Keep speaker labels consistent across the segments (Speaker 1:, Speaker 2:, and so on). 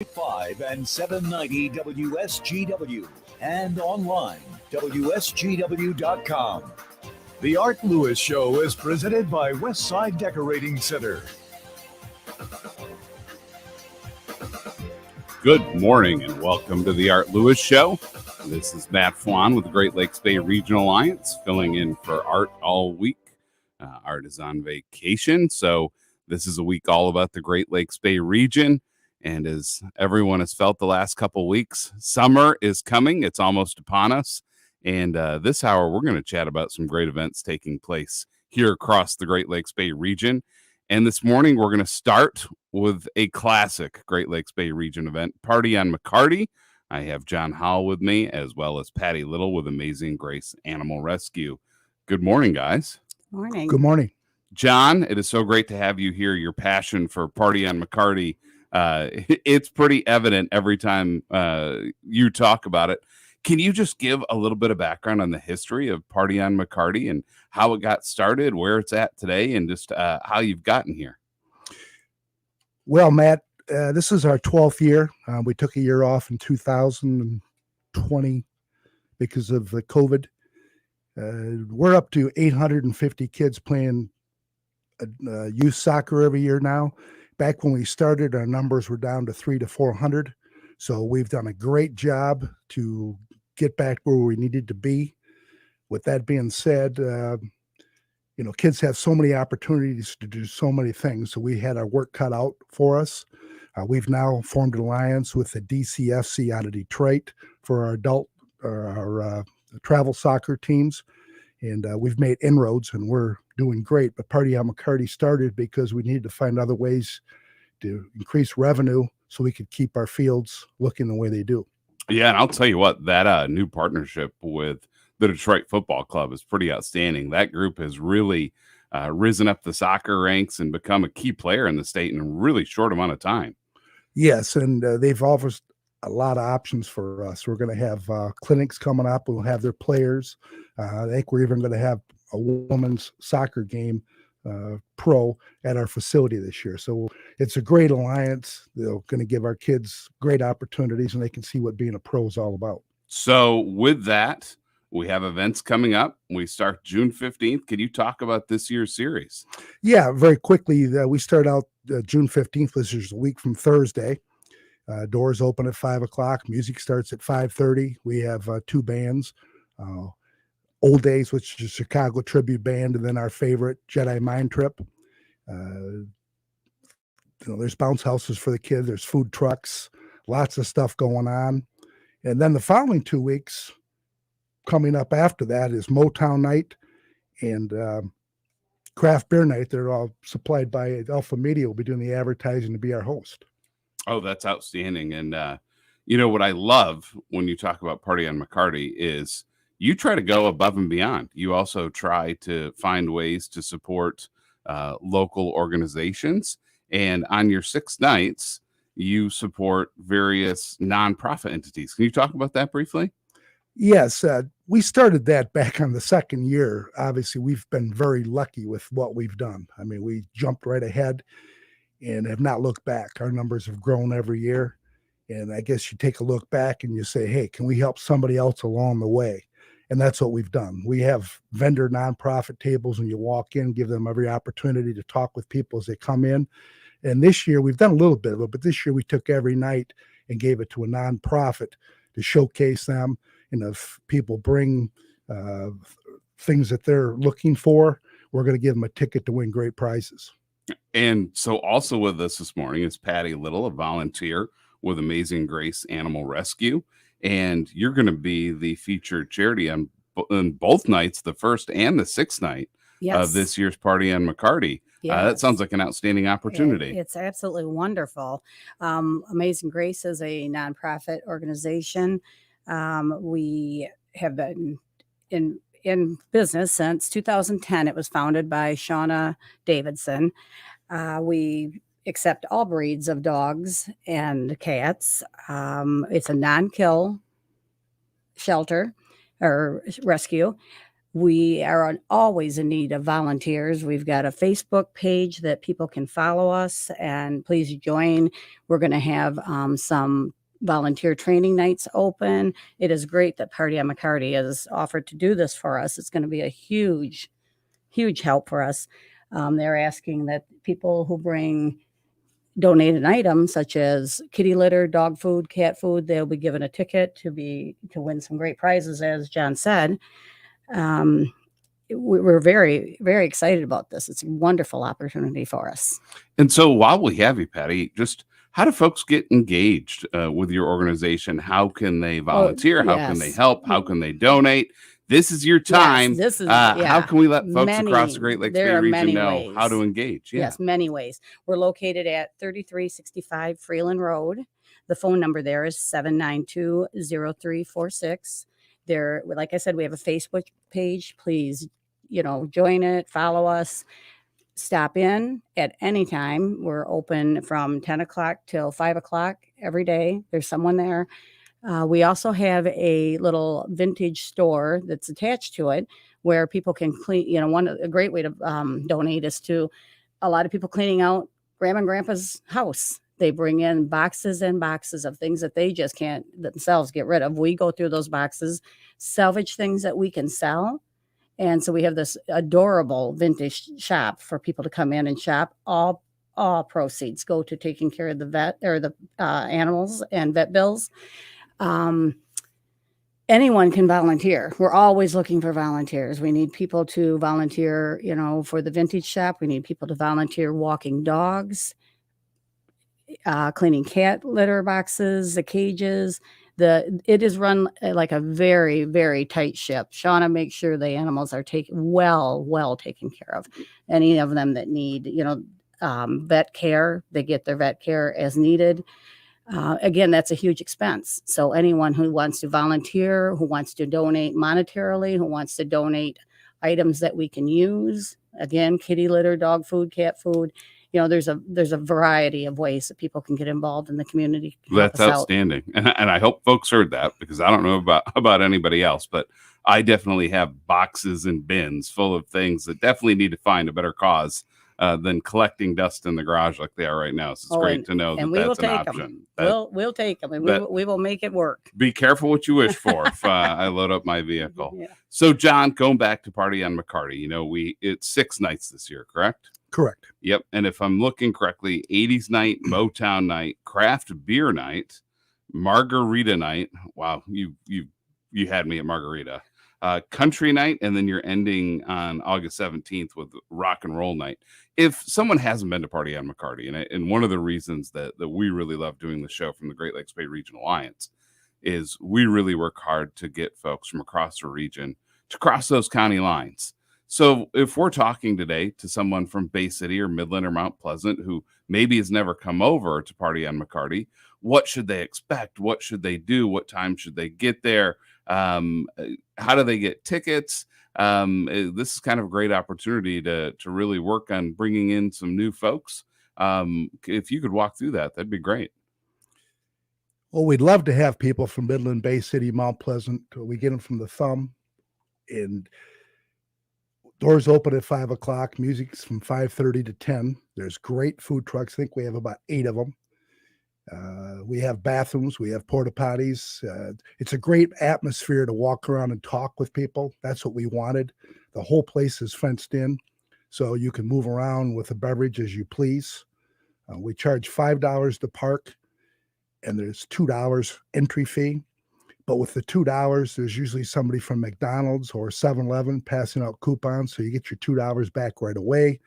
Speaker 1: 5 and 790 WSGW and online WSGW.com. The Art Lewis Show is presented by Westside Decorating Center.
Speaker 2: Good morning and welcome to the Art Lewis Show. This is Matt Felan with the Great Lakes Bay Regional Alliance, filling in for Art all week. Art is on vacation, so this is a week all about the Great Lakes Bay region. And as everyone has felt the last couple weeks, summer is coming. It's almost upon us. And this hour, we're going to chat about some great events taking place here across the Great Lakes Bay region. And this morning, we're going to start with a classic Great Lakes Bay region event, Party on McCarty. I have John Howell with me, as well as Patty Little with Amazing Grace Animal Rescue. Good morning, guys.
Speaker 3: Morning.
Speaker 4: Good morning.
Speaker 2: John, it is so great to have you here. Your passion for Party on McCarty, it's pretty evident every time you talk about it. Can you just give a little bit of background on the history of Party on McCarty and how it got started, where it's at today, and just how you've gotten here?
Speaker 4: Well, Matt, this is our 12th year. We took a year off in 2020 because of the COVID. We're up to 850 kids playing youth soccer every year now. Back when we started, our numbers were down to 300 to 400. So we've done a great job to get back where we needed to be. With that being said, kids have so many opportunities to do so many things. So we had our work cut out for us. We've now formed an alliance with the DCFC out of Detroit for our travel soccer teams. And we've made inroads and we're doing great. But Party on McCarty started because we needed to find other ways to increase revenue so we could keep our fields looking the way they do.
Speaker 2: Yeah, and I'll tell you what, that new partnership with the Detroit Football Club is pretty outstanding. That group has really risen up the soccer ranks and become a key player in the state in a really short amount of time.
Speaker 4: Yes, and they've offered a lot of options for us. We're going to have clinics coming up. We'll have their players. I think we're even going to have a women's soccer game pro at our facility this year. So it's a great alliance. They're going to give our kids great opportunities and they can see what being a pro is all about.
Speaker 2: So with that, we have events coming up. We start June 15th. Can you talk about this year's series?
Speaker 4: Yeah, very quickly. We start out June 15th, which is a week from Thursday. Doors open at 5 o'clock. Music starts at 5:30. We have two bands. Old Days, which is a Chicago tribute band, and then our favorite, Jedi Mind Trip. There's bounce houses for the kids. There's food trucks, lots of stuff going on. And then the following 2 weeks, coming up after that, is Motown Night and Craft Beer Night. They're all supplied by Alpha Media. Will be doing the advertising to be our host.
Speaker 2: Oh, that's outstanding. And, what I love when you talk about Party on McCarty is you try to go above and beyond. You also try to find ways to support local organizations. And on your 6 nights, you support various nonprofit entities. Can you talk about that briefly?
Speaker 4: Yes, we started that back on the second year. Obviously, we've been very lucky with what we've done. I mean, we jumped right ahead and have not looked back. Our numbers have grown every year. And I guess you take a look back and you say, hey, can we help somebody else along the way? And that's what we've done. We have vendor nonprofit tables and you walk in, give them every opportunity to talk with people as they come in. And this year we've done a little bit of it, but this year we took every night and gave it to a nonprofit to showcase them. And if people bring things that they're looking for, we're going to give them a ticket to win great prizes.
Speaker 2: And so also with us this morning is Patty Little, a volunteer with Amazing Grace Animal Rescue. And you're going to be the featured charity on both nights, the first and the 6th night of this year's Party on McCarty.
Speaker 3: Yes.
Speaker 2: That sounds like an outstanding opportunity.
Speaker 3: It's absolutely wonderful. Amazing Grace is a nonprofit organization. We have been in business since 2010. It was founded by Shauna Davidson. We accept all breeds of dogs and cats. It's a non-kill shelter or rescue. We are always in need of volunteers. We've got a Facebook page that people can follow us, and please join. We're going to have some volunteer training nights open. It is great that Party on McCarty has offered to do this for us. It's going to be a huge, huge help for us. They're asking that people who bring donated items such as kitty litter, dog food, cat food, they'll be given a ticket to win some great prizes, as John said. We're very, very excited about this. It's a wonderful opportunity for us.
Speaker 2: And so while we have you, Patty, just how do folks get engaged with your organization? How can they volunteer? How can they help? How can they donate? This is your time.
Speaker 3: Yes, this is,
Speaker 2: how can we let folks across the Great Lakes Bay region know how to engage? Yeah.
Speaker 3: Yes, many ways. We're located at 3365 Freeland Road. The phone number there is 792-0346. There, like I said, we have a Facebook page. Please, join it, follow us, stop in at any time. We're open from 10 o'clock till 5 o'clock every day. There's someone there. We also have a little vintage store that's attached to it where people can clean. A great way to donate is to a lot of people cleaning out Grandma and Grandpa's house. They bring in boxes and boxes of things that they just can't themselves get rid of. We go through those boxes, salvage things that we can sell. And so we have this adorable vintage shop for people to come in and shop. All proceeds go to taking care of the vet or the animals and vet bills. Anyone can volunteer. We're always looking for volunteers. We need people to volunteer, for the vintage shop. We need people to volunteer walking dogs, cleaning cat litter boxes, the cages. It is run like a very, very tight ship. Shauna makes sure the animals are well taken care of. Any of them that need, vet care, they get their vet care as needed. Again, that's a huge expense. So anyone who wants to volunteer, who wants to donate monetarily, who wants to donate items that we can use, again, kitty litter, dog food, cat food, there's a variety of ways that people can get involved in the community.
Speaker 2: That's outstanding. And I hope folks heard that, because I don't know about anybody else, but I definitely have boxes and bins full of things that definitely need to find a better cause than collecting dust in the garage like they are right now. So it's great to know that that's an option.
Speaker 3: We'll take them, and we will make it work.
Speaker 2: Be careful what you wish for if I load up my vehicle.
Speaker 3: Yeah.
Speaker 2: So, John, going back to Party on McCarty, it's 6 nights this year, correct?
Speaker 4: Correct.
Speaker 2: Yep. And if I'm looking correctly, 80s night, Motown night, craft beer night, margarita night. Wow, you had me at margarita. Country night, and then you're ending on August 17th with rock and roll night. If someone hasn't been to Party on McCarty, and one of the reasons that we really love doing the show from the Great Lakes Bay Regional Alliance is we really work hard to get folks from across the region to cross those county lines. So if we're talking today to someone from Bay City or Midland or Mount Pleasant who maybe has never come over to Party on McCarty, what should they expect? What should they do? What time should they get there? How do they get tickets? This is kind of a great opportunity to really work on bringing in some new folks. If you could walk through that, that'd be great.
Speaker 4: Well, we'd love to have people from Midland, Bay City, Mount Pleasant. We get them from the Thumb, and doors open at 5 o'clock. Music's from 5:30 to 10. There's great food trucks. I think we have about 8 of them. We have bathrooms. We have porta potties. It's a great atmosphere to walk around and talk with people. That's what we wanted. The whole place is fenced in, so you can move around with a beverage as you please. We charge $5 to park, and there's $2 entry fee. But with the $2, there's usually somebody from McDonald's or 7-Eleven passing out coupons, so you get your $2 back right away.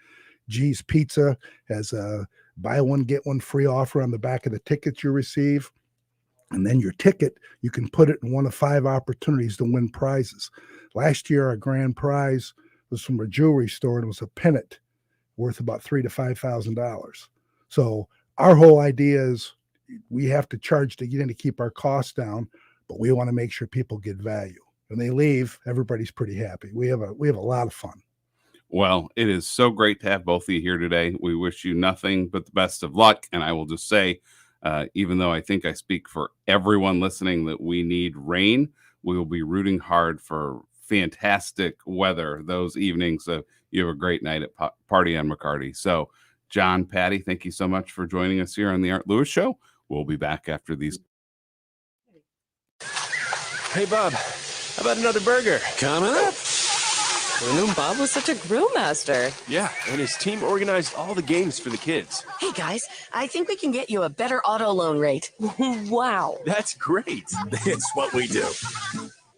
Speaker 4: G's Pizza has a buy one, get one free offer on the back of the ticket you receive. And then your ticket, you can put it in one of 5 opportunities to win prizes. Last year, our grand prize was from a jewelry store, and it was a pennant worth about $3,000 to $5,000. So our whole idea is we have to charge to get in to keep our costs down, but we want to make sure people get value. When they leave, everybody's pretty happy. We have a lot of fun.
Speaker 2: Well, it is so great to have both of you here today. We wish you nothing but the best of luck. And I will just say, even though I think I speak for everyone listening that we need rain, we will be rooting hard for fantastic weather those evenings. So you have a great night at Party on McCarty. So John, Patty, thank you so much for joining us here on the Art Lewis Show. We'll be back after these.
Speaker 5: Hey, Bob, how about another burger?
Speaker 6: Coming up. Who knew Bob was such a grill master?
Speaker 5: Yeah, and his team organized all the games for the kids.
Speaker 7: Hey, guys, I think we can get you a better auto loan rate.
Speaker 6: Wow.
Speaker 5: That's great. It's what we do.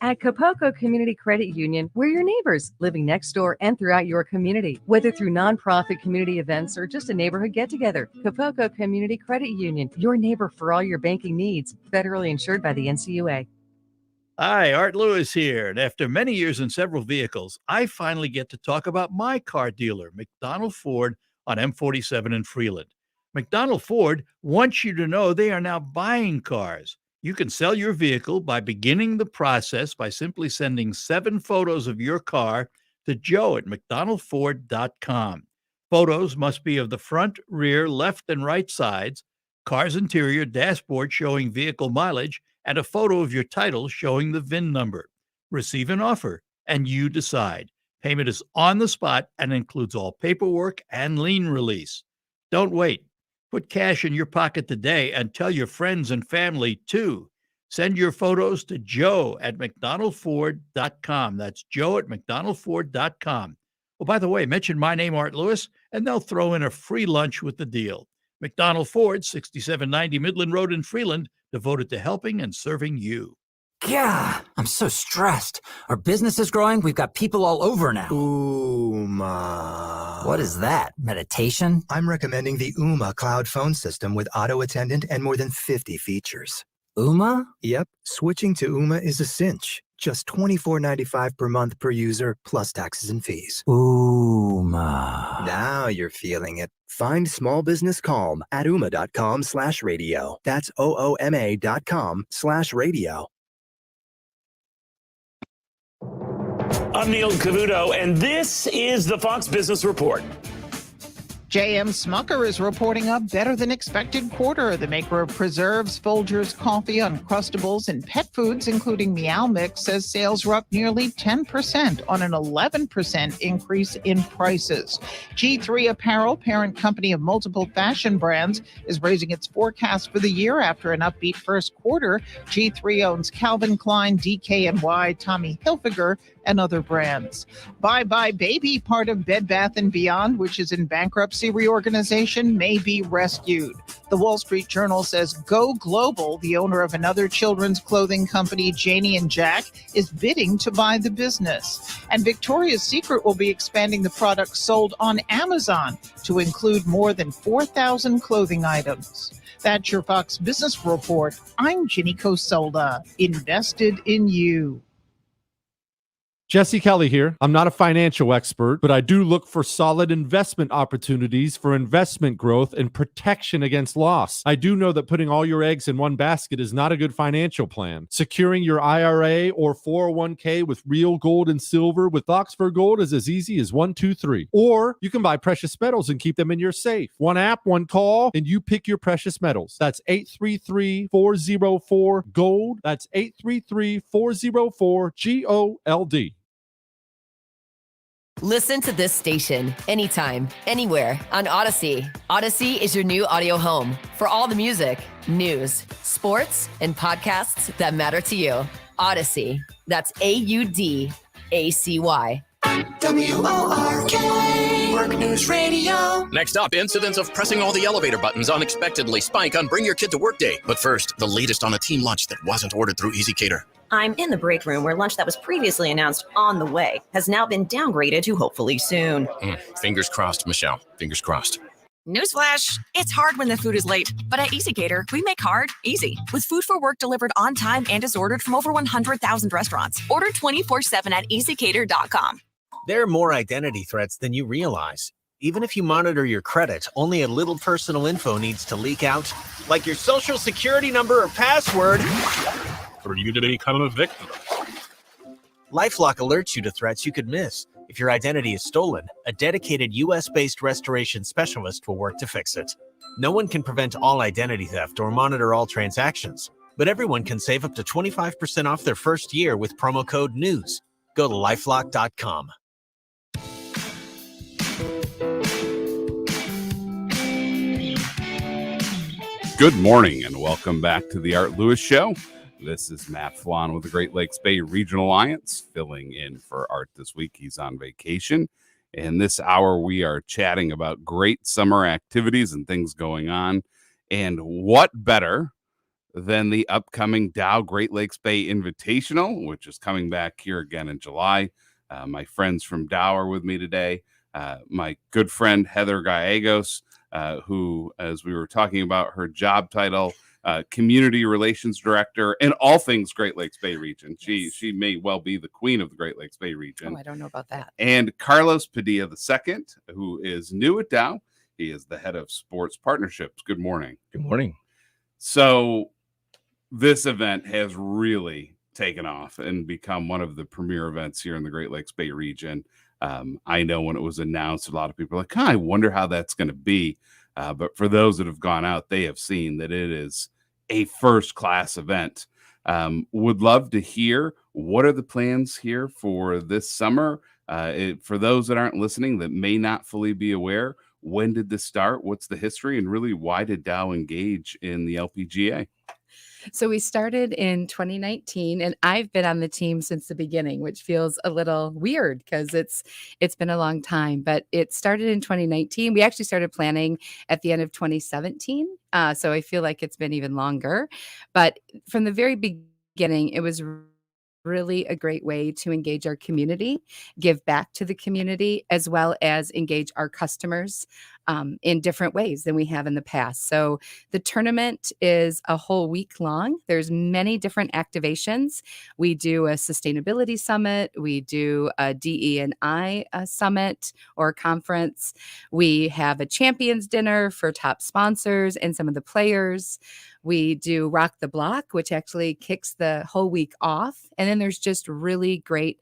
Speaker 8: At Capocco Community Credit Union, we're your neighbors, living next door and throughout your community. Whether through nonprofit community events or just a neighborhood get-together, Capocco Community Credit Union, your neighbor for all your banking needs. Federally insured by the NCUA.
Speaker 9: Hi, Art Lewis here. And after many years in several vehicles, I finally get to talk about my car dealer, McDonald Ford, on M47 in Freeland. McDonald Ford wants you to know they are now buying cars. You can sell your vehicle by beginning the process by simply sending 7 photos of your car to joe@mcdonaldford.com. Photos must be of the front, rear, left, and right sides, car's interior, dashboard showing vehicle mileage, and a photo of your title showing the VIN number. Receive an offer, and you decide. Payment is on the spot and includes all paperwork and lien release. Don't wait. Put cash in your pocket today and tell your friends and family too. Send your photos to joe@mcdonaldford.com. That's joe@mcdonaldford.com. Oh, by the way, mention my name, Art Lewis, and they'll throw in a free lunch with the deal. McDonald Ford, 6790 Midland Road in Freeland, devoted to helping and serving you.
Speaker 10: Yeah, I'm so stressed. Our business is growing. We've got people all over now.
Speaker 11: Ooma.
Speaker 10: What is that? Meditation?
Speaker 11: I'm recommending the Ooma cloud phone system with auto attendant and more than 50 features.
Speaker 10: Ooma?
Speaker 11: Yep, switching to Ooma is a cinch. Just $24.95 per month per user, plus taxes and fees.
Speaker 10: Ooma.
Speaker 11: Now you're feeling it. Find small business calm at ooma.com/radio. That's OOMA.com/radio.
Speaker 12: I'm Neil Cavuto, and this is the Fox Business Report.
Speaker 13: J.M. Smucker is reporting a better than expected quarter. The maker of preserves, Folgers, coffee, Uncrustables, and pet foods, including Meow Mix, says sales were up nearly 10% on an 11% increase in prices. G3 Apparel, parent company of multiple fashion brands, is raising its forecast for the year after an upbeat first quarter. G3 owns Calvin Klein, DKNY, Tommy Hilfiger, and other brands. Bye Bye Baby, part of Bed Bath & Beyond, which is in bankruptcy reorganization, may be rescued. The Wall Street Journal says Go Global, the owner of another children's clothing company, Janie and Jack, is bidding to buy the business. And Victoria's Secret will be expanding the products sold on Amazon to include more than 4,000 clothing items. That's your Fox Business Report. I'm Ginny Cosola, invested in you.
Speaker 14: Jesse Kelly here. I'm not a financial expert, but I do look for solid investment opportunities for investment growth and protection against loss. I do know that putting all your eggs in one basket is not a good financial plan. Securing your IRA or 401k with real gold and silver with Oxford Gold is as easy as 1, 2, 3. Or you can buy precious metals and keep them in your safe. One app, one call, and you pick your precious metals. That's 833-404-GOLD. That's 833-404-GOLD.
Speaker 15: Listen to this station anytime, anywhere on Odyssey. Odyssey is your new audio home for all the music, news, sports, and podcasts that matter to you. Odyssey. That's AUDACY.
Speaker 16: WORK Work News Radio.
Speaker 17: Next up, incidents of pressing all the elevator buttons unexpectedly spike on Bring Your Kid to Work Day. But first, the latest on a team lunch that wasn't ordered through EasyCater.
Speaker 18: I'm in the break room where lunch that was previously announced on the way has now been downgraded to hopefully soon.
Speaker 17: Fingers crossed, Michelle. Fingers crossed.
Speaker 19: Newsflash, it's hard when the food is late, but at EasyCater, we make hard easy. With food for work delivered on time and is ordered from over 100,000 restaurants. Order 24/7 at easycater.com.
Speaker 20: There are more identity threats than you realize. Even if you monitor your credit, only a little personal info needs to leak out, like your social security number or password,
Speaker 21: for you to become a victim.
Speaker 20: LifeLock alerts you to threats you could miss. If your identity is stolen, a dedicated US-based restoration specialist will work to fix it. No one can prevent all identity theft or monitor all transactions, but everyone can save up to 25% off their first year with promo code NEWS. Go to lifelock.com.
Speaker 2: Good morning and welcome back to the Art Lewis Show. This is Matt Felan with the Great Lakes Bay Regional Alliance, filling in for Art this week. He's on vacation. And this hour, we are chatting about great summer activities and things going on. And what better than the upcoming Dow Great Lakes Bay Invitational, which is coming back here again in July. My friends from Dow are with me today. My good friend, Heather Gallegos, who, as we were talking about her job title, Community Relations Director and all things Great Lakes Bay Region.
Speaker 1: Yes.
Speaker 2: She may well be the queen of the Great Lakes Bay Region.
Speaker 1: Oh, I don't know about that.
Speaker 2: And Carlos Padilla II, who is new at Dow. He is the head of sports partnerships. Good morning.
Speaker 22: Good morning.
Speaker 2: So this event has really taken off and become one of the premier events here in the Great Lakes Bay Region. I know when it was announced, a lot of people are like, I wonder how that's going to be. But for those that have gone out, they have seen that it is a first-class event. Would love to hear what are the plans here for this summer. For those that aren't listening, that may not fully be aware, when did this start? What's the history? And really, why did Dow engage in the LPGA?
Speaker 1: So we started in 2019, and I've been on the team since the beginning, which feels a little weird because it's been a long time. But it started in 2019. We actually started planning at the end of 2017. So I feel like it's been even longer. But from the very beginning, it was really a great way to engage our community, give back to the community, as well as engage our customers in different ways than we have in the past. So the tournament is a whole week long. There's many different activations. We do a sustainability summit. We do a DE&I summit or conference. We have a champions dinner for top sponsors and some of the players. We do Rock the Block, which actually kicks the whole week off. And then there's just really great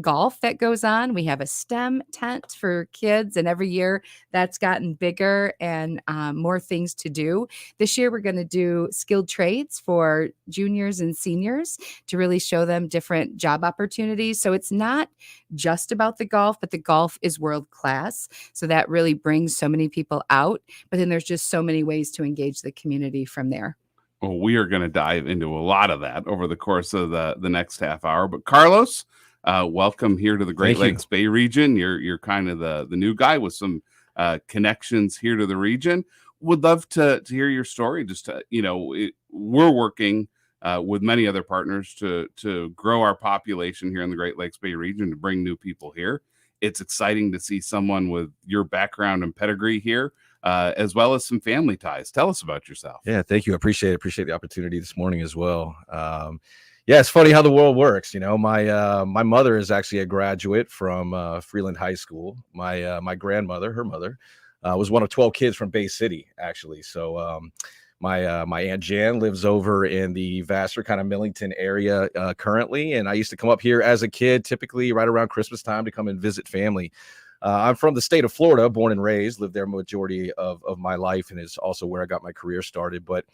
Speaker 1: golf that goes on. We have a STEM tent for kids, and every year that's gotten bigger and more things to do. This year, we're going to do skilled trades for juniors and seniors to really show them different job opportunities. So it's not just about the golf, but the golf is world class. So that really brings so many people out. But then there's just so many ways to engage the community from there.
Speaker 2: Well, we are going to dive into a lot of that over the course of the next half hour. But Carlos, welcome here to the Great Lakes Bay Region. You're kind of the new guy with some connections here to the region. Would love to hear your story. Just we're working with many other partners to grow our population here in the Great Lakes Bay Region, to bring new people here. It's exciting to see someone with your background and pedigree here, as well as some family ties. Tell us about yourself.
Speaker 22: Yeah, thank you. I appreciate the opportunity this morning as well. Yeah, it's funny how the world works. My mother is actually a graduate from Freeland High School. My grandmother, her mother, was one of 12 kids from Bay City, actually. So my Aunt Jan lives over in the Vassar kind of Millington area currently, and I used to come up here as a kid, typically right around Christmas time, to come and visit family. I'm from the state of Florida, born and raised, lived there majority of my life, and is also where I got my career started. But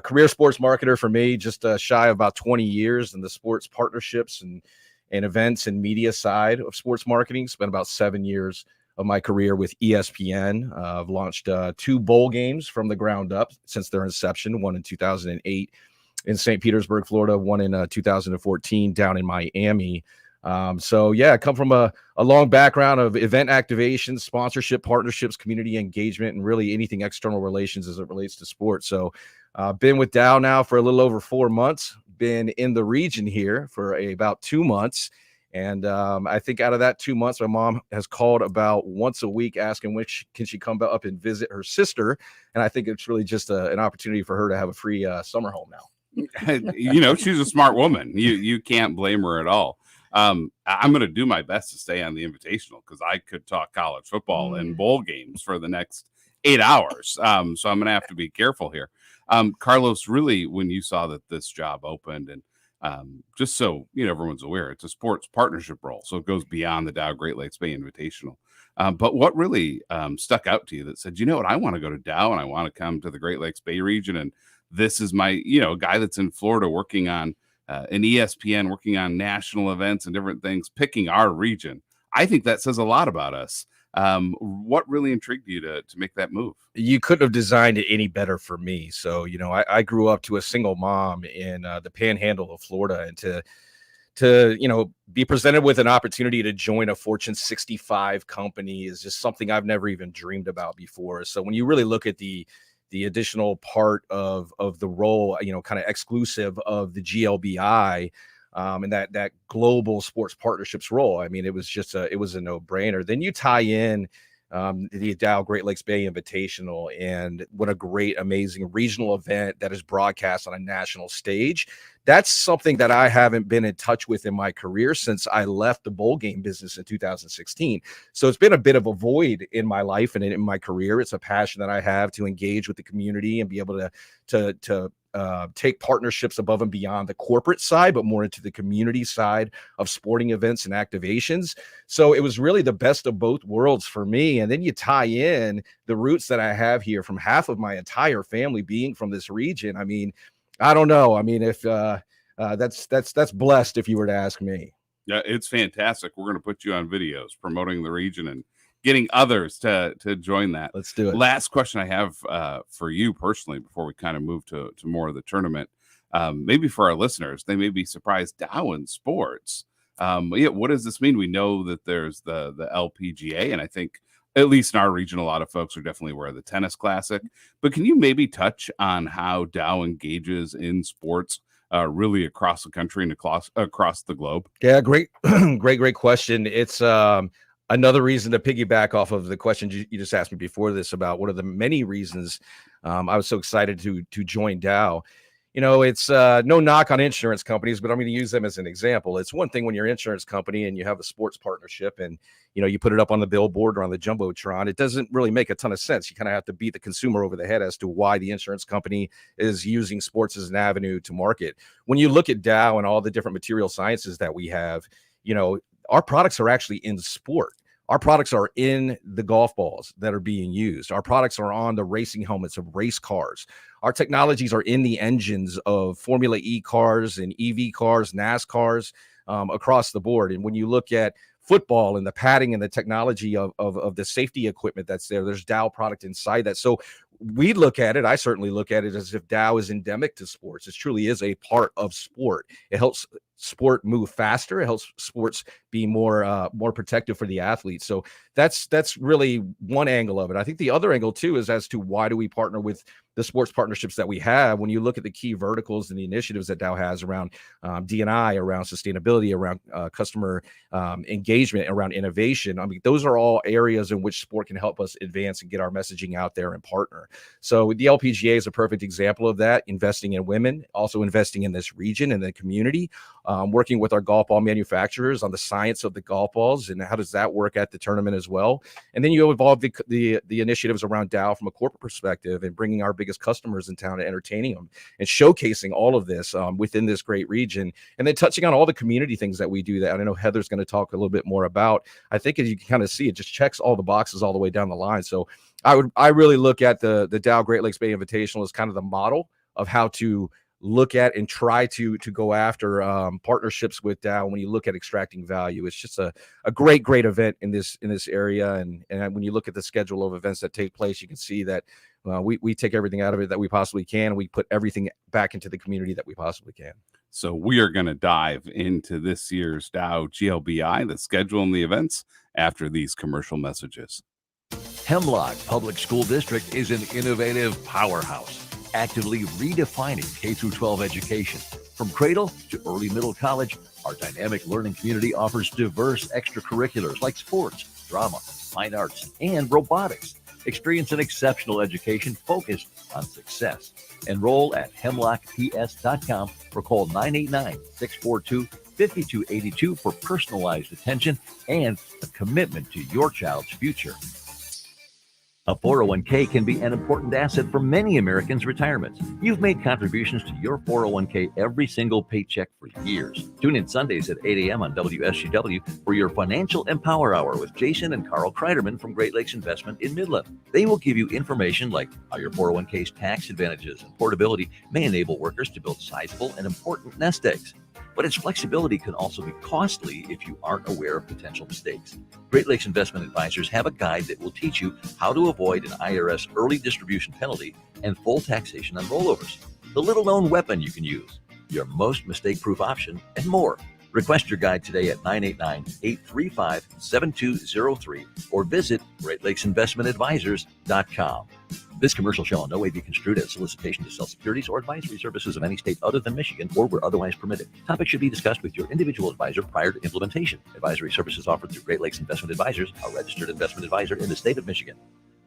Speaker 22: career sports marketer for me, just shy of about 20 years in the sports partnerships and events and media side of sports marketing. Spent about 7 years of my career with ESPN. I've launched 2 bowl games from the ground up since their inception, one in 2008 in St. Petersburg, Florida, one in 2014 down in Miami. So yeah, I come from a long background of event activations, sponsorship, partnerships, community engagement, and really anything external relations as it relates to sports. So been with Dow now for a little over 4 months, been in the region here for about 2 months. And I think out of that 2 months, my mom has called about once a week asking when can she come up and visit her sister. And I think it's really just an opportunity for her to have a free summer home now.
Speaker 2: She's a smart woman. You can't blame her at all. I'm going to do my best to stay on the Invitational because I could talk college football and bowl games for the next 8 hours. So I'm going to have to be careful here. Carlos, really, when you saw that this job opened, and just so everyone's aware, it's a sports partnership role, so it goes beyond the Dow Great Lakes Bay Invitational. But what really stuck out to you that said, I want to go to Dow and I want to come to the Great Lakes Bay region, and this is my guy that's in Florida working on and ESPN working on national events and different things, picking our region. I think that says a lot about us. What really intrigued you to make that move?
Speaker 22: You couldn't have designed it any better for me. So, I grew up to a single mom in the panhandle of Florida, and to be presented with an opportunity to join a Fortune 65 company is just something I've never even dreamed about before. So when you really look at the additional part of the role, kind of exclusive of the GLBI, and that global sports partnerships role, I mean, it was a no-brainer. Then you tie in the Dow Great Lakes Bay Invitational, and what a great, amazing regional event that is broadcast on a national stage. That's something that I haven't been in touch with in my career since I left the bowl game business in 2016. So it's been a bit of a void in my life and in my career. It's a passion that I have to engage with the community and be able to take partnerships above and beyond the corporate side, but more into the community side of sporting events and activations. So it was really the best of both worlds for me. And then you tie in the roots that I have here from half of my entire family being from this region. I mean, I don't know. I mean, if that's blessed, if you were to ask me.
Speaker 2: Yeah, it's fantastic. We're going to put you on videos promoting the region and getting others to join that.
Speaker 22: Let's do it.
Speaker 2: Last question I have for you personally before we kind of move to more of the tournament. Maybe for our listeners, they may be surprised. Dow in sports. What does this mean? We know that there's the LPGA, and I think at least in our region, a lot of folks are definitely aware of the Tennis Classic. But can you maybe touch on how Dow engages in sports really across the country and across the globe?
Speaker 22: Yeah, great question. It's another reason to piggyback off of the question you just asked me before this about what are the many reasons I was so excited to join Dow. It's no knock on insurance companies, but I'm going to use them as an example. It's one thing when you're an insurance company and you have a sports partnership and, you put it up on the billboard or on the Jumbotron. It doesn't really make a ton of sense. You kind of have to beat the consumer over the head as to why the insurance company is using sports as an avenue to market. When you look at Dow and all the different material sciences that we have, our products are actually in sport. Our products are in the golf balls that are being used. Our products are on the racing helmets of race cars. Our technologies are in the engines of Formula E cars and EV cars, NASCARs, across the board. And when you look at football and the padding and the technology of the safety equipment that's there's Dow product inside that. So we look at it, I certainly look at it as if Dow is endemic to sports. It truly is a part of sport. It helps sport move faster. It helps sports be more protective for the athletes. So that's really one angle of it. I think the other angle too is as to why do we partner with the sports partnerships that we have. When you look at the key verticals and the initiatives that Dow has around D&I, around sustainability, around customer engagement, around innovation, I mean, those are all areas in which sport can help us advance and get our messaging out there and partner. So the LPGA is a perfect example of that, investing in women, also investing in this region and the community, working with our golf ball manufacturers on the science of the golf balls and how does that work at the tournament as well. And then you evolve the initiatives around Dow from a corporate perspective and bringing our biggest customers in town and entertaining them and showcasing all of this within this great region. And then touching on all the community things that we do that I know Heather's going to talk a little bit more about. I think as you can kind of see, it just checks all the boxes all the way down the line. So I really look at the Dow Great Lakes Bay Invitational as kind of the model of how to look at and try to go after partnerships with Dow. When you look at extracting value, it's just a great event in this area. And when you look at the schedule of events that take place, you can see that we take everything out of it that we possibly can. And we put everything back into the community that we possibly can.
Speaker 2: So we are going to dive into this year's Dow GLBI, the schedule and the events after these commercial messages.
Speaker 3: Hemlock Public School District is an innovative powerhouse, actively redefining K-12 education. From cradle to early middle college, our dynamic learning community offers diverse extracurriculars like sports, drama, fine arts, and robotics. Experience an exceptional education focused on success. Enroll at hemlockps.com or call 989-642-5282 for personalized attention and a commitment to your child's future. A 401k can be an important asset for many Americans' retirements. You've made contributions to your 401k every single paycheck for years. Tune in Sundays at 8 a.m. on WSGW for your Financial Empower Hour with Jason and Carl Kreiderman from Great Lakes Investment in Midland. They will give you information like how your 401k's tax advantages and portability may enable workers to build sizable and important nest eggs. But its flexibility can also be costly if you aren't aware of potential mistakes. Great Lakes Investment Advisors have a guide that will teach you how to avoid an IRS early distribution penalty and full taxation on rollovers, the little-known weapon you can use, your most mistake-proof option, and more. Request your guide today at 989-835-7203 or visit GreatLakesInvestmentAdvisors.com. This commercial shall in no way be construed as solicitation to sell securities or advisory services of any state other than Michigan or where otherwise permitted. Topics should be discussed with your individual advisor prior to implementation. Advisory services offered through Great Lakes Investment Advisors, a registered investment advisor in the state of Michigan.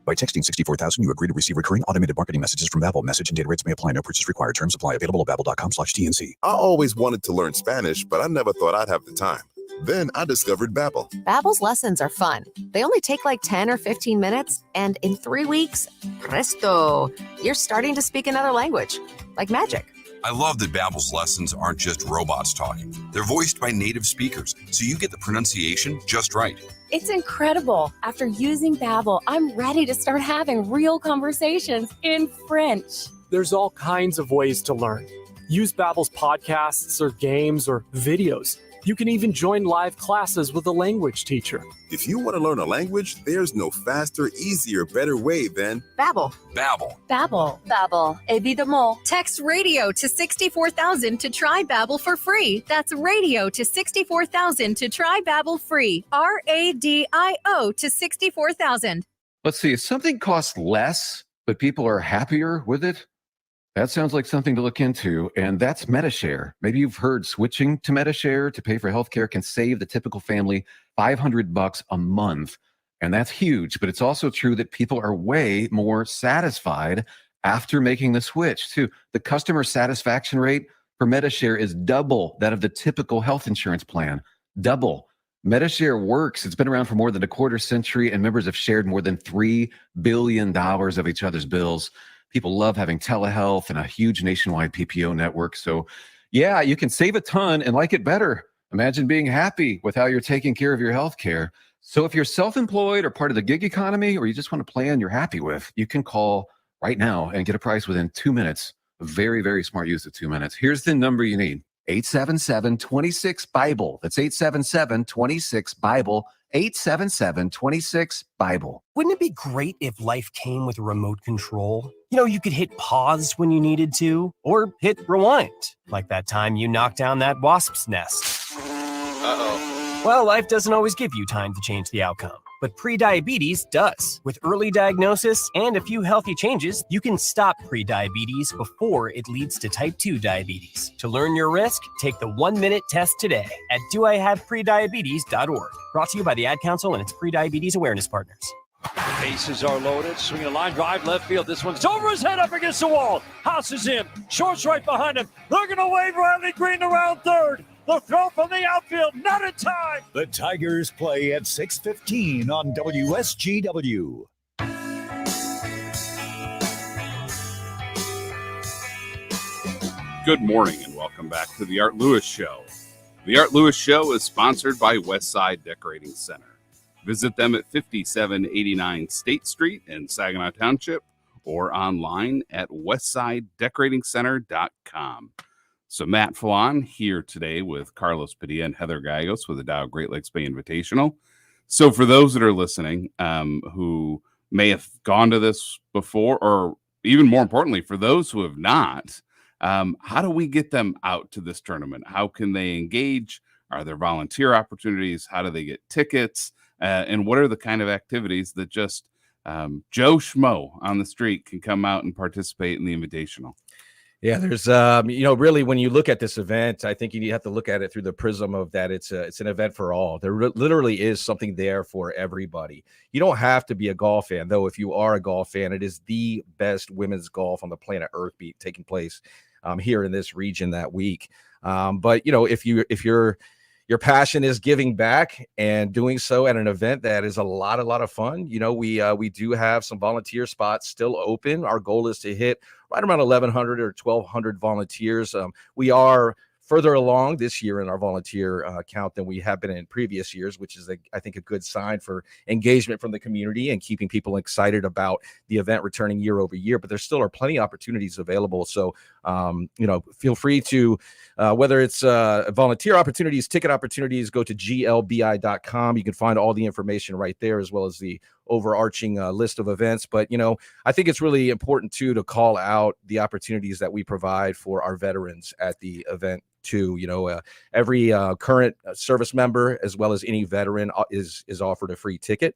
Speaker 4: By texting 64,000, you agree to receive recurring automated marketing messages from Babbel. Message and data rates may apply. No purchase required. Terms apply. Available at babbel.com/TNC.
Speaker 7: I always wanted to learn Spanish, but I never thought I'd have the time. Then I discovered Babbel.
Speaker 23: Babbel's lessons are fun. They only take like 10 or 15 minutes, and in 3 weeks, presto, you're starting to speak another language, like magic.
Speaker 24: I love that Babbel's lessons aren't just robots talking. They're voiced by native speakers, so you get the pronunciation just right.
Speaker 25: It's incredible. After using Babbel, I'm ready to start having real conversations in French.
Speaker 26: There's all kinds of ways to learn. Use Babbel's podcasts or games or videos. You can even join live classes with a language teacher.
Speaker 7: If you want to learn a language, there's no faster, easier, better way than
Speaker 23: Babbel.
Speaker 24: Babbel.
Speaker 25: Babbel.
Speaker 23: Babbel. Évidemment.
Speaker 19: Text radio to 64,000 to try Babbel for free. That's radio to 64,000 to try Babbel free. RADIO to 64,000.
Speaker 27: Let's see, if something costs less, but people are happier with it, that sounds like something to look into, and that's MediShare. Maybe you've heard switching to MediShare to pay for healthcare can save the typical family $500 a month, and that's huge. But it's also true that people are way more satisfied after making the switch, too. The customer satisfaction rate for MediShare is double that of the typical health insurance plan. Double. MediShare works. It's been around for more than a quarter century, and members have shared more than $3 billion of each other's bills. People love having telehealth and a huge nationwide PPO network. So, yeah, you can save a ton and like it better. Imagine being happy with how you're taking care of your health care. So if you're self-employed or part of the gig economy, or you just want a plan you're happy with, you can call right now and get a price within 2 minutes. A very, very smart use of 2 minutes. Here's the number you need. 877-26-BIBLE. That's 877-26-BIBLE. 877-26-BIBLE.
Speaker 28: Wouldn't it be great if life came with a remote control? You know, you could hit pause when you needed to, or hit rewind, like that time you knocked down that wasp's nest. Uh-oh. Well, life doesn't always give you time to change the outcome, but prediabetes does. With early diagnosis and a few healthy changes, you can stop prediabetes before it leads to type 2 diabetes. To learn your risk, take the 1-minute test today at doihaveprediabetes.org. Brought to you by the Ad Council and its prediabetes awareness partners.
Speaker 29: Bases are loaded. Swinging a line drive left field. This one's over his head up against the wall. House is in. Short's right behind him. They're going to wave Riley Green around third. The throw from the outfield, not in time.
Speaker 30: The Tigers play at 6:15 on WSGW.
Speaker 2: Good morning and welcome back to the Art Lewis Show. The Art Lewis Show is sponsored by Westside Decorating Center. Visit them at 5789 State Street in Saginaw Township or online at westsidedecoratingcenter.com. So Matt Felan here today with Carlos Padilla and Heather Gallegos with the Dow Great Lakes Bay Invitational. So for those that are listening who may have gone to this before, or even more importantly, for those who have not, how do we get them out to this tournament? How can they engage? Are there volunteer opportunities? How do they get tickets? And what are the kind of activities that just Joe Schmo on the street can come out and participate in the Invitational?
Speaker 22: Yeah, there's, really, when you look at this event, I think you have to look at it through the prism of that it's an event for all. There literally is something there for everybody. You don't have to be a golf fan, though. If you are a golf fan, it is the best women's golf on the planet Earth taking place here in this region that week. But if you're your passion is giving back and doing so at an event that is a lot of fun. We do have some volunteer spots still open. Our goal is to hit right around 1,100 or 1,200 volunteers. We are further along this year in our volunteer count than we have been in previous years, which is, I think, a good sign for engagement from the community and keeping people excited about the event returning year over year. But there still are plenty of opportunities available. So, feel free to, whether it's volunteer opportunities, ticket opportunities, go to glbi.com. You can find all the information right there, as well as the overarching list of events. But, I think it's really important, too, to call out the opportunities that we provide for our veterans at the event too. Every current service member, as well as any veteran, is offered a free ticket.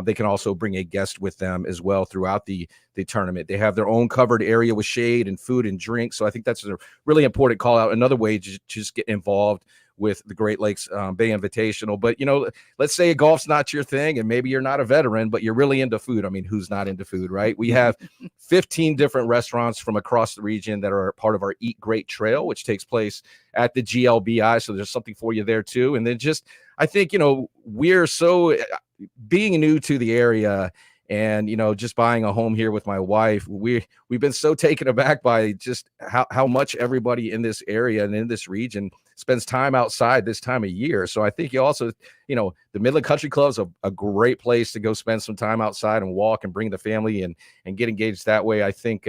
Speaker 22: They can also bring a guest with them as well throughout the tournament. They have their own covered area with shade and food and drink. So I think that's a really important call out. Another way to just get involved with the Great Lakes Bay Invitational. But, let's say golf's not your thing and maybe you're not a veteran, but you're really into food. I mean, who's not into food, right? We have 15 different restaurants from across the region that are part of our Eat Great Trail, which takes place at the GLBI. So there's something for you there too. And then I think, we're so being new to the area and, just buying a home here with my wife, we've been so taken aback by just how much everybody in this area and in this region spends time outside this time of year. So I think you also, the Midland Country Club is a great place to go spend some time outside and walk and bring the family and get engaged that way. I think,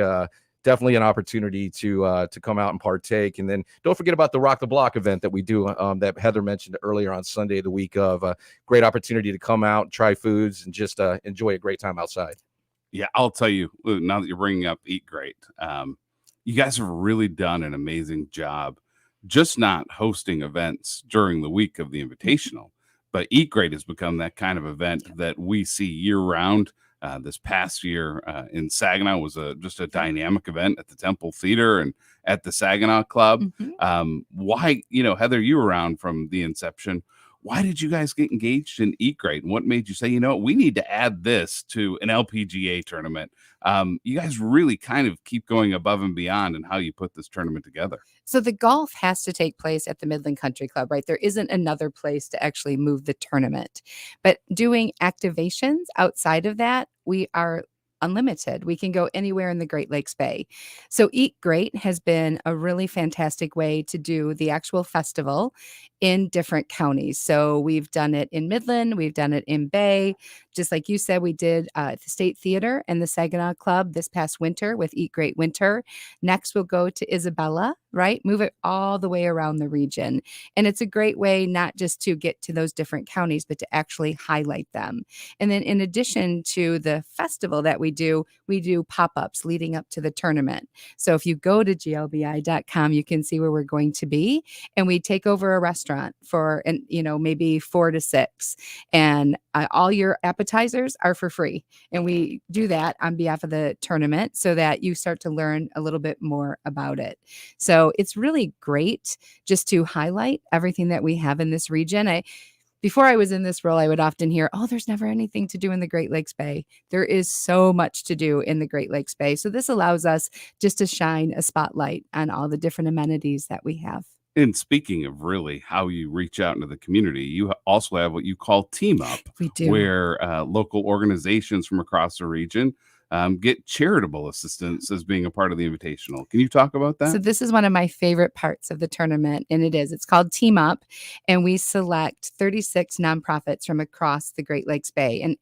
Speaker 22: definitely an opportunity to come out and partake. And then don't forget about the Rock the Block event that we do that Heather mentioned earlier on Sunday, the week of. A great opportunity to come out, try foods, and just enjoy a great time outside.
Speaker 2: Yeah, I'll tell you, now that you're bringing up Eat Great, you guys have really done an amazing job just not hosting events during the week of the Invitational, but Eat Great has become that kind of event that we see year round. This past year in Saginaw was just a dynamic event at the Temple Theater and at the Saginaw Club. Why, Heather, you were around from the inception. Why did you guys get engaged in Eat Great? And what made you say, we need to add this to an LPGA tournament? You guys really kind of keep going above and beyond in how you put this tournament together.
Speaker 1: So the golf has to take place at the Midland Country Club, right? There isn't another place to actually move the tournament. But doing activations outside of that, we are unlimited. We can go anywhere in the Great Lakes Bay. So Eat Great has been a really fantastic way to do the actual festival in different counties. So we've done it in Midland, we've done it in Bay. Just like you said, we did the State Theater and the Saginaw Club this past winter with Eat Great Winter. Next, we'll go to Isabella, right? Move it all the way around the region. And it's a great way not just to get to those different counties, but to actually highlight them. And then in addition to the festival that we do pop-ups leading up to the tournament. So if you go to glbi.com, you can see where we're going to be. And we take over a restaurant for, maybe 4 to 6. And all your appetizers are for free. And we do that on behalf of the tournament so that you start to learn a little bit more about it. So it's really great just to highlight everything that we have in this region. Before I was in this role, I would often hear, there's never anything to do in the Great Lakes Bay. There is so much to do in the Great Lakes Bay. So this allows us just to shine a spotlight on all the different amenities that we have.
Speaker 2: And speaking of really how you reach out into the community, you also have what you call Team Up.
Speaker 1: We do.
Speaker 2: Where local organizations from across the region get charitable assistance as being a part of the Invitational. Can you talk about that?
Speaker 1: So this is one of my favorite parts of the tournament, and it's called Team Up, and we select 36 nonprofits from across the Great Lakes Bay, and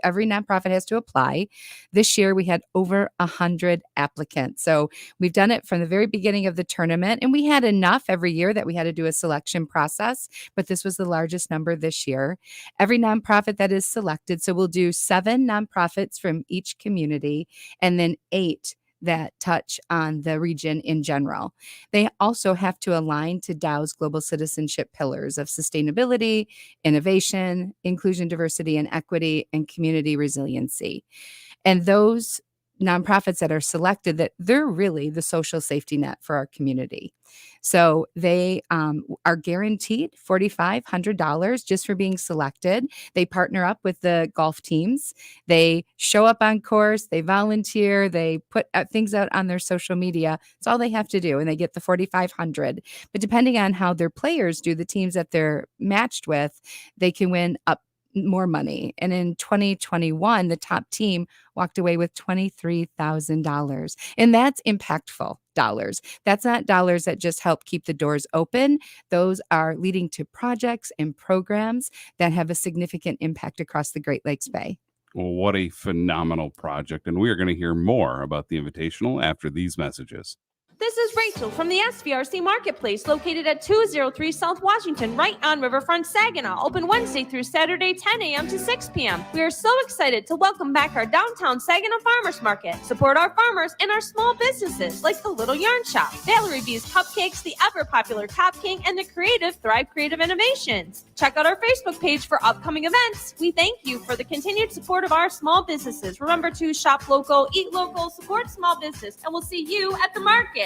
Speaker 1: every nonprofit has to apply. This year we had over 100 applicants. So we've done it from the very beginning of the tournament, and we had enough every year that we had to do a selection process, but this was the largest number this year. Every nonprofit that is selected, so we'll do 7 nonprofits from each community, and then 8 that touch on the region in general. They also have to align to Dow's global citizenship pillars of sustainability, innovation, inclusion, diversity, and equity, and community resiliency. And those nonprofits that are selected, that they're really the social safety net for our community. So they are guaranteed $4,500 just for being selected. They partner up with the golf teams. They show up on course. They volunteer. They put things out on their social media. It's all they have to do, and they get the $4,500. But depending on how their players do, the teams that they're matched with, they can win up more money. And in 2021, the top team walked away with $23,000. And that's impactful dollars. That's not dollars that just help keep the doors open. Those are leading to projects and programs that have a significant impact across the Great Lakes Bay.
Speaker 2: Well, what a phenomenal project. And we are going to hear more about the Invitational after these messages.
Speaker 5: This is Rachel from the SVRC Marketplace, located at 203 South Washington, right on Riverfront, Saginaw. Open Wednesday through Saturday, 10 a.m. to 6 p.m. We are so excited to welcome back our downtown Saginaw Farmers Market. Support our farmers and our small businesses, like the Little Yarn Shop, Valerie B's Cupcakes, the ever-popular Top King, and the creative Thrive Creative Innovations. Check out our Facebook page for upcoming events. We thank you for the continued support of our small businesses. Remember to shop local, eat local, support small business, and we'll see you at the market.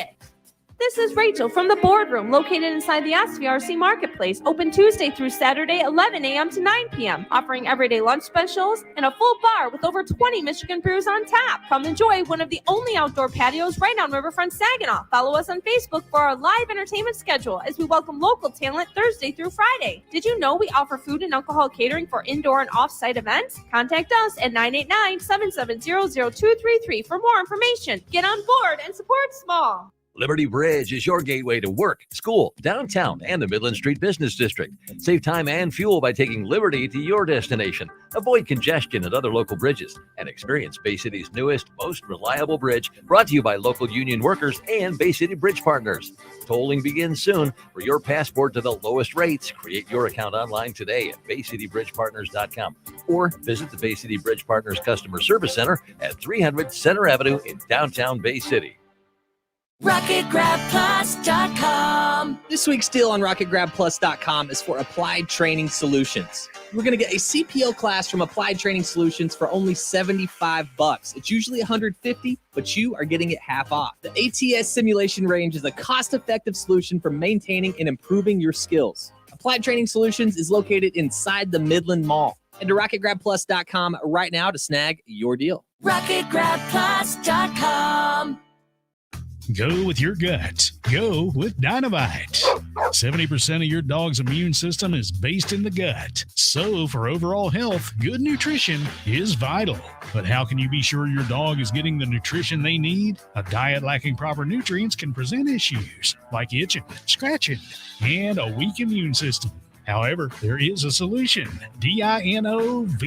Speaker 5: This is Rachel from the boardroom, located inside the SVRC Marketplace, open Tuesday through Saturday, 11 a.m. to 9 p.m., offering everyday lunch specials and a full bar with over 20 Michigan brews on tap. Come enjoy one of the only outdoor patios right on Riverfront, Saginaw. Follow us on Facebook for our live entertainment schedule as we welcome local talent Thursday through Friday. Did you know we offer food and alcohol catering for indoor and off-site events? Contact us at 989-770-0233 for more information. Get on board and support small.
Speaker 3: Liberty Bridge is your gateway to work, school, downtown, and the Midland Street Business District. Save time and fuel by taking Liberty to your destination. Avoid congestion at other local bridges and experience Bay City's newest, most reliable bridge, brought to you by local union workers and Bay City Bridge Partners. Tolling begins soon. For your passport to the lowest rates, create your account online today at BayCityBridgePartners.com or visit the Bay City Bridge Partners Customer Service Center at 300 Center Avenue in downtown Bay City.
Speaker 6: RocketGrabPlus.com. This week's deal on RocketGrabPlus.com is for Applied Training Solutions. We're going to get a CPO class from Applied Training Solutions for only $75. It's usually $150, but you are getting it half off. The ATS Simulation Range is a cost-effective solution for maintaining and improving your skills. Applied Training Solutions is located inside the Midland Mall. Head to RocketGrabPlus.com right now to snag your deal. RocketGrabPlus.com.
Speaker 8: Go with your gut. Go with Dynavite. 70% of your dog's immune system is based in the gut. So for overall health, good nutrition is vital. But how can you be sure your dog is getting the nutrition they need? A diet lacking proper nutrients can present issues like itching, scratching, and a weak immune system. However, there is a solution. DINOVITE.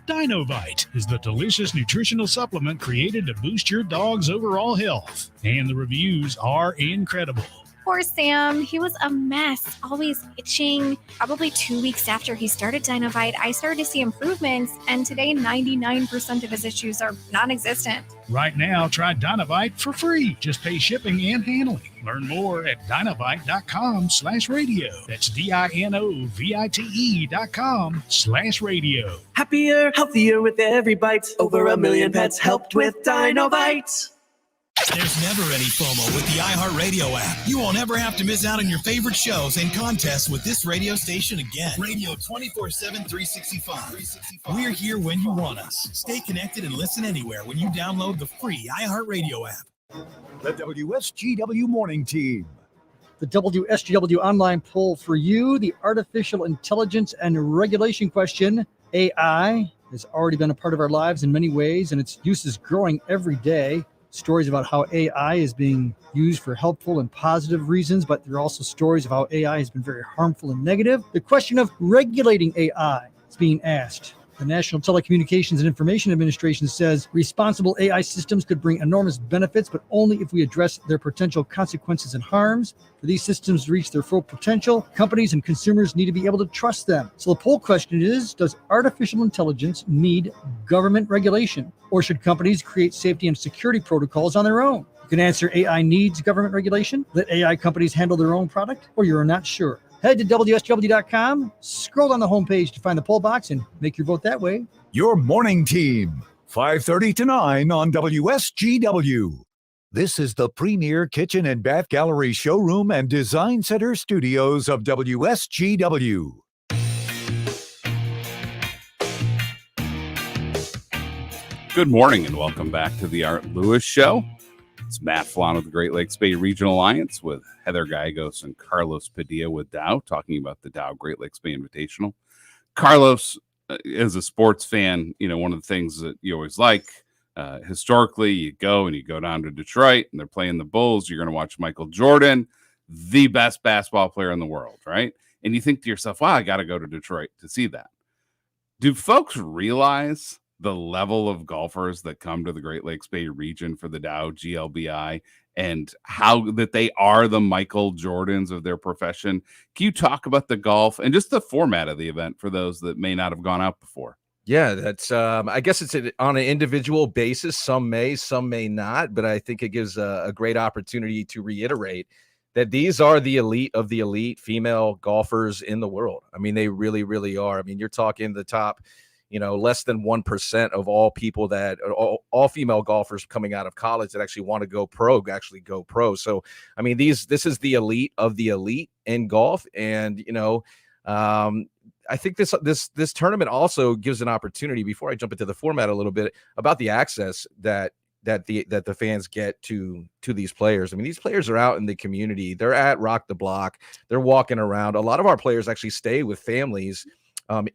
Speaker 8: Dynavite is the delicious nutritional supplement created to boost your dog's overall health. And the reviews are incredible.
Speaker 9: Poor Sam. He was a mess, always itching. Probably 2 weeks after he started Dynavite, I started to see improvements, and today 99% of his issues are non-existent.
Speaker 8: Right now, try Dynavite for free. Just pay shipping and handling. Learn more at Dynavite.com/radio. That's DINOVITE.com/radio.
Speaker 28: Happier, healthier with every bite. Over 1 million pets helped with Dynavite.
Speaker 10: There's never any FOMO with the iHeartRadio app. You won't ever have to miss out on your favorite shows and contests with this radio station again. Radio 24/7, 365. We're here when you want us. Stay connected and listen anywhere when you download the free iHeartRadio app.
Speaker 30: The WSGW Morning Team.
Speaker 11: The WSGW online poll for you, the artificial intelligence and regulation question. AI has already been a part of our lives in many ways, and its use is growing every day. Stories about how AI is being used for helpful and positive reasons, but there are also stories of how AI has been very harmful and negative. The question of regulating AI is being asked. The National Telecommunications and Information Administration says responsible AI systems could bring enormous benefits, but only if we address their potential consequences and harms. For these systems to reach their full potential, companies and consumers need to be able to trust them. So the poll question is, does artificial intelligence need government regulation? Or should companies create safety and security protocols on their own? You can answer AI needs government regulation, let AI companies handle their own product, or you're not sure. Head to WSGW.com, scroll down the homepage to find the poll box, and make your vote that way.
Speaker 30: Your morning team. 5:30 to 9 on WSGW. This is the premier kitchen and bath gallery showroom and design center studios of WSGW.
Speaker 2: Good morning and welcome back to the Art Lewis Show. It's Matt Felan with the Great Lakes Bay Regional Alliance with Heather Gallegos and Carlos Padilla with Dow, talking about the Dow Great Lakes Bay Invitational. Carlos, as a sports fan, one of the things that you always like, historically, you go down to Detroit and they're playing the Bulls. You're going to watch Michael Jordan, the best basketball player in the world, right? And you think to yourself, wow, I got to go to Detroit to see that. Do folks realize the level of golfers that come to the Great Lakes Bay region for the Dow GLBI and how that they are the Michael Jordans of their profession? Can you talk about the golf and just the format of the event for those that may not have gone out before?
Speaker 22: Yeah, that's I guess it's on an individual basis. Some may not, but I think it gives a great opportunity to reiterate that these are the elite of the elite female golfers in the world. I mean, they really, really are. I mean, you're talking the top, less than 1% of all people that all female golfers coming out of college that actually want to go pro. So, I mean, this is the elite of the elite in golf. And, I think this tournament also gives an opportunity, before I jump into the format a little bit, about the access that the fans get to these players. I mean, these players are out in the community. They're at Rock the Block. They're walking around. A lot of our players actually stay with families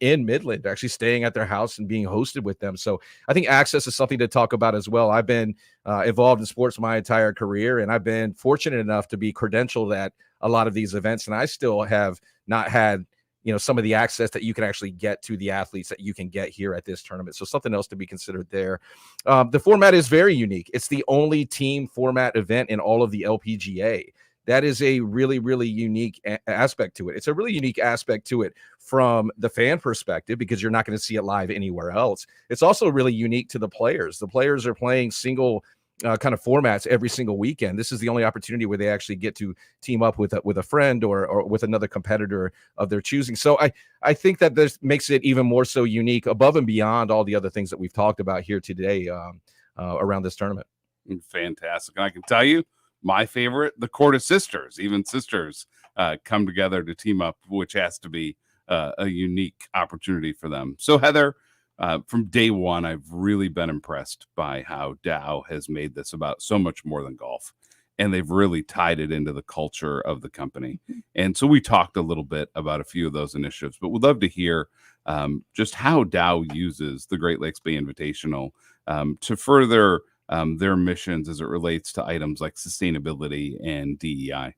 Speaker 22: in Midland, actually staying at their house and being hosted with them. So I think access is something to talk about as well. I've been involved in sports my entire career, and I've been fortunate enough to be credentialed at a lot of these events, and I still have not had some of the access that you can actually get to the athletes that you can get here at this tournament. So something else to be considered there. The format is very unique. It's the only team format event in all of the LPGA. That is a really, really unique aspect to it. It's a really unique aspect to it from the fan perspective, because you're not going to see it live anywhere else. It's also really unique to the players. The players are playing single kind of formats every single weekend. This is the only opportunity where they actually get to team up with a friend or with another competitor of their choosing. So I think that this makes it even more so unique, above and beyond all the other things that we've talked about here today around this tournament.
Speaker 2: Fantastic. And I can tell you, my favorite, the Court of Sisters, even sisters come together to team up, which has to be a unique opportunity for them. So Heather, from day one, I've really been impressed by how Dow has made this about so much more than golf. And they've really tied it into the culture of the company. And so we talked a little bit about a few of those initiatives, but we'd love to hear just how Dow uses the Great Lakes Bay Invitational to further their missions as it relates to items like sustainability and DEI.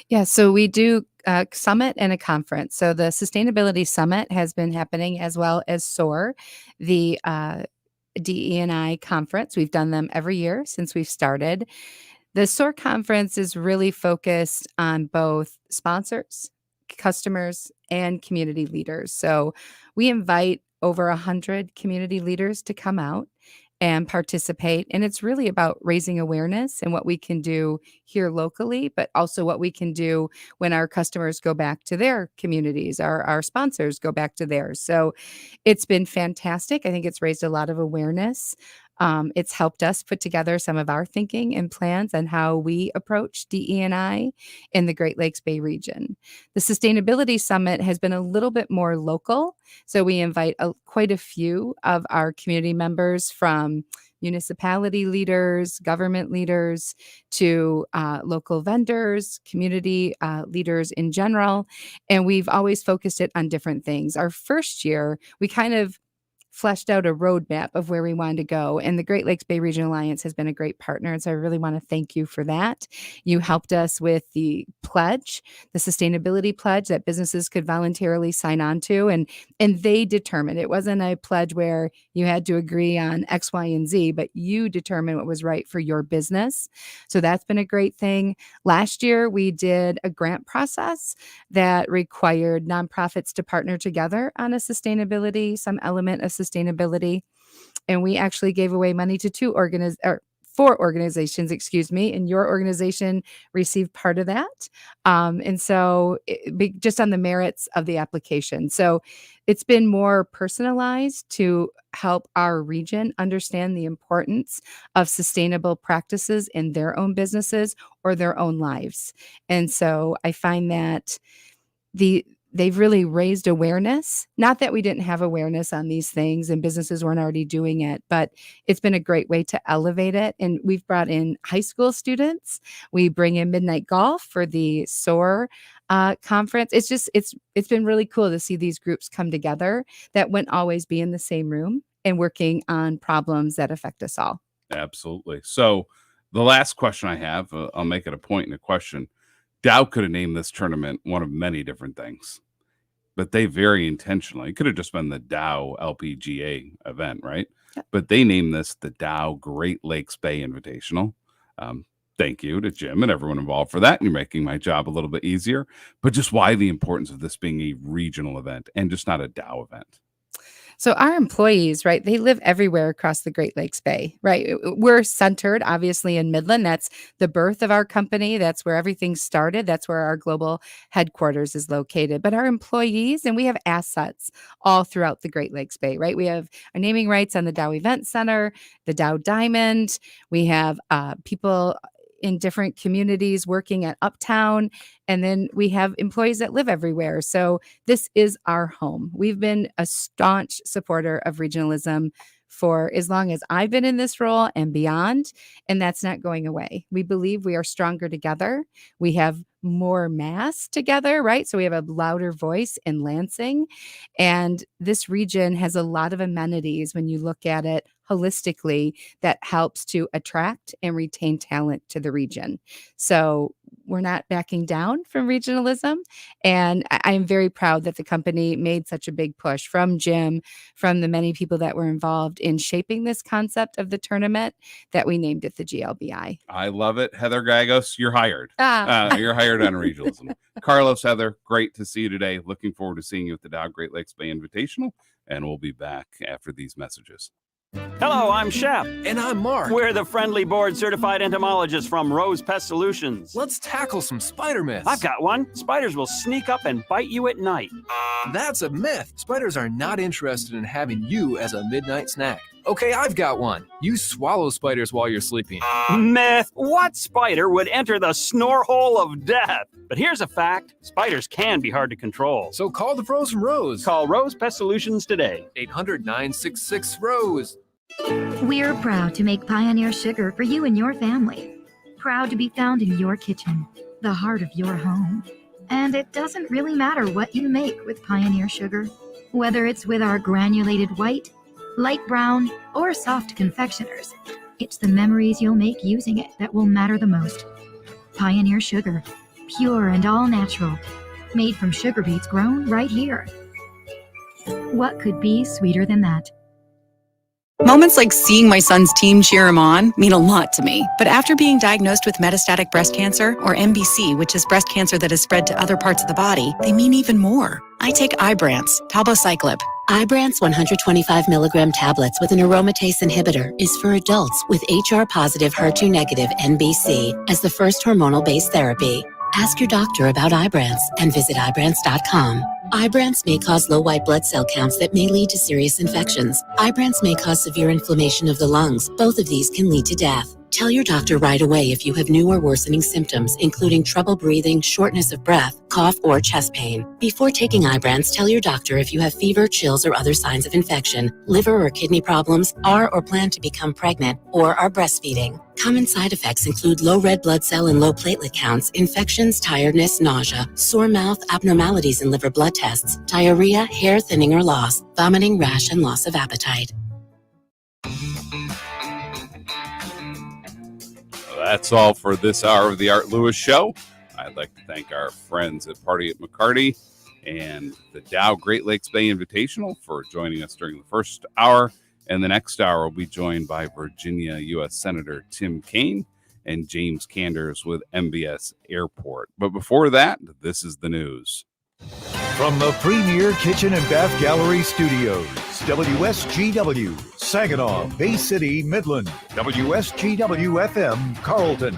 Speaker 1: Yeah, so we do a summit and a conference. So the Sustainability Summit has been happening, as well as SOAR, the DE&I conference. We've done them every year since we've started. The SOAR conference is really focused on both sponsors, customers, and community leaders. So we invite over 100 community leaders to come out and participate. And it's really about raising awareness and what we can do here locally, but also what we can do when our customers go back to their communities, our sponsors go back to theirs. So it's been fantastic. I think it's raised a lot of awareness. It's helped us put together some of our thinking and plans on how we approach DE&I in the Great Lakes Bay region. The Sustainability Summit has been a little bit more local. So we invite quite a few of our community members, from municipality leaders, government leaders, to local vendors, community leaders in general. And we've always focused it on different things. Our first year, we kind of fleshed out a roadmap of where we wanted to go. And the Great Lakes Bay Regional Alliance has been a great partner. And so I really want to thank you for that. You helped us with the pledge, the sustainability pledge that businesses could voluntarily sign on to. And they determined, it wasn't a pledge where you had to agree on X, Y, and Z, but you determined what was right for your business. So that's been a great thing. Last year, we did a grant process that required nonprofits to partner together on some element of sustainability. And we actually gave away money to 4 organizations, excuse me, and your organization received part of that. And so just on the merits of the application. So it's been more personalized to help our region understand the importance of sustainable practices in their own businesses or their own lives. And so I find that they've really raised awareness. Not that we didn't have awareness on these things and businesses weren't already doing it, but it's been a great way to elevate it. And we've brought in high school students. We bring in Midnight Golf for the SOAR conference. It's been really cool to see these groups come together that wouldn't always be in the same room and working on problems that affect us all.
Speaker 2: Absolutely. So the last question I have, I'll make it a point in a question. Dow could have named this tournament one of many different things, but they very intentionally, it could have just been the Dow LPGA event, right?
Speaker 1: Yep.
Speaker 2: But they named this the Dow Great Lakes Bay Invitational. Thank you to Jim and everyone involved for that. You're making my job a little bit easier. But just why the importance of this being a regional event and just not a Dow event?
Speaker 1: So our employees, right, they live everywhere across the Great Lakes Bay, right? We're centered, obviously, in Midland. That's the birth of our company. That's where everything started. That's where our global headquarters is located. But our employees, and we have assets all throughout the Great Lakes Bay, right? We have our naming rights on the Dow Event Center, the Dow Diamond. We have people in different communities working at Uptown. And then we have employees that live everywhere. So this is our home. We've been a staunch supporter of regionalism for as long as I've been in this role and beyond. And that's not going away. We believe we are stronger together. We have more mass together, right? So we have a louder voice in Lansing. And this region has a lot of amenities when you look at it holistically that helps to attract and retain talent to the region. So we're not backing down from regionalism. And I am very proud that the company made such a big push from Jim, from the many people that were involved in shaping this concept of the tournament that we named it the GLBI.
Speaker 2: I love it. Heather Gagos, you're hired.
Speaker 1: Ah.
Speaker 2: You're hired on regionalism. Carlos, Heather, great to see you today. Looking forward to seeing you at the Dow Great Lakes Bay Invitational. And we'll be back after these messages.
Speaker 4: Hello, I'm Shep.
Speaker 12: And I'm Mark.
Speaker 4: We're the friendly board-certified entomologists from Rose Pest Solutions.
Speaker 12: Let's tackle some spider myths.
Speaker 4: I've got one. Spiders will sneak up and bite you at night.
Speaker 12: That's a myth. Spiders are not interested in having you as a midnight snack. Okay, I've got one. You swallow spiders while you're sleeping.
Speaker 4: Myth. What spider would enter the snore hole of death? But here's a fact. Spiders can be hard to control.
Speaker 12: So call the pros from Rose.
Speaker 4: Call Rose Pest Solutions today.
Speaker 12: 800-966-ROSE.
Speaker 13: We're proud to make Pioneer Sugar for you and your family. Proud to be found in your kitchen, the heart of your home. And it doesn't really matter what you make with Pioneer Sugar, whether it's with our granulated white, light brown, or soft confectioners. It's the memories you'll make using it that will matter the most. Pioneer Sugar, pure and all natural, made from sugar beets grown right here. What could be sweeter than that?
Speaker 14: Moments like seeing my son's team cheer him on mean a lot to me. But after being diagnosed with metastatic breast cancer, or MBC, which is breast cancer that has spread to other parts of the body, they mean even more. I take Ibrance, palbociclib.
Speaker 15: Ibrance 125 milligram tablets with an aromatase inhibitor is for adults with HR-positive, HER2-negative MBC as the first hormonal-based therapy. Ask your doctor about Ibrance and visit Ibrance.com. Ibrance may cause low white blood cell counts that may lead to serious infections. Ibrance may cause severe inflammation of the lungs. Both of these can lead to death. Tell your doctor right away if you have new or worsening symptoms, including trouble breathing, shortness of breath, cough, or chest pain. Before taking Ibrance, tell your doctor if you have fever, chills, or other signs of infection, liver or kidney problems, are or plan to become pregnant, or are breastfeeding. Common side effects include low red blood cell and low platelet counts, infections, tiredness, nausea, sore mouth, abnormalities in liver blood tests, diarrhea, hair thinning or loss, vomiting, rash, and loss of appetite.
Speaker 2: That's all for this hour of the Art Lewis Show. I'd like to thank our friends at Party at McCarty and the Dow Great Lakes Bay Invitational for joining us during the first hour. And the next hour will be joined by Virginia U.S. Senator Tim Kaine and James Kanders with MBS Airport. But before that, this is the news.
Speaker 30: From the Premier Kitchen and Bath Gallery Studios, WSGW Saginaw, Bay City, Midland, WSGW FM, Carlton.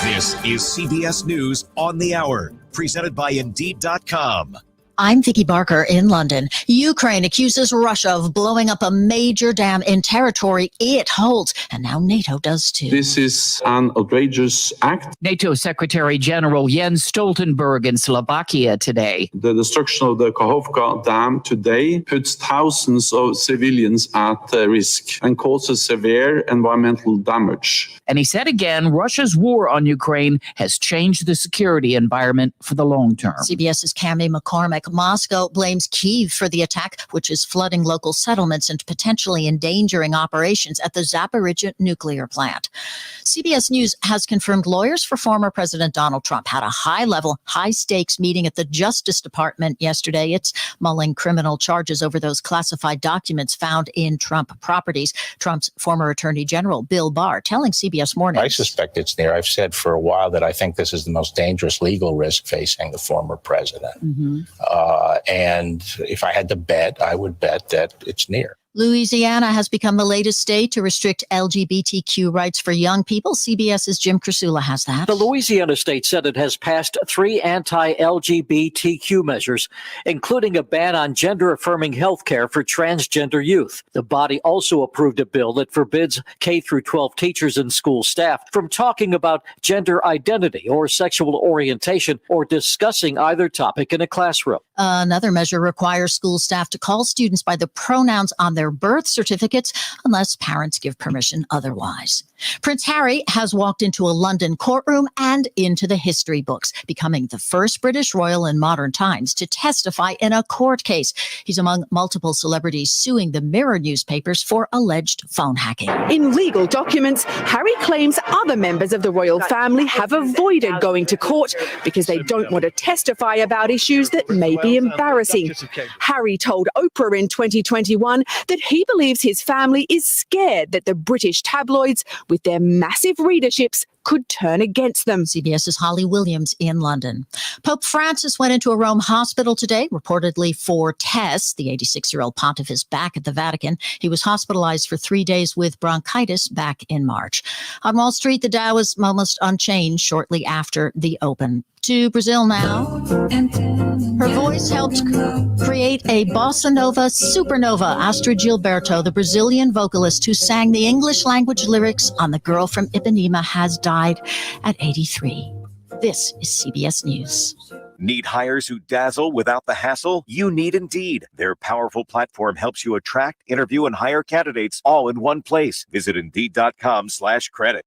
Speaker 7: This is CBS News on the Hour, presented by Indeed.com.
Speaker 16: I'm Vicki Barker in London. Ukraine accuses Russia of blowing up a major dam in territory it holds, and now NATO does too.
Speaker 17: This is an outrageous act.
Speaker 18: NATO Secretary General Jens Stoltenberg in Slovakia today.
Speaker 17: The destruction of the Kakhovka Dam today puts thousands of civilians at risk and causes severe environmental damage.
Speaker 18: And he said again, Russia's war on Ukraine has changed the security environment for the long term.
Speaker 16: CBS's Cami McCormick. Moscow blames Kyiv for the attack, which is flooding local settlements and potentially endangering operations at the Zaporizhzhia nuclear plant. CBS News has confirmed lawyers for former President Donald Trump had a high-level, high-stakes meeting at the Justice Department yesterday. It's mulling criminal charges over those classified documents found in Trump properties. Trump's former Attorney General, Bill Barr, telling CBS Morning.
Speaker 20: I suspect it's there. I've said for a while that I think this is the most dangerous legal risk facing the former president. And if I had to bet, I would bet that it's near.
Speaker 16: Louisiana has become the latest state to restrict LGBTQ rights for young people. CBS's Jim Krasula has that.
Speaker 29: The Louisiana State Senate has passed 3 anti-LGBTQ measures, including a ban on gender-affirming health care for transgender youth. The body also approved a bill that forbids K-12 teachers and school staff from talking about gender identity or sexual orientation or discussing either topic in a classroom.
Speaker 16: Another measure requires school staff to call students by the pronouns on their birth certificates unless parents give permission otherwise. Prince Harry has walked into a London courtroom and into the history books, becoming the first British royal in modern times to testify in a court case. He's among multiple celebrities suing the Mirror newspapers for alleged phone hacking.
Speaker 21: In legal documents, Harry claims other members of the royal family have avoided going to court because they don't want to testify about issues that may be embarrassing. Harry told Oprah in 2021 that he believes his family is scared that the British tabloids, with their massive readerships, could turn against them.
Speaker 16: CBS's Holly Williams in London. Pope Francis went into a Rome hospital today, reportedly for tests. The 86-year-old pontiff is back at the Vatican. He was hospitalized for 3 days with bronchitis back in March. On Wall Street, the Dow was almost unchanged shortly after the open. To Brazil now. Her voice helped create a bossa nova supernova. Astrid Gilberto, the Brazilian vocalist who sang the English language lyrics on The Girl from Ipanema, has died at 83. This is CBS News.
Speaker 7: Need hires who dazzle without the hassle? You need Indeed. Their powerful platform helps you attract, interview, and hire candidates all in one place. Visit Indeed.com/credit.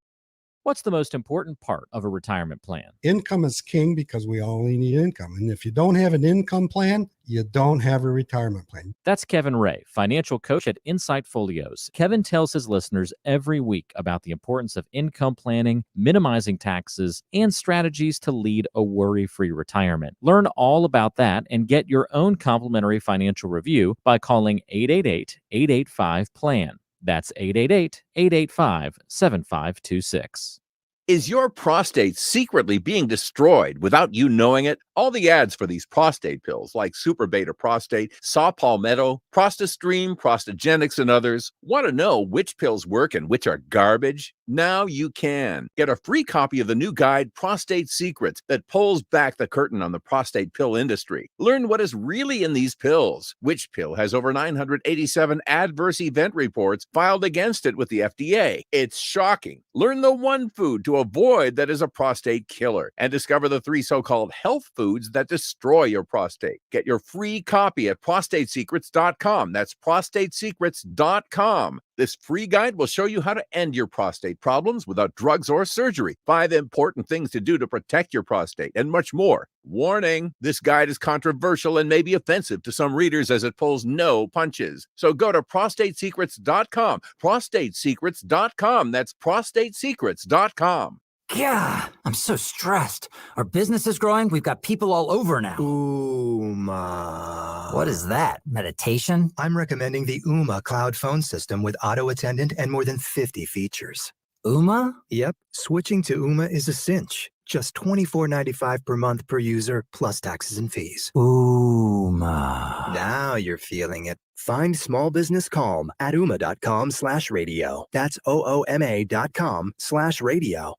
Speaker 23: What's the most important part of a retirement plan?
Speaker 24: Income is king because we all need income. And if you don't have an income plan, you don't have a retirement plan.
Speaker 23: That's Kevin Ray, financial coach at Insight Folios. Kevin tells his listeners every week about the importance of income planning, minimizing taxes, and strategies to lead a worry-free retirement. Learn all about that and get your own complimentary financial review by calling 888-885-PLAN. That's 888-885-7526.
Speaker 25: Is your prostate secretly being destroyed without you knowing it? All the ads for these prostate pills like Super Beta Prostate, Saw Palmetto, ProstaStream, Prostagenics, and others. Want to know which pills work and which are garbage? Now you can. Get a free copy of the new guide, Prostate Secrets, that pulls back the curtain on the prostate pill industry. Learn what is really in these pills. Which pill has over 987 adverse event reports filed against it with the FDA? It's shocking. Learn the one food to avoid that is a prostate killer, and discover the 3 so-called health foods that destroy your prostate. Get your free copy at prostatesecrets.com. That's prostatesecrets.com. This free guide will show you how to end your prostate problems without drugs or surgery, 5 important things to do to protect your prostate, and much more. Warning, this guide is controversial and may be offensive to some readers as it pulls no punches. So go to prostatesecrets.com, prostatesecrets.com. That's prostatesecrets.com.
Speaker 26: Yeah, I'm so stressed. Our business is growing. We've got people all over now.
Speaker 31: Ooma.
Speaker 26: What is that? Meditation?
Speaker 31: I'm recommending the Ooma cloud phone system with auto attendant and more than 50 features.
Speaker 26: Ooma?
Speaker 31: Yep, switching to Ooma is a cinch. Just $24.95 per month per user, plus taxes and fees.
Speaker 26: Ooma.
Speaker 31: Now you're feeling it. Find small business calm at ooma.com/radio. That's OOMA.com/radio.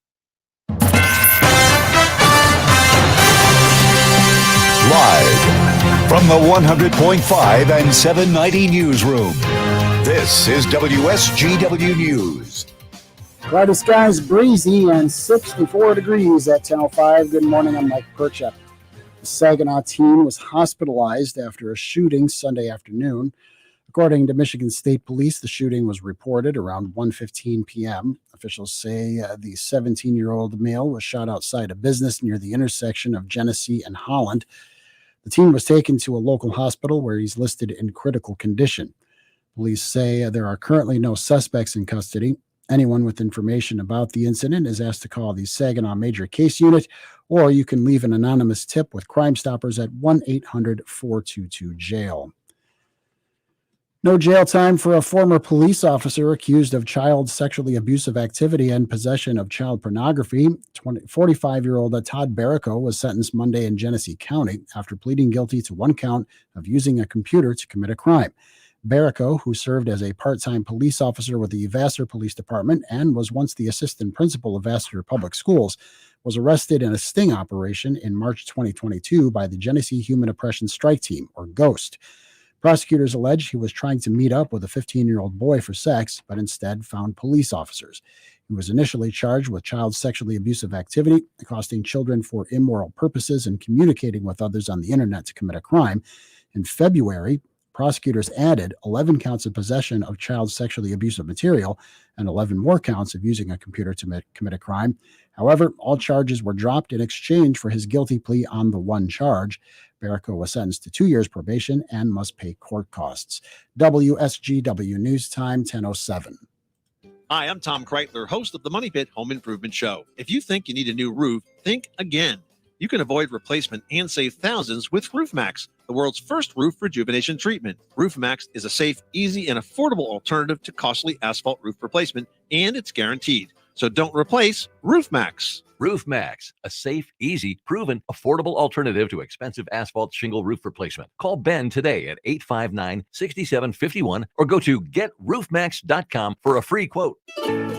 Speaker 30: Live from the 100.5 and 790 newsroom, this is WSGW News.
Speaker 3: Cloudy skies, breezy, and 64 degrees at 10:05. Good morning, I'm Mike Perchuk. The Saginaw teen was hospitalized after a shooting Sunday afternoon. According to Michigan State Police, the shooting was reported around 1:15 p.m. Officials say the 17-year-old male was shot outside a business near the intersection of Genesee and Holland. The teen was taken to a local hospital where he's listed in critical condition. Police say there are currently no suspects in custody. Anyone with information about the incident is asked to call the Saginaw Major Case Unit, or you can leave an anonymous tip with Crime Stoppers at 1-800-422-JAIL. No jail time for a former police officer accused of child sexually abusive activity and possession of child pornography. 45-year-old Todd Barrico was sentenced Monday in Genesee County after pleading guilty to one count of using a computer to commit a crime. Barrico, who served as a part-time police officer with the Vassar Police Department and was once the assistant principal of Vassar Public Schools, was arrested in a sting operation in March 2022 by the Genesee Human Oppression Strike Team, or GHOST. Prosecutors allege he was trying to meet up with a 15-year-old boy for sex, but instead found police officers. He was initially charged with child sexually abusive activity, accosting children for immoral purposes, and communicating with others on the internet to commit a crime. In February, prosecutors added 11 counts of possession of child sexually abusive material and 11 more counts of using a computer to commit a crime. However, all charges were dropped in exchange for his guilty plea on the one charge. Barrico was sentenced to 2 years probation and must pay court costs. WSGW News Time, 10:07.
Speaker 5: Hi, I'm Tom Kreitler, host of the Money Pit Home Improvement Show. If you think you need a new roof, think again. You can avoid replacement and save thousands with RoofMax, the world's first roof rejuvenation treatment. RoofMax is a safe, easy, and affordable alternative to costly asphalt roof replacement, and it's guaranteed. So don't replace RoofMax.
Speaker 6: RoofMax, a safe, easy, proven, affordable alternative to expensive asphalt shingle roof replacement. Call Ben today at 859-6751 or go to GetRoofMax.com for a free quote.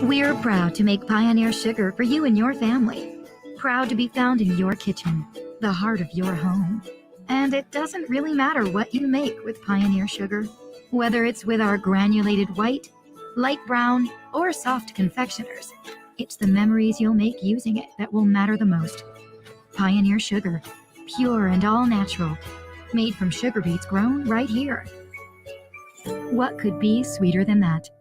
Speaker 13: We're proud to make Pioneer Sugar for you and your family. Proud to be found in your kitchen, the heart of your home. And it doesn't really matter what you make with Pioneer Sugar, whether it's with our granulated white, light brown, or soft confectioners. It's the memories you'll make using it that will matter the most. Pioneer Sugar, pure and all natural, made from sugar beets grown right here. What could be sweeter than that?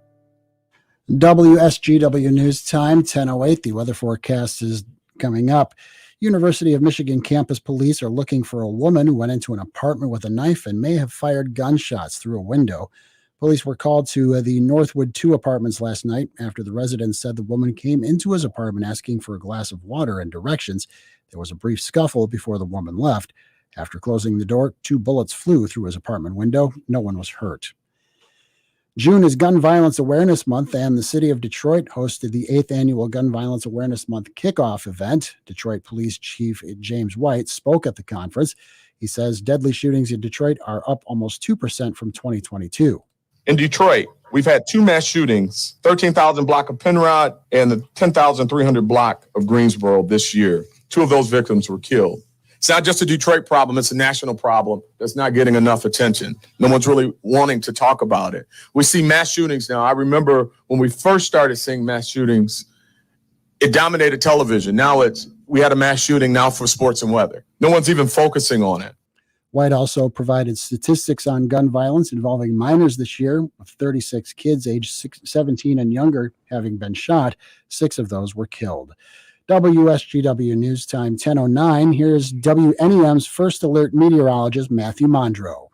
Speaker 3: WSGW News Time, 10:08. The weather forecast is coming up. University of Michigan campus police are looking for a woman who went into an apartment with a knife and may have fired gunshots through a window. Police were called to the Northwood 2 apartments last night after the resident said the woman came into his apartment asking for a glass of water and directions. There was a brief scuffle before the woman left. After closing the door, 2 bullets flew through his apartment window. No one was hurt. June is Gun Violence Awareness Month, and the city of Detroit hosted the 8th annual Gun Violence Awareness Month kickoff event. Detroit Police Chief James White spoke at the conference. He says deadly shootings in Detroit are up almost 2% from 2022.
Speaker 8: In Detroit, we've had 2 mass shootings, 13,000 block of Penrod and the 10,300 block of Greensboro this year. 2 of those victims were killed. It's not just a Detroit problem, it's a national problem that's not getting enough attention. No one's really wanting to talk about it. We see mass shootings now. I remember when we first started seeing mass shootings, it dominated television. Now we had a mass shooting now for sports and weather. No one's even focusing on it.
Speaker 3: White also provided statistics on gun violence involving minors this year, with 36 kids aged 17 and younger having been shot. 6 of those were killed. WSGW News Time, 10:09. Here's WNEM's First Alert meteorologist, Matthew Mondro.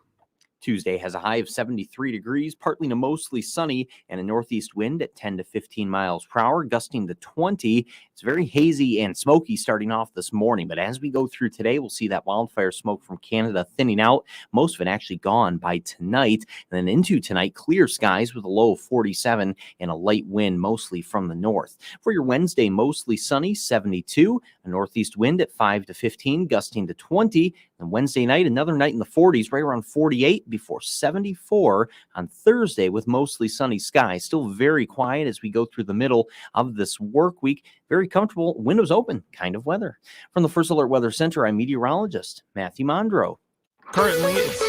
Speaker 1: Tuesday has a high of 73 degrees, partly to mostly sunny, and a northeast wind at 10 to 15 miles per hour, gusting to 20. It's very hazy and smoky starting off this morning, but as we go through today, we'll see that wildfire smoke from Canada thinning out, most of it actually gone by tonight. And then into tonight, clear skies with a low of 47 and a light wind mostly from the north. For your Wednesday, mostly sunny, 72, a northeast wind at 5 to 15, gusting to 20. And Wednesday night, another night in the 40s, right around 48 before 74 on Thursday with mostly sunny skies. Still very quiet as we go through the middle of this work week. Very comfortable, windows open kind of weather. From the First Alert Weather Center, I'm meteorologist Matthew Mondro.
Speaker 23: Currently, it's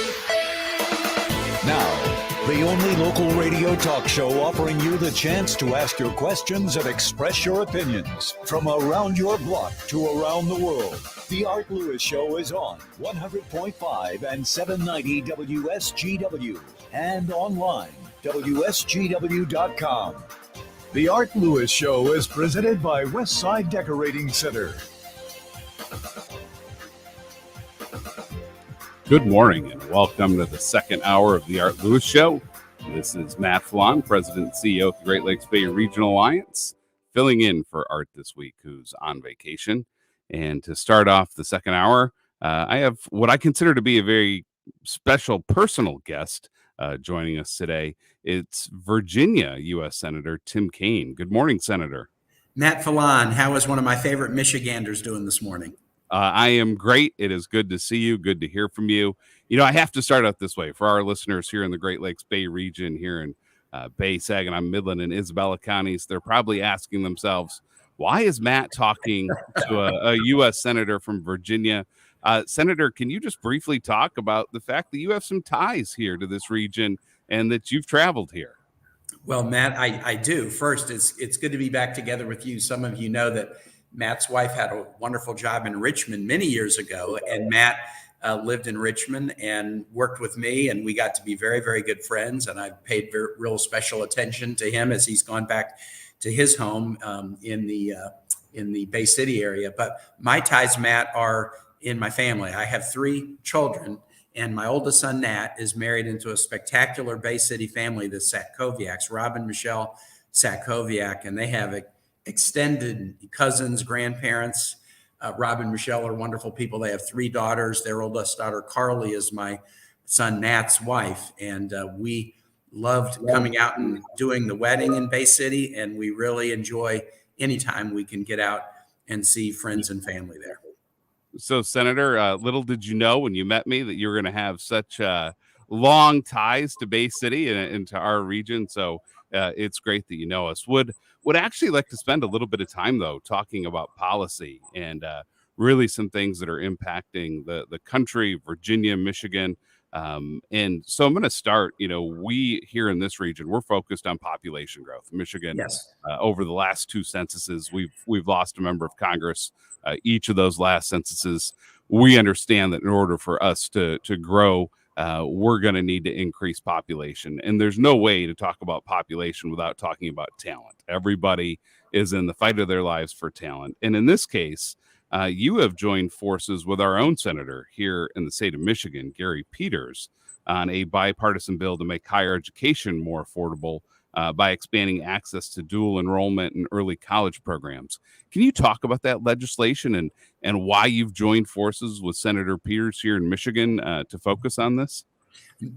Speaker 30: Now, the only local radio talk show offering you the chance to ask your questions and express your opinions from around your block to around the world. The Art Lewis Show is on 100.5 and 790 WSGW and online, WSGW.com. The Art Lewis Show is presented by Westside Decorating Center.
Speaker 2: Good morning and welcome to the second hour of the Art Lewis Show. This is Matt Felan, President and CEO of the Great Lakes Bay Regional Alliance, filling in for Art this week, who's on vacation. And to start off the second hour, I have what I consider to be a very special personal guest joining us today. It's Virginia U.S. Senator Tim Kaine. Good morning, Senator.
Speaker 4: Matt Felan, how is one of my favorite Michiganders doing this morning?
Speaker 2: I am great. It is good to see you. Good to hear from you. You know, I have to start out this way for our listeners here in the Great Lakes Bay region, here in Bay, Saginaw, Midland, and Isabella counties. They're probably asking themselves, why is Matt talking to a U.S. Senator from Virginia? Senator, can you just briefly talk about the fact that you have some ties here to this region and that you've traveled here?
Speaker 4: Well, Matt, I do. First, it's good to be back together with you. Some of you know that Matt's wife had a wonderful job in Richmond many years ago, and Matt lived in Richmond and worked with me, and we got to be very, very good friends, and I paid real special attention to him as he's gone back to his home in the Bay City area. But my ties, Matt, are in my family. I have 3 children, and my oldest son, Nat, is married into a spectacular Bay City family, the Satkowiaks, Rob and Michelle Satkowiak, and they have extended cousins, grandparents. Rob and Michelle are wonderful people. They have 3 daughters. Their oldest daughter, Carly, is my son Nat's wife. And we loved coming out and doing the wedding in Bay City. And we really enjoy anytime we can get out and see friends and family there.
Speaker 2: So, Senator, little did you know when you met me that you were going to have such long ties to Bay City and to our region. So it's great that you know us. Would actually like to spend a little bit of time, though, talking about policy and really some things that are impacting the country, Virginia, Michigan. And so I'm going to start, we here in this region, we're focused on population growth. Michigan,
Speaker 4: yes.
Speaker 2: Over the last 2 censuses, we've lost a member of Congress. Each of those last censuses, we understand that in order for us to grow, we're going to need to increase population. And there's no way to talk about population without talking about talent. Everybody is in the fight of their lives for talent. And in this case, you have joined forces with our own senator here in the state of Michigan, Gary Peters, on a bipartisan bill to make higher education more affordable by expanding access to dual enrollment and early college programs. Can you talk about that legislation and why you've joined forces with Senator Peters here in Michigan to focus on this?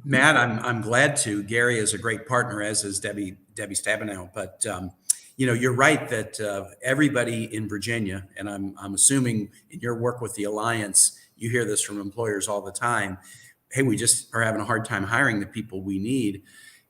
Speaker 4: Matt, I'm glad to. Gary is a great partner, as is Debbie Stabenow. But you're right that everybody in Virginia, and I'm assuming in your work with the Alliance, you hear this from employers all the time. Hey, we just are having a hard time hiring the people we need.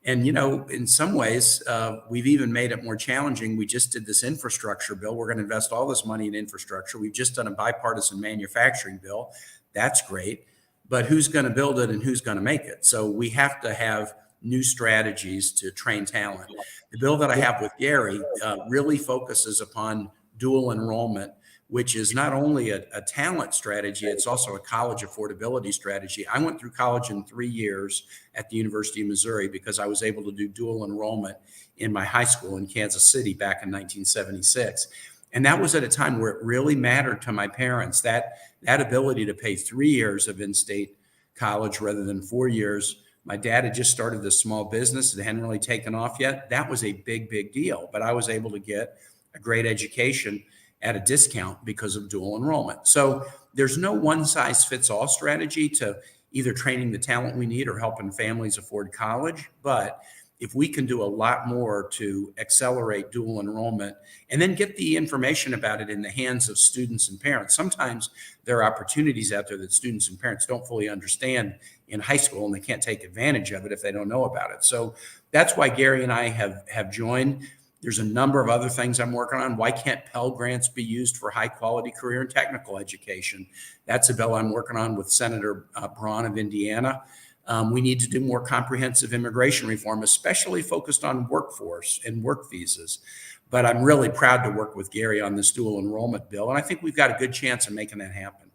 Speaker 4: And, in some ways, we've even made it more challenging. We just did this infrastructure bill. We're going to invest all this money in infrastructure. We've just done a bipartisan manufacturing bill. That's great. But who's going to build it and who's going to make it? So we have to have new strategies to train talent. The bill that I have with Gary really focuses upon dual enrollment, which is not only a talent strategy, it's also a college affordability strategy. I went through college in 3 years at the University of Missouri because I was able to do dual enrollment in my high school in Kansas City back in 1976. And that was at a time where it really mattered to my parents, that ability to pay 3 years of in-state college rather than 4 years My dad had just started this small business. It hadn't really taken off yet. That was a big, big deal. But I was able to get a great education at a discount because of dual enrollment. So there's no one size fits all strategy to either training the talent we need or helping families afford college. But if we can do a lot more to accelerate dual enrollment and then get the information about it in the hands of students and parents, sometimes there are opportunities out there that students and parents don't fully understand in high school, and they can't take advantage of it if they don't know about it. So that's why Gary and I have joined. There's a number of other things I'm working on. Why can't Pell Grants be used for high quality career and technical education? That's a bill I'm working on with Senator Braun of Indiana. We need to do more comprehensive immigration reform, especially focused on workforce and work visas. But I'm really proud to work with Gary on this dual enrollment bill. And I think we've got a good chance of making that happen.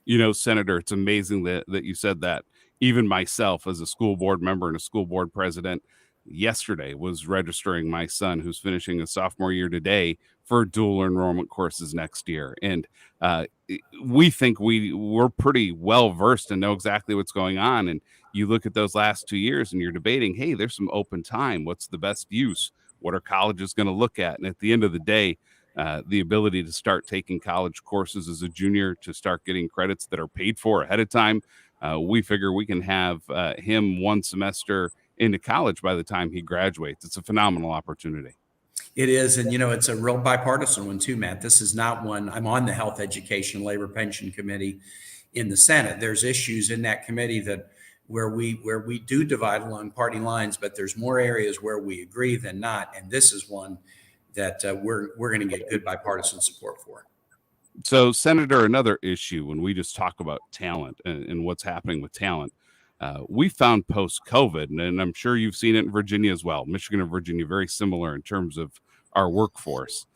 Speaker 2: You know, Senator, it's amazing that you said that. Even myself, as a school board member and a school board president, yesterday was registering my son, who's finishing a sophomore year today, for dual enrollment courses next year. And we think we're pretty well versed and know exactly what's going on. And you look at those last 2 years and you're debating, hey, there's some open time. What's the best use? What are colleges going to look at? And at the end of the day, the ability to start taking college courses as a junior, to start getting credits that are paid for ahead of time, we figure we can have him one semester into college by the time he graduates. It's a phenomenal opportunity.
Speaker 4: It is. And, you know, it's a real bipartisan one too, Matt. This is not one. I'm on the Health, Education, Labor Pension Committee in the Senate. There's issues in that committee that where we do divide along party lines, but there's more areas where we agree than not. And this is one that we're going to get good bipartisan support for.
Speaker 2: So, Senator, another issue when we just talk about talent and what's happening with talent, we found post-COVID, and I'm sure you've seen it in Virginia as well, Michigan and Virginia, very similar in terms of our workforce,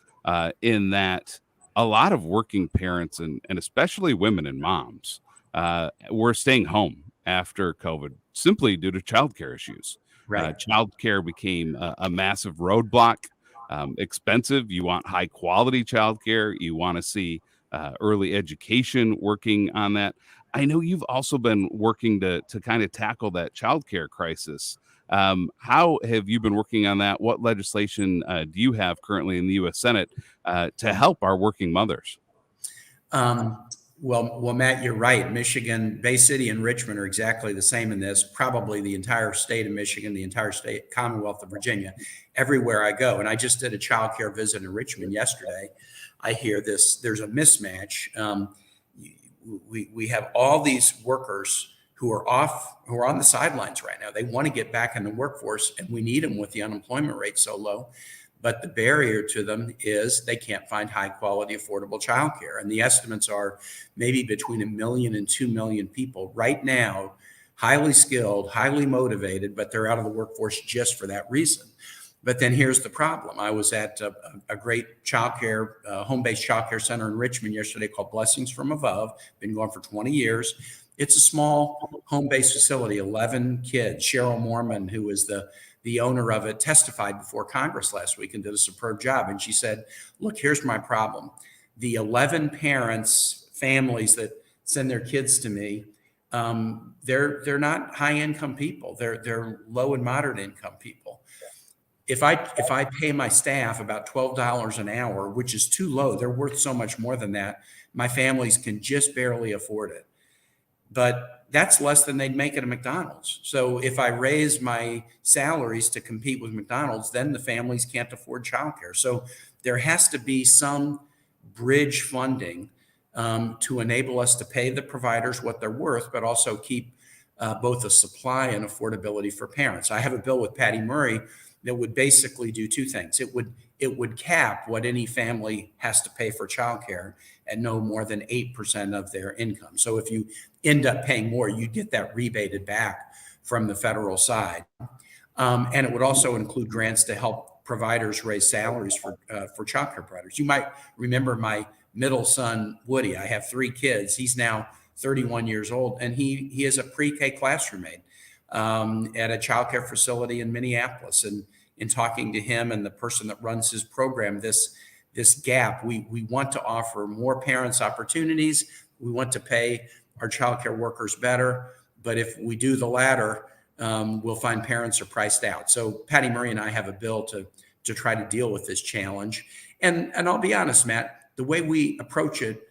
Speaker 2: in that a lot of working parents and especially women and moms were staying home after COVID simply due to childcare issues.
Speaker 4: Right.
Speaker 2: Childcare became a massive roadblock, expensive. You want high quality childcare. You want to see early education working on that. I know you've also been working to kind of tackle that childcare crisis. How have you been working on that? What legislation do you have currently in the U.S. Senate to help our working mothers?
Speaker 4: Well, Matt, you're right. Michigan, Bay City and Richmond are exactly the same in this, probably the entire state of Michigan, the entire state, Commonwealth of Virginia, everywhere I go. And I just did a child care visit in Richmond yesterday. I hear there's a mismatch. We have all these workers who are on the sidelines right now. They want to get back in the workforce, and we need them with the unemployment rate so low. But the barrier to them is they can't find high quality, affordable childcare. And the estimates are maybe between 1 million and 2 million people right now, highly skilled, highly motivated, but they're out of the workforce just for that reason. But then here's the problem. I was at a great childcare, home-based childcare center in Richmond yesterday called Blessings from Above. Been going for 20 years. It's a small home-based facility, 11 kids. Cheryl Mormon, who is the owner of it, testified before Congress last week and did a superb job. And she said, look, here's my problem. The 11 families that send their kids to me, they're not high-income people. They're low and moderate income people. If I pay my staff about $12 an hour, which is too low, they're worth so much more than that, my families can just barely afford it. But that's less than they'd make at a McDonald's. So if I raise my salaries to compete with McDonald's, then the families can't afford childcare. So there has to be some bridge funding to enable us to pay the providers what they're worth, but also keep both the supply and affordability for parents. I have a bill with Patty Murray that would basically do two things. It would cap what any family has to pay for childcare at no more than 8% of their income. So if you end up paying more, you get that rebated back from the federal side. And it would also include grants to help providers raise salaries for childcare providers. You might remember my middle son, Woody. I have 3 kids. He's now 31 years old, and he is a pre-K classroom aide at a childcare facility in Minneapolis. And in talking to him and the person that runs his program, this gap, we want to offer more parents opportunities. We want to pay our childcare workers better. But if we do the latter, we'll find parents are priced out. So Patty Murray and I have a bill to try to deal with this challenge. And I'll be honest, Matt, the way we approach it,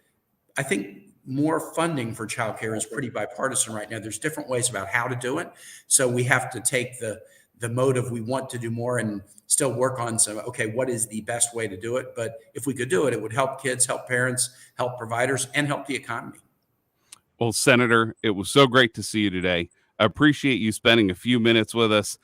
Speaker 4: I think more funding for childcare is pretty bipartisan right now. There's different ways about how to do it. So we have to take the motive, we want to do more, and still work on some, okay, what is the best way to do it? But if we could do it, it would help kids, help parents, help providers, and help the economy.
Speaker 2: Well, Senator, it was so great to see you today. I appreciate you spending a few minutes with us.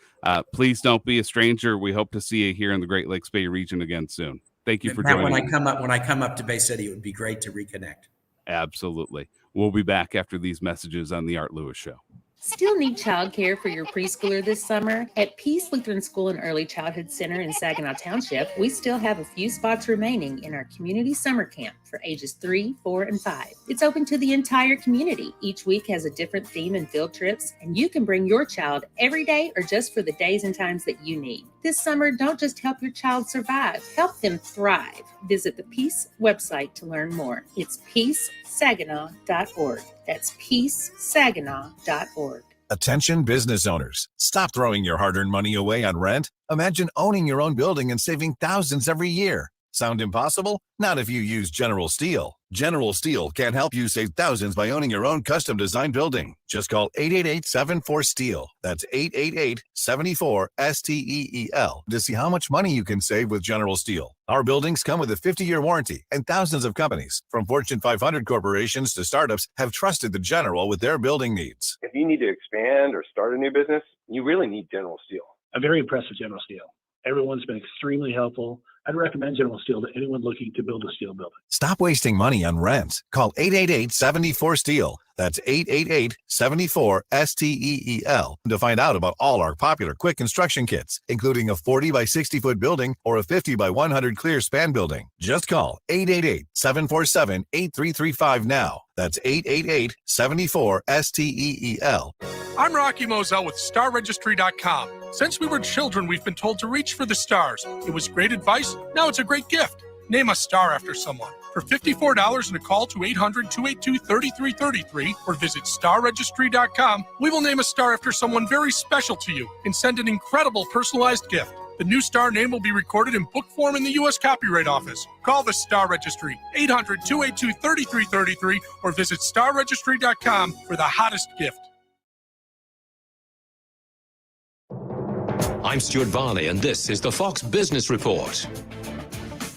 Speaker 2: Please don't be a stranger. We hope to see you here in the Great Lakes Bay region again soon. Thank you for
Speaker 4: Matt,
Speaker 2: joining.
Speaker 4: when I come up to Bay City, it would be great to reconnect.
Speaker 2: Absolutely. We'll be back after these messages on the Art Lewis Show.
Speaker 9: Still need childcare for your preschooler this summer? At Peace Lutheran School and Early Childhood Center in Saginaw Township, we still have a few spots remaining in our community summer camp for ages 3, 4, and 5. It's open to the entire community. Each week has a different theme and field trips, and you can bring your child every day or just for the days and times that you need. This summer, don't just help your child survive, help them thrive. Visit the Peace website to learn more. It's peacesaginaw.org. That's peacesaginaw.org.
Speaker 10: Attention business owners. Stop throwing your hard-earned money away on rent. Imagine owning your own building and saving thousands every year. Sound impossible? Not if you use General Steel. General Steel can help you save thousands by owning your own custom-designed building. Just call 888-74-STEEL. That's 888-74-STEEL to see how much money you can save with General Steel. Our buildings come with a 50-year warranty, and thousands of companies, from Fortune 500 corporations to startups, have trusted the General with their building needs.
Speaker 11: If you need to expand or start a new business, you really need General Steel.
Speaker 12: I'm very impressed with General Steel. Everyone's been extremely helpful. I'd recommend General Steel to anyone looking to build a steel building.
Speaker 10: Stop wasting money on rent. Call 888-74-STEEL. That's 888-74-STEEL to find out about all our popular quick construction kits, including a 40 by 60 foot building or a 50 by 100 clear span building. Just call 888-747-8335 now. That's 888-74-STEEL.
Speaker 14: I'm Rocky Moselle with StarRegistry.com. Since we were children, we've been told to reach for the stars. It was great advice. Now it's a great gift. Name a star after someone. For $54 and a call to 800-282-3333 or visit StarRegistry.com, we will name a star after someone very special to you and send an incredible personalized gift. The new star name will be recorded in book form in the U.S. Copyright Office. Call the Star Registry, 800-282-3333 or visit StarRegistry.com for the hottest gift.
Speaker 15: I'm Stuart Varley, and this is the Fox Business Report.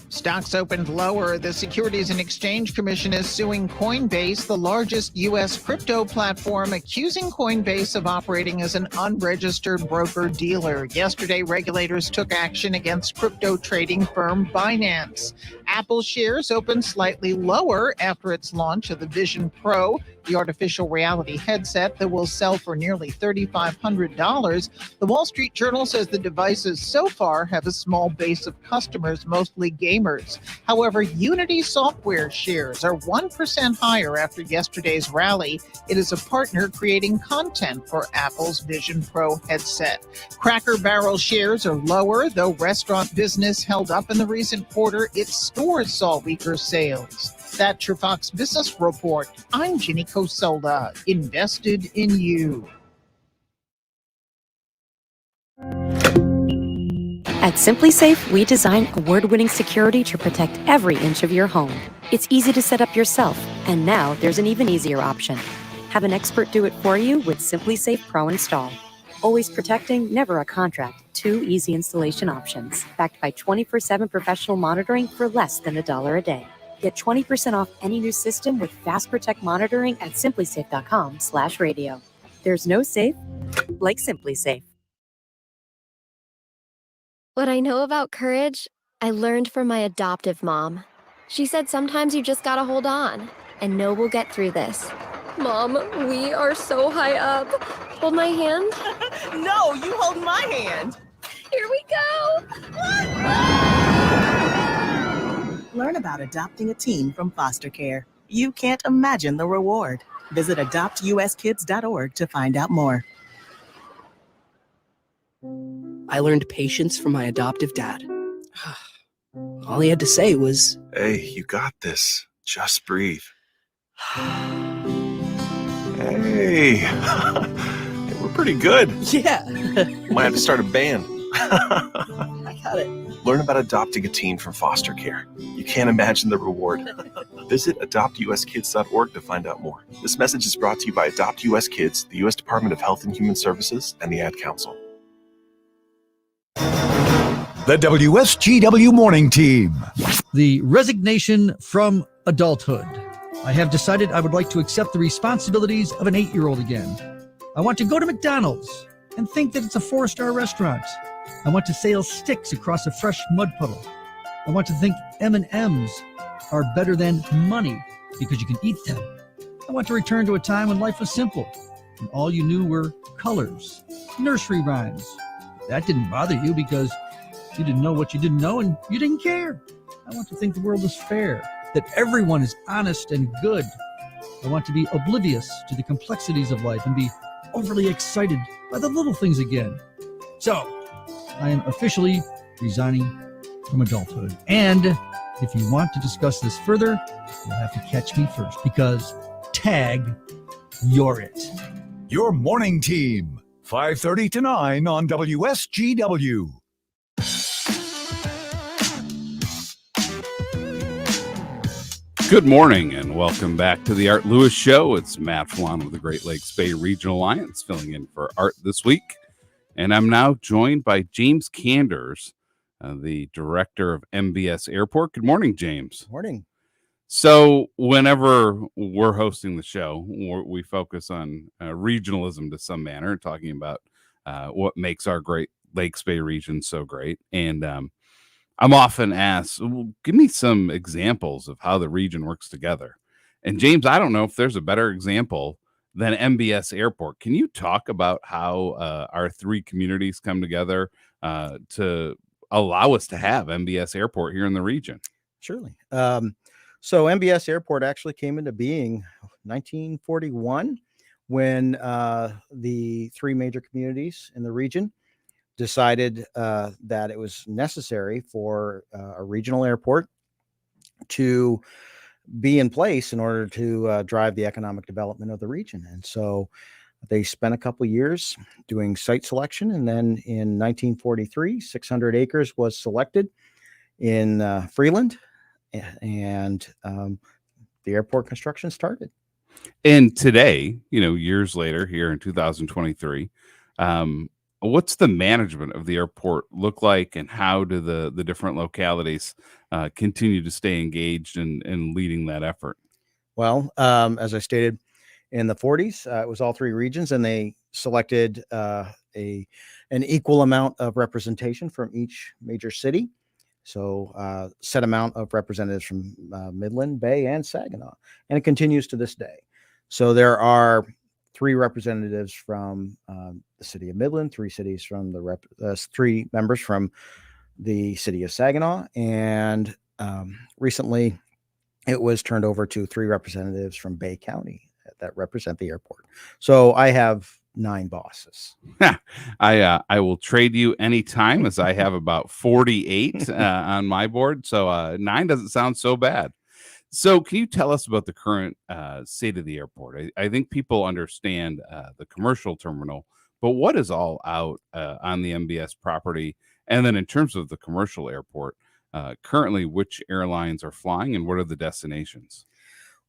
Speaker 17: Stocks opened lower. The Securities and Exchange Commission is suing Coinbase, the largest U.S. crypto platform, accusing Coinbase of operating as an unregistered broker-dealer. Yesterday, regulators took action against crypto trading firm Binance. Apple shares opened slightly lower after its launch of the Vision Pro, the artificial reality headset that will sell for nearly $3,500. The Wall Street Journal says the devices so far have a small base of customers, mostly gamers. However, Unity Software shares are 1% higher after yesterday's rally. It is a partner creating content for Apple's Vision Pro headset. Cracker Barrel shares are lower, though restaurant business held up in the recent quarter. Its stores saw weaker sales. That's your Fox Business Report. I'm Ginny Cosola, invested in you.
Speaker 19: At SimpliSafe, we design award-winning security to protect every inch of your home. It's easy to set up yourself, and now there's an even easier option. Have an expert do it for you with SimpliSafe Pro Install. Always protecting, never a contract. 2 easy installation options, backed by 24/7 professional monitoring for less than $1 a day. Get 20% off any new system with Fast Protect monitoring at simplisafe.com/radio. There's no safe like SimpliSafe.
Speaker 22: What I know about courage, I learned from my adoptive mom. She said sometimes you just gotta hold on and know we'll get through this. Mom, we are so high up. Hold my hand.
Speaker 27: No, you hold my hand.
Speaker 22: Here we go.
Speaker 27: Learn about adopting a teen from foster care. You can't imagine the reward. Visit adoptuskids.org to find out more.
Speaker 28: I learned patience from my adoptive dad. All he had to say was,
Speaker 32: "Hey, you got this. Just breathe." Hey, we're pretty good.
Speaker 27: Yeah.
Speaker 32: Might have to start a band.
Speaker 27: I got it.
Speaker 32: Learn about adopting a teen from foster care. You can't imagine the reward. Visit adoptuskids.org to find out more. This message is brought to you by Adopt US Kids, the U.S. Department of Health and Human Services, and the Ad Council.
Speaker 30: The WSGW Morning Team.
Speaker 5: The resignation from adulthood. I have decided I would like to accept the responsibilities of an 8-year-old again. I want to go to McDonald's and think that it's a 4-star restaurant. I want to sail sticks across a fresh mud puddle. I want to think M&Ms are better than money because you can eat them. I want to return to a time when life was simple and all you knew were colors, nursery rhymes. That didn't bother you because you didn't know what you didn't know and you didn't care. I want to think the world is fair, that everyone is honest and good. I want to be oblivious to the complexities of life and be overly excited by the little things again. So, I am officially resigning from adulthood. And if you want to discuss this further, you'll have to catch me first because tag, you're it.
Speaker 30: Your Morning Team, 5:30 to 9 on WSGW.
Speaker 2: Good morning and welcome back to the Art Lewis Show. It's Matt Felan with the Great Lakes Bay Regional Alliance filling in for Art this week. And I'm now joined by James Kanders, the director of MBS Airport. Good morning, James.
Speaker 3: Morning.
Speaker 2: So whenever we're hosting the show, we focus on regionalism to some manner, talking about what makes our Great Lakes Bay region so great. And I'm often asked, well, give me some examples of how the region works together. And James, I don't know if there's a better example than MBS Airport. Can you talk about how our three communities come together to allow us to have MBS Airport here in the region?
Speaker 6: Surely. So MBS Airport actually came into being 1941 when the three major communities in the region decided that it was necessary for a regional airport to be in place in order to drive the economic development of the region. And so they spent a couple of years doing site selection. And then in 1943, 600 acres was selected in Felan, and the airport construction started.
Speaker 2: And today, years later, here in 2023, what's the management of the airport look like, and how do the different localities continue to stay engaged in leading that effort?
Speaker 6: Well, as I stated, in the 40s, it was all three regions, and they selected an equal amount of representation from each major city. So set amount of representatives from Midland, Bay, and Saginaw, and it continues to this day. So there are three representatives from the city of Midland, three members from the city of Saginaw, and recently it was turned over to three representatives from Bay County that represent the airport. So I have 9 bosses.
Speaker 2: I will trade you anytime, as I have about 48 on my board. So 9 doesn't sound so bad. So can you tell us about the current state of the airport? I think people understand the commercial terminal, but what is all out on the MBS property? And then in terms of the commercial airport, currently, which airlines are flying and what are the destinations?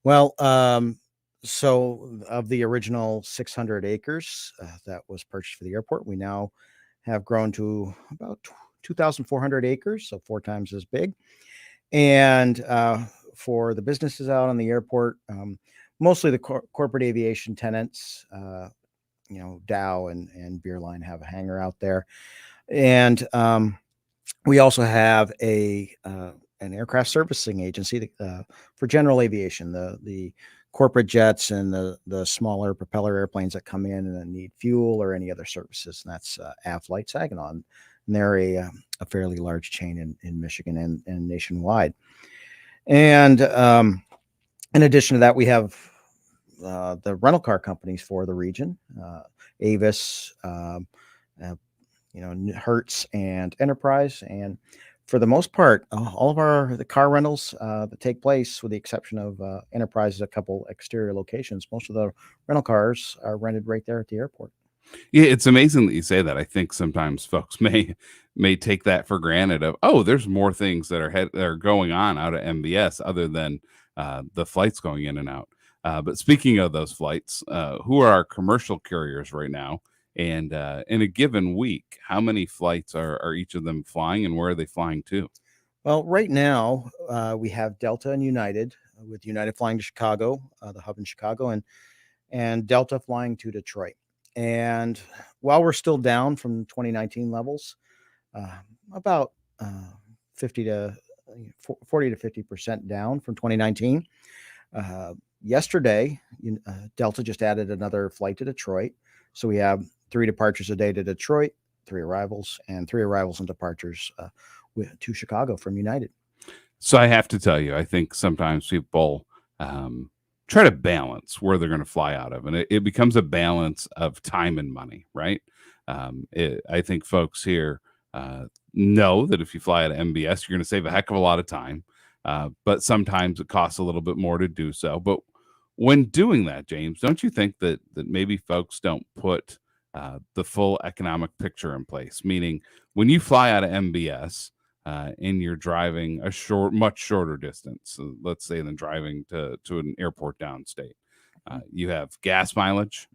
Speaker 6: Well, so of the original 600 acres that was purchased for the airport, we now have grown to about 2,400 acres, so 4 times as big. And for the businesses out on the airport, mostly the corporate aviation tenants, Dow and Beerline have a hangar out there. And we also have an aircraft servicing agency for general aviation, the corporate jets and the smaller propeller airplanes that come in and need fuel or any other services. And that's Aflight Saginaw. And they're a fairly large chain in Michigan and nationwide. And in addition to that, we have the rental car companies for the region, Avis, Hertz and Enterprise. And for the most part, all of the car rentals that take place, with the exception of Enterprise's a couple exterior locations, most of the rental cars are rented right there at the airport.
Speaker 2: Yeah, it's amazing that you say that. I think sometimes folks may take that for granted of, oh, there's more things that that are going on out at MBS other than the flights going in and out. But speaking of those flights, who are our commercial carriers right now? And in a given week, how many flights are each of them flying, and where are they flying to?
Speaker 6: Well, right now we have Delta and United, with United flying to Chicago, the hub in Chicago, and Delta flying to Detroit. And while we're still down from 2019 levels, uh, about 50 to 40 to 50% down from 2019. Yesterday, Delta just added another flight to Detroit. So we have 3 departures a day to Detroit, 3 arrivals, and 3 arrivals and departures to Chicago from United.
Speaker 2: So I have to tell you, I think sometimes people try to balance where they're going to fly out of, and it becomes a balance of time and money, right? I think folks here know that if you fly out of MBS, you're going to save a heck of a lot of time, but sometimes it costs a little bit more to do so. But when doing that, James, don't you think that maybe folks don't put the full economic picture in place? Meaning, when you fly out of MBS, and you're driving a much shorter distance, let's say, than driving to an airport downstate. You have gas mileage,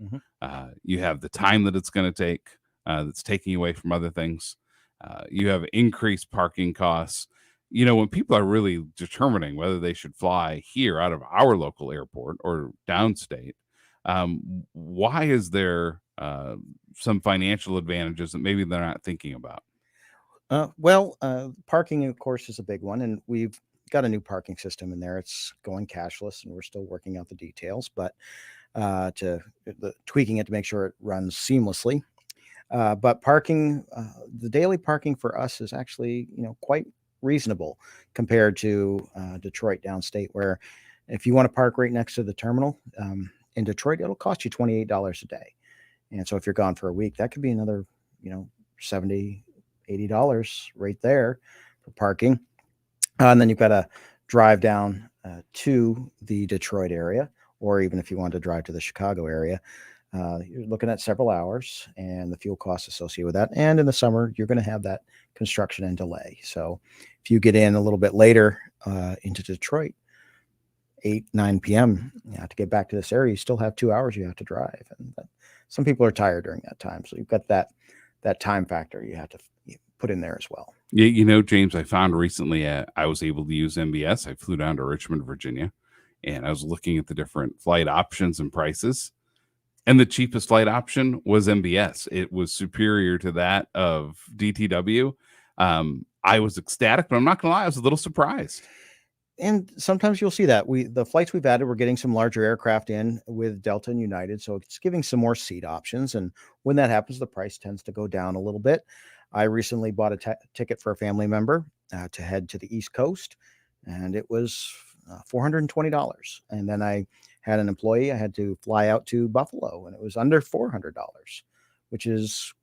Speaker 2: you have the time that it's going to take, that's taking you away from other things. You have increased parking costs. When people are really determining whether they should fly here out of our local airport or downstate, why is there some financial advantages that maybe they're not thinking about?
Speaker 6: Parking, of course, is a big one, and we've got a new parking system in there. It's going cashless, and we're still working out the details, but tweaking it to make sure it runs seamlessly. But parking, the daily parking for us is actually, quite reasonable compared to Detroit downstate, where if you want to park right next to the terminal in Detroit, it'll cost you $28 a day. And so if you're gone for a week, that could be another, $70, $80 right there for parking. And then you've got to drive down to the Detroit area, or even if you want to drive to the Chicago area, you're looking at several hours and the fuel costs associated with that. And in the summer, you're going to have that construction and delay. So if you get in a little bit later into Detroit, 8-9 p.m. To get back to this area, you still have 2 hours you have to drive. And some people are tired during that time. So you've got that time factor you have to put in there as well.
Speaker 2: Yeah, James, I found recently I was able to use MBS. I flew down to Richmond, Virginia, and I was looking at the different flight options and prices. And the cheapest flight option was MBS. It was superior to that of DTW. I was ecstatic, but I'm not going to lie, I was a little surprised.
Speaker 6: And sometimes you'll see that the flights we've added, we're getting some larger aircraft in with Delta and United. So it's giving some more seat options. And when that happens, the price tends to go down a little bit. I recently bought a ticket for a family member to head to the East Coast, and it was $420. And then I had an employee, I had to fly out to Buffalo, and it was under $400, which is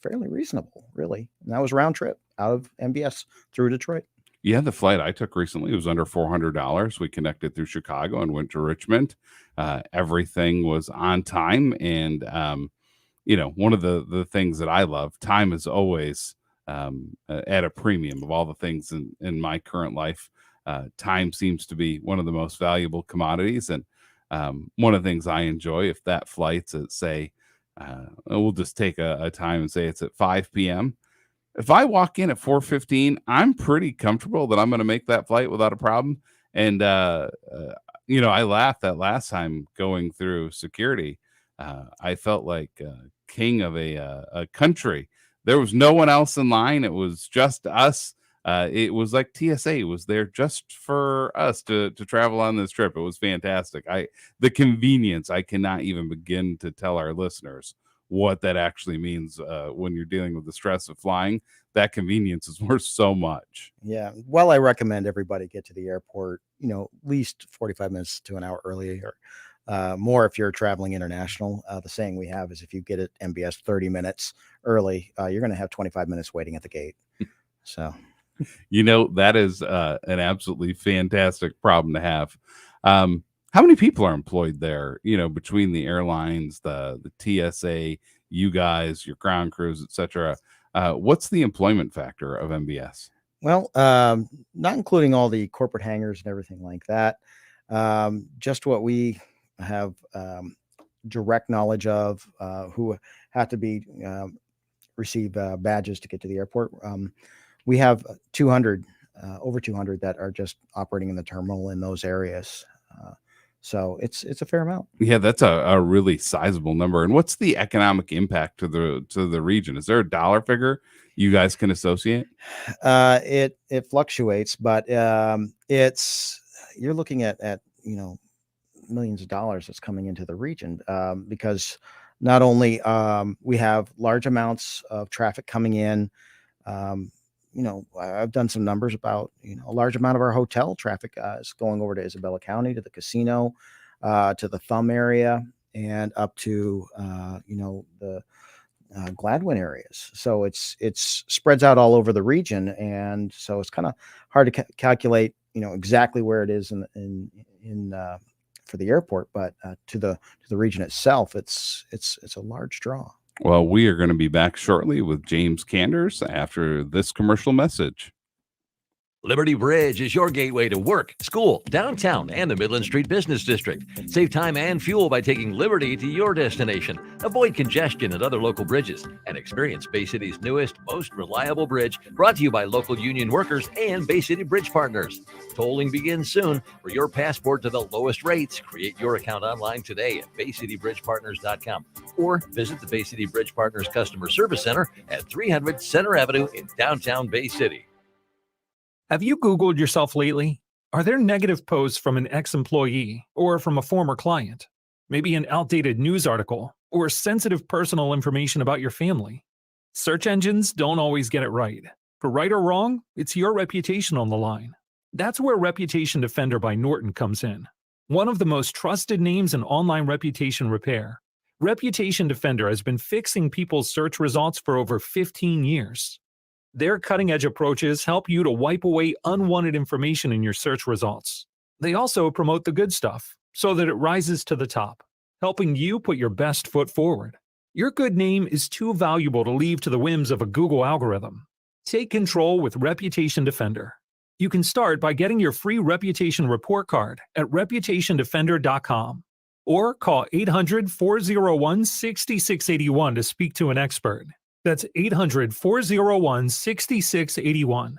Speaker 6: fairly reasonable, really. And that was round trip out of MBS through Detroit.
Speaker 2: Yeah, the flight I took recently was under $400. We connected through Chicago and went to Richmond. Everything was on time. And, one of the things that I love, time is always at a premium of all the things in my current life. Time seems to be one of the most valuable commodities. And one of the things I enjoy, if that flight's at, say, we'll just take a time and say it's at 5 p.m. If I walk in at 4:15, I'm pretty comfortable that I'm going to make that flight without a problem. And, I laughed that last time going through security. I felt like king of a country. There was no one else in line. It was just us. It was like TSA was there just for us to travel on this trip. It was fantastic. The convenience, I cannot even begin to tell our listeners what that actually means when you're dealing with the stress of flying. That convenience is worth so much.
Speaker 6: Yeah. Well, I recommend everybody get to the airport, at least 45 minutes to an hour early, or more if you're traveling international. The saying we have is if you get at MBS 30 minutes early, you're going to have 25 minutes waiting at the gate. So,
Speaker 2: that is an absolutely fantastic problem to have. How many people are employed there, between the airlines, the TSA, you guys, your ground crews, etc. What's the employment factor of MBS?
Speaker 6: Well, not including all the corporate hangars and everything like that. Just what we have direct knowledge of, who have to be receive badges to get to the airport. We have 200, over 200 that are just operating in the terminal in those areas. So it's a fair amount.
Speaker 2: Yeah, that's a really sizable number. And what's the economic impact to the region? Is there a dollar figure you guys can associate?
Speaker 6: It fluctuates, but you're looking at millions of dollars that's coming into the region, because not only we have large amounts of traffic coming in. I've done some numbers about, a large amount of our hotel traffic is going over to Isabella County, to the casino, to the Thumb area, and up to, the Gladwin areas. So it's spreads out all over the region. And so it's kind of hard to calculate, exactly where it is in for the airport, but to the region itself, it's a large draw.
Speaker 2: Well, we are going to be back shortly with James Canders after this commercial message.
Speaker 7: Liberty Bridge is your gateway to work, school, downtown, and the Midland Street Business District. Save time and fuel by taking Liberty to your destination. Avoid congestion at other local bridges and experience Bay City's newest, most reliable bridge, brought to you by local union workers and Bay City Bridge Partners. Tolling begins soon. For your passport to the lowest rates, create your account online today at BayCityBridgePartners.com or visit the Bay City Bridge Partners Customer Service Center at 300 Center Avenue in downtown Bay City.
Speaker 8: Have you Googled yourself lately? Are there negative posts from an ex-employee or from a former client? Maybe an outdated news article or sensitive personal information about your family? Search engines don't always get it right. For right or wrong, it's your reputation on the line. That's where Reputation Defender by Norton comes in. One of the most trusted names in online reputation repair, Reputation Defender has been fixing people's search results for over 15 years. Their cutting-edge approaches help you to wipe away unwanted information in your search results. They also promote the good stuff so that it rises to the top, helping you put your best foot forward. Your good name is too valuable to leave to the whims of a Google algorithm. Take control with Reputation Defender. You can start by getting your free reputation report card at reputationdefender.com or call 800-401-6681 to speak to an expert. That's 800-401-6681.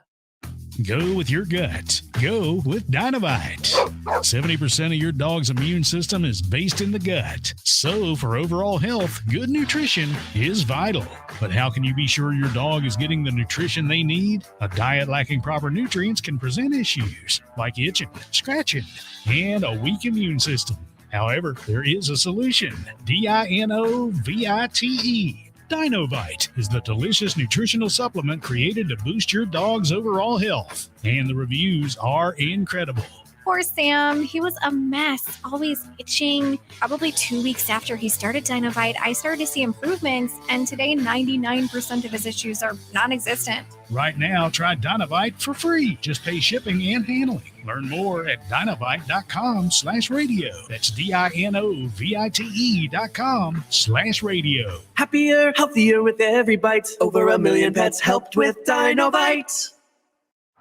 Speaker 13: Go with your gut. Go with Dynovite. 70% of your dog's immune system is based in the gut. So for overall health, good nutrition is vital. But how can you be sure your dog is getting the nutrition they need? A diet lacking proper nutrients can present issues like itching, scratching, and a weak immune system. However, there is a solution. Dinovite. Dynovite is the delicious nutritional supplement created to boost your dog's overall health. And the reviews are incredible.
Speaker 16: Poor Sam. He was a mess, always itching. Probably 2 weeks after he started Dynovite, I started to see improvements, and today 99% of his issues are non-existent.
Speaker 13: Right now, try Dynovite for free. Just pay shipping and handling. Learn more at Dynovite.com/radio. That's DINOVITE.com/radio.
Speaker 28: Happier, healthier with every bite. Over 1 million pets helped with Dynovite.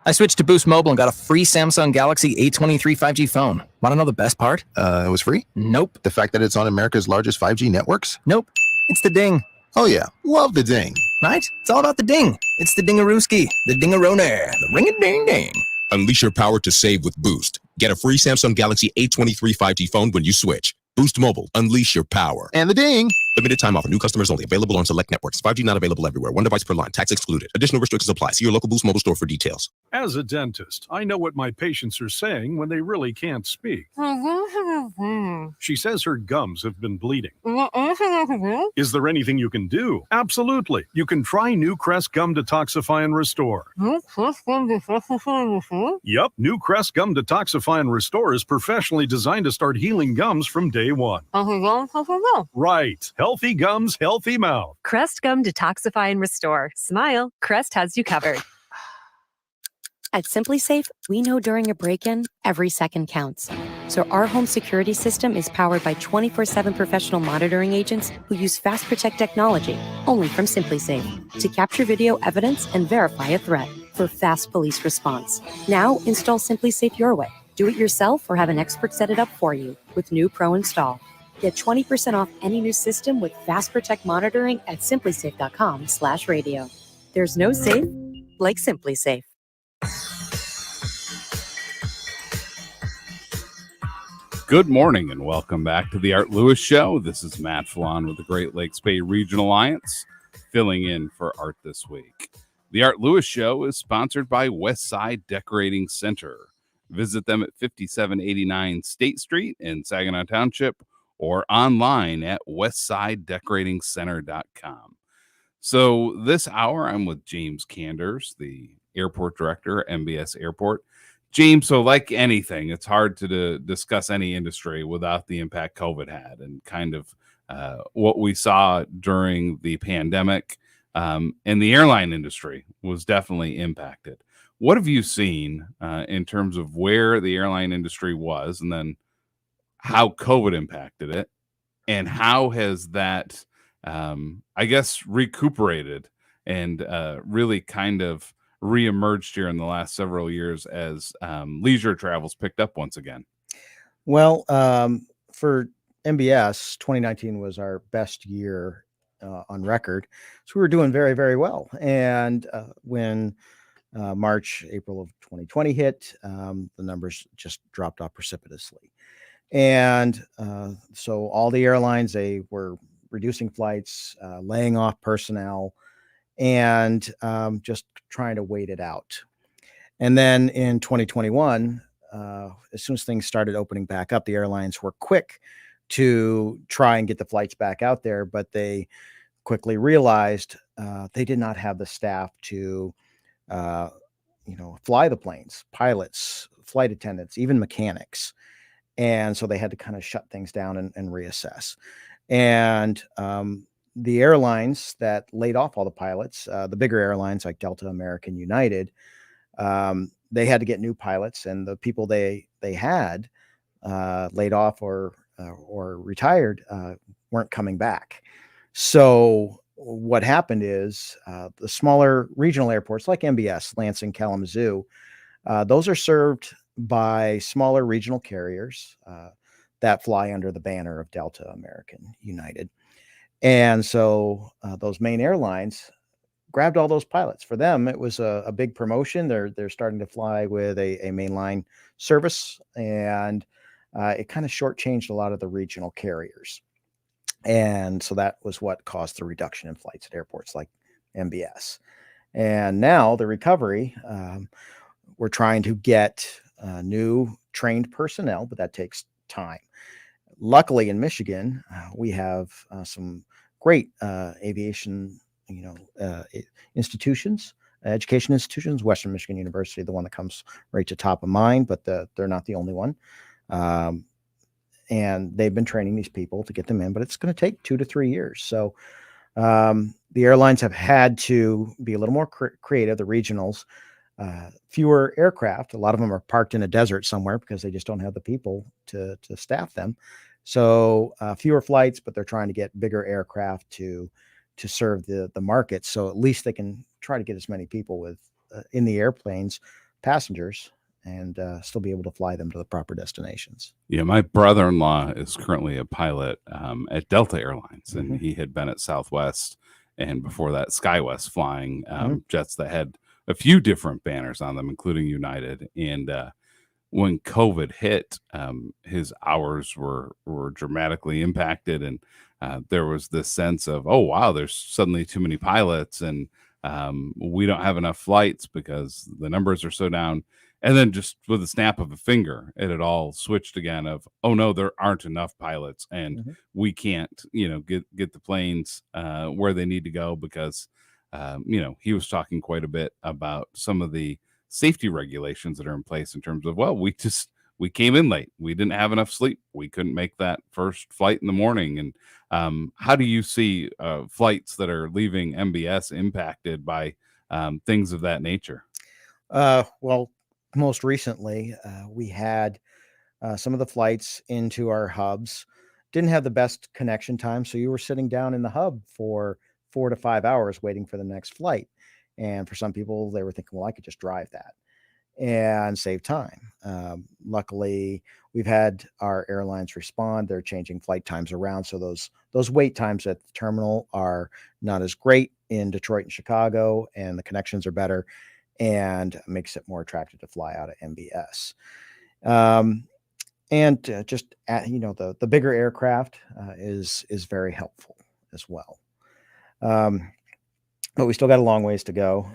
Speaker 18: I switched to Boost Mobile and got a free Samsung Galaxy A23 5G phone. Want to know the best part?
Speaker 20: It was free?
Speaker 18: Nope.
Speaker 20: The fact that it's on America's largest 5G networks?
Speaker 18: Nope. It's the ding.
Speaker 20: Oh yeah, love the ding.
Speaker 18: Right? It's all about the ding. It's the dingarooski, the dingaroner, the ring-a-ding-ding.
Speaker 21: Unleash your power to save with Boost. Get a free Samsung Galaxy A23 5G phone when you switch. Boost Mobile. Unleash your power.
Speaker 20: And the ding.
Speaker 21: Limited time offer. New customers only. Available on select networks. 5G not available everywhere. One device per line. Tax excluded. Additional restrictions apply. See your local Boost Mobile store for details.
Speaker 18: As a dentist, I know what my patients are saying when they really can't speak. She says her gums have been bleeding. Is there anything you can do? Absolutely. You can try New Crest Gum Detoxify and Restore. Yep, New Crest Gum Detoxify and Restore is professionally designed to start healing gums from day one. Right. Healthy gums, healthy mouth.
Speaker 24: Crest Gum Detoxify and Restore. Smile. Crest has you covered.
Speaker 19: At Simply Safe, we know during a break-in, every second counts. So our home security system is powered by 24/7 professional monitoring agents who use Fast Protect technology, only from SimpliSafe, to capture video evidence and verify a threat for fast police response. Now install SimpliSafe your way. Do it yourself or have an expert set it up for you with new Pro Install. Get 20% off any new system with Fast Protect monitoring at simplisafe.com/radio. There's no safe like SimpliSafe.
Speaker 2: Good morning and welcome back to the Art Lewis Show. This is Matt Felan with the Great Lakes Bay Regional Alliance, filling in for Art this week. The Art Lewis Show is sponsored by Westside Decorating Center. Visit them at 5789 State Street in Saginaw Township or online at westsidedecoratingcenter.com. So this hour, I'm with James Kanders, the airport director at MBS Airport. James, so like anything, it's hard to discuss any industry without the impact COVID had and kind of what we saw during the pandemic. And the airline industry was definitely impacted. What have you seen in terms of where the airline industry was and then how COVID impacted it? And how has that, I guess, recuperated and really kind of reemerged here in the last several years as leisure travels picked up once again?
Speaker 6: Well, for MBS, 2019 was our best year on record. So we were doing very, very well. And when March, April of 2020 hit, the numbers just dropped off precipitously. And so all the airlines, they were reducing flights, laying off personnel, and just trying to wait it out. And then in 2021, as soon as things started opening back up, the airlines were quick to try and get the flights back out there, but they quickly realized they did not have the staff to, fly the planes, pilots, flight attendants, even mechanics. And so they had to kind of shut things down and reassess. And the airlines that laid off all the pilots, the bigger airlines like Delta, American, United, they had to get new pilots, and the people they had laid off or retired weren't coming back. So what happened is the smaller regional airports like MBS, Lansing, Kalamazoo, those are served by smaller regional carriers that fly under the banner of Delta, American, United. And so those main airlines grabbed all those pilots. For them, it was a big promotion. They're starting to fly with a mainline service, and it kind of shortchanged a lot of the regional carriers. And so that was what caused the reduction in flights at airports like MBS. And now the recovery, we're trying to get new trained personnel, but that takes time. Luckily in Michigan, we have some great aviation institutions, education institutions. Western Michigan University, the one that comes right to top of mind, but they're not the only one. And they've been training these people to get them in, but it's going to take 2 to 3 years. So the airlines have had to be a little more creative, the regionals. Fewer aircraft. A lot of them are parked in a desert somewhere because they just don't have the people to staff them. So fewer flights, but they're trying to get bigger aircraft to serve the market. So at least they can try to get as many people with in the airplanes, passengers, and still be able to fly them to the proper destinations.
Speaker 2: Yeah, my brother-in-law is currently a pilot at Delta Airlines, and he had been at Southwest, and before that, SkyWest, flying jets that had a few different banners on them, including United. And when COVID hit, his hours were dramatically impacted, and there was this sense of, oh wow, there's suddenly too many pilots, and we don't have enough flights because the numbers are so down. And then just with a snap of a finger, it had all switched again of, oh no, there aren't enough pilots, and we can't, get the planes where they need to go because, he was talking quite a bit about some of the safety regulations that are in place in terms of, well, we came in late. We didn't have enough sleep. We couldn't make that first flight in the morning. And how do you see flights that are leaving MBS impacted by things of that nature?
Speaker 6: Well, most recently, we had Some of the flights into our hubs didn't have the best connection time, so you were sitting down in the hub for 4 to 5 hours waiting for the next flight. And for some people, they were thinking, well, I could just drive that and save time. Luckily, we've had our airlines respond. They're changing flight times around, so those wait times at the terminal are not as great in Detroit and Chicago, and the connections are better, and makes it more attractive to fly out of MBS. Just the bigger aircraft is very helpful as well. But we still got a long ways to go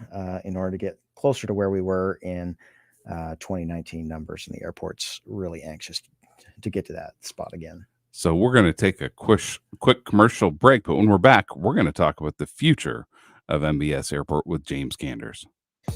Speaker 6: in order to get closer to where we were in 2019 numbers, and the airport's really anxious to get to that spot again.
Speaker 2: So we're going to take a quick commercial break, but when we're back, we're going to talk about the future of MBS Airport with James Ganders.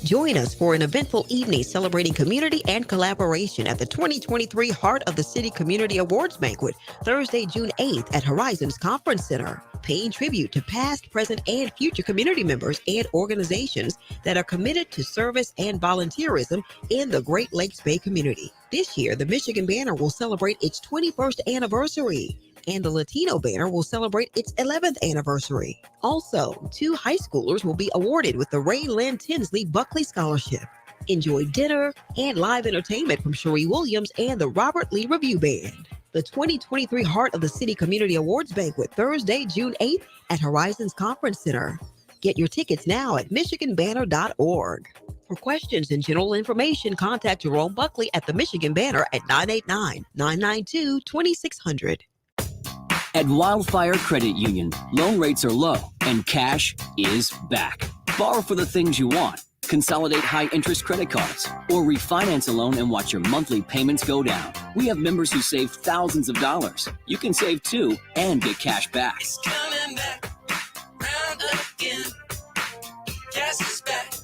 Speaker 1: Join us for an eventful evening celebrating community and collaboration at the 2023 Heart of the City Community Awards Banquet, Thursday, June 8th at Horizons Conference Center, paying tribute to past, present, and future community members and organizations that are committed to service and volunteerism in the Great Lakes Bay community. This year, the Michigan Banner will celebrate its 21st anniversary, and the Latino Banner will celebrate its 11th anniversary. Also, 2 high schoolers will be awarded with the Ray Lynn Tinsley Buckley Scholarship. Enjoy dinner and live entertainment from Cherie Williams and the Robert Lee Review Band. The 2023 Heart of the City Community Awards Banquet, Thursday, June 8th at Horizons Conference Center. Get your tickets now at michiganbanner.org. For questions and general information, contact Jerome Buckley at the Michigan Banner at 989-992-2600.
Speaker 4: At Wildfire Credit Union, loan rates are low and cash is back. Borrow for the things you want, consolidate high-interest credit cards, or refinance a loan and watch your monthly payments go down. We have members who save thousands of dollars. You can save too and get cash back.
Speaker 9: It's coming back, round again. Cash is back.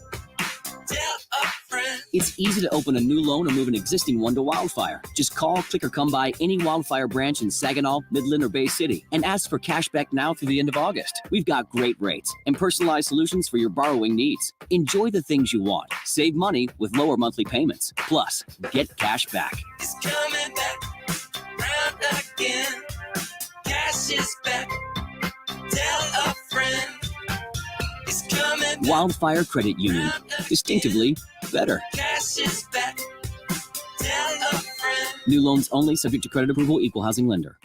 Speaker 9: Tell a friend.
Speaker 4: It's easy to open a new loan or move an existing one to Wildfire. Just call, click, or come by any Wildfire branch in Saginaw, Midland, or Bay City and ask for cash back now through the end of August. We've got great rates and personalized solutions for your borrowing needs. Enjoy the things you want. Save money with lower monthly payments. Plus, get cash back.
Speaker 9: It's coming back, round again. Cash is back. Tell a friend. It's coming back.
Speaker 4: Wildfire Credit Union. Distinctively better.
Speaker 9: Cash is back. Tell a friend.
Speaker 4: New loans only, subject to credit approval, equal housing lender.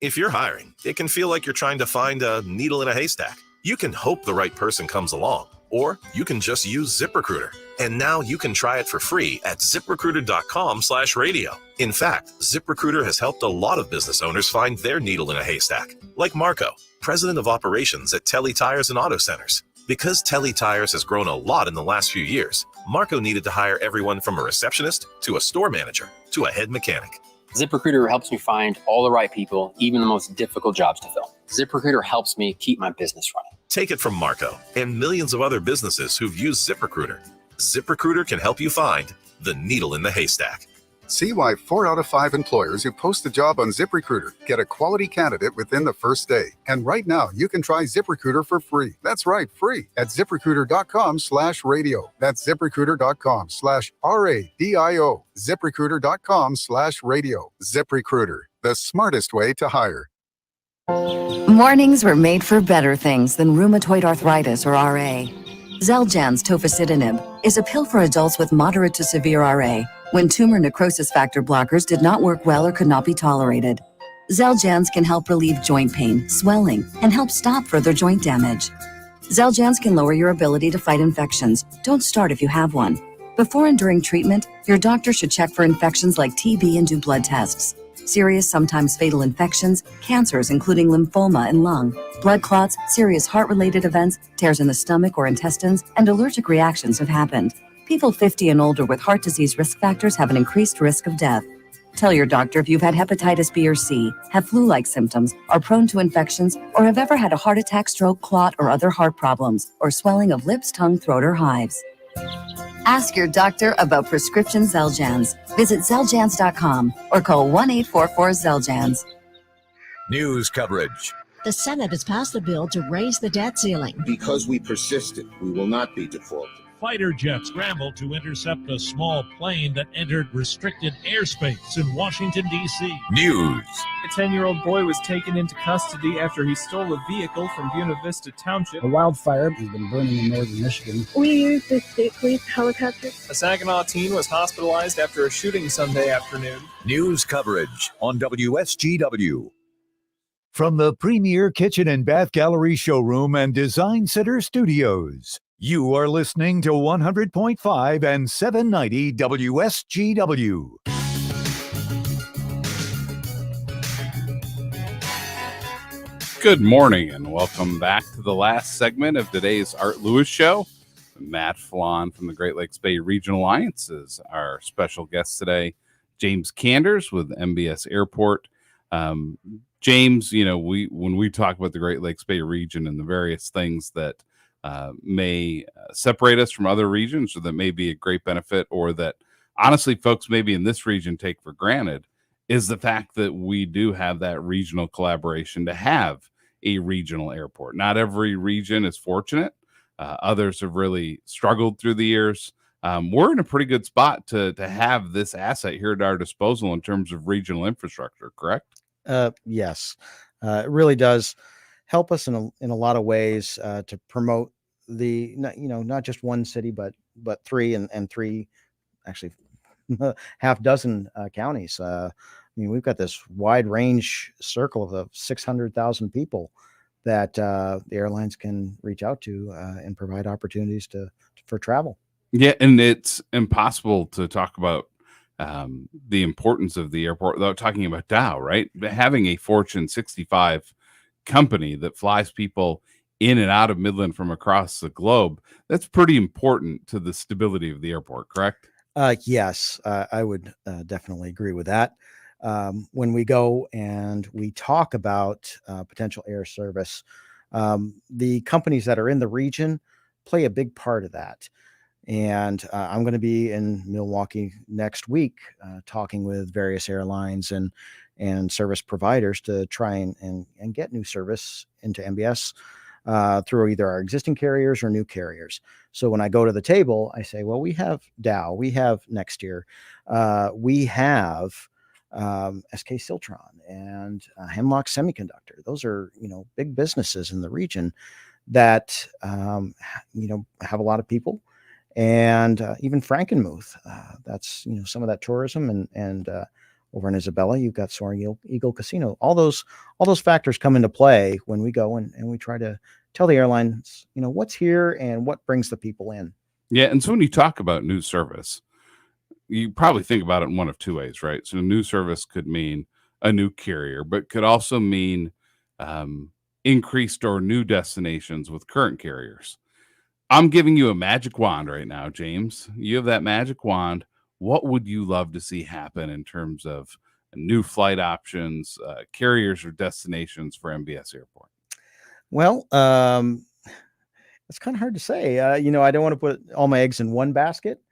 Speaker 10: If you're hiring, it can feel like you're trying to find a needle in a haystack. You can hope the right person comes along, or you can just use ZipRecruiter. And now you can try it for free at ZipRecruiter.com/radio. In fact, ZipRecruiter has helped a lot of business owners find their needle in a haystack, like Marco, president of operations at Telly Tires and Auto Centers. Because Telly Tires has grown a lot in the last few years, Marco needed to hire everyone from a receptionist to a store manager to a head mechanic.
Speaker 11: ZipRecruiter helps me find all the right people, even the most difficult jobs to fill. ZipRecruiter helps me keep my business running.
Speaker 10: Take it from Marco and millions of other businesses who've used ZipRecruiter. ZipRecruiter can help you find the needle in the haystack.
Speaker 12: See why 4 out of 5 employers who post a job on ZipRecruiter get a quality candidate within the first day. And right now, you can try ZipRecruiter for free. That's right, free at ZipRecruiter.com/radio. That's ZipRecruiter.com/RADIO. ZipRecruiter.com/radio. ZipRecruiter, the smartest way to hire.
Speaker 14: Mornings were made for better things than rheumatoid arthritis or RA. Xeljanz tofacitinib is a pill for adults with moderate to severe RA when tumor necrosis factor blockers did not work well or could not be tolerated. Xeljanz can help relieve joint pain, swelling, and help stop further joint damage. Xeljanz can lower your ability to fight infections. Don't start if you have one. Before and during treatment, your doctor should check for infections like TB and do blood tests. Serious, sometimes fatal infections, cancers including lymphoma and lung, blood clots, serious heart-related events, tears in the stomach or intestines, and allergic reactions have happened. People 50 and older with heart disease risk factors have an increased risk of death. Tell your doctor if you've had hepatitis B or C, have flu-like symptoms, are prone to infections, or have ever had a heart attack, stroke, clot, or other heart problems, or swelling of lips, tongue, throat, or hives. Ask your doctor about prescription Xeljanz. Visit Xeljanz.com or call 1-844-XELJANZ.
Speaker 23: News coverage.
Speaker 25: The Senate has passed a bill to raise the debt ceiling.
Speaker 26: Because we persisted, we will not be defaulted.
Speaker 13: fighter jet scrambled to intercept a small plane that entered restricted airspace in Washington, D.C.
Speaker 23: News.
Speaker 3: A 10-year-old boy was taken into custody after he stole a vehicle from Buena Vista Township.
Speaker 5: A wildfire has been burning in northern Michigan.
Speaker 3: We used the state police helicopter. A Saginaw teen was hospitalized after a shooting Sunday afternoon.
Speaker 23: News coverage on WSGW.
Speaker 15: From the Premier Kitchen and Bath Gallery Showroom and Design Center Studios, you are listening to 100.5 and 790 WSGW.
Speaker 2: Good morning and welcome back to the last segment of today's Art Lewis Show. Matt Felan from the Great Lakes Bay Regional Alliance is our special guest today. James Kanders with MBS Airport. James, you know, when we talk about the Great Lakes Bay region and the various things that may separate us from other regions, or that may be a great benefit, or that honestly folks maybe in this region take for granted, is the fact that we do have that regional collaboration to have a regional airport. Not every region is fortunate. Others have really struggled through the years. We're in a pretty good spot to have this asset here at our disposal in terms of regional infrastructure, correct?
Speaker 6: Yes, it really does help us in a lot of ways to promote not just one city, but three and three, actually half dozen counties. I mean, we've got this wide range circle of 600,000 people that the airlines can reach out to and provide opportunities for travel.
Speaker 2: Yeah, and it's impossible to talk about the importance of the airport without talking about Dow, right? Having a Fortune 65 company that flies people in and out of Midland from across the globe, that's pretty important to the stability of the airport, correct?
Speaker 6: Yes, I would definitely agree with that. When we go and we talk about potential air service, the companies that are in the region play a big part of that. And I'm going to be in Milwaukee next week talking with various airlines and service providers to try and get new service into MBS through either our existing carriers or new carriers. So when I go to the table, I say, well, we have Dow, we have Next Year, we have SK Siltron and Hemlock Semiconductor. Those are, big businesses in the region that, have a lot of people. And even Frankenmuth, that's some of that tourism, and over in Isabella, you've got Soaring Eagle Casino. All those factors come into play when we go and we try to tell the airlines, what's here and what brings the people in.
Speaker 2: Yeah, and so when you talk about new service, you probably think about it in one of two ways, right? So new service could mean a new carrier, but could also mean increased or new destinations with current carriers. I'm giving you a magic wand right now, James. You have that magic wand. What would you love to see happen in terms of new flight options, carriers, or destinations for MBS Airport?
Speaker 6: Well, it's kind of hard to say. I don't want to put all my eggs in one basket,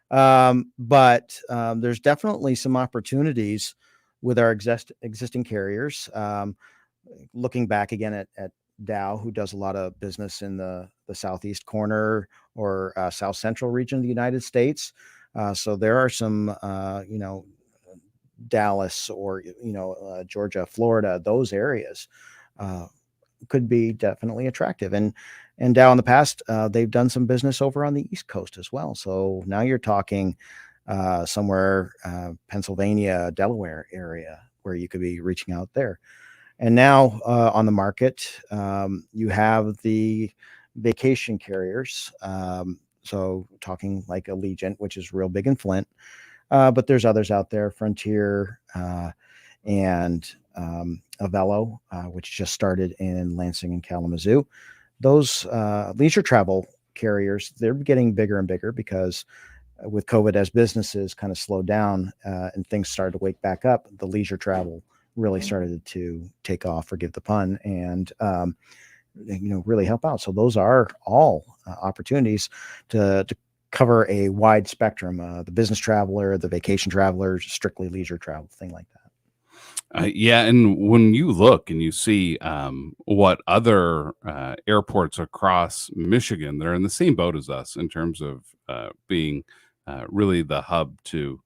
Speaker 6: but there's definitely some opportunities with our existing carriers. Looking back again at Dow, who does a lot of business in the southeast corner or south central region of the United States. So there are some, Dallas or, Georgia, Florida, those areas could be definitely attractive. And Dow in the past, they've done some business over on the East Coast as well. So now you're talking somewhere, Pennsylvania, Delaware area where you could be reaching out there. And now on the market, you have the vacation carriers. So talking like Allegiant, which is real big in Flint, but there's others out there, Frontier and Avello, which just started in Lansing and Kalamazoo. Those leisure travel carriers, they're getting bigger and bigger because with COVID, as businesses kind of slowed down and things started to wake back up, the leisure travel really started to take off, forgive the pun, and really help out. So those are all opportunities to cover a wide spectrum, the business traveler, the vacation traveler, strictly leisure travel, thing like that.
Speaker 2: Yeah, and when you look and you see what other airports across Michigan, they're in the same boat as us in terms of being really the hub to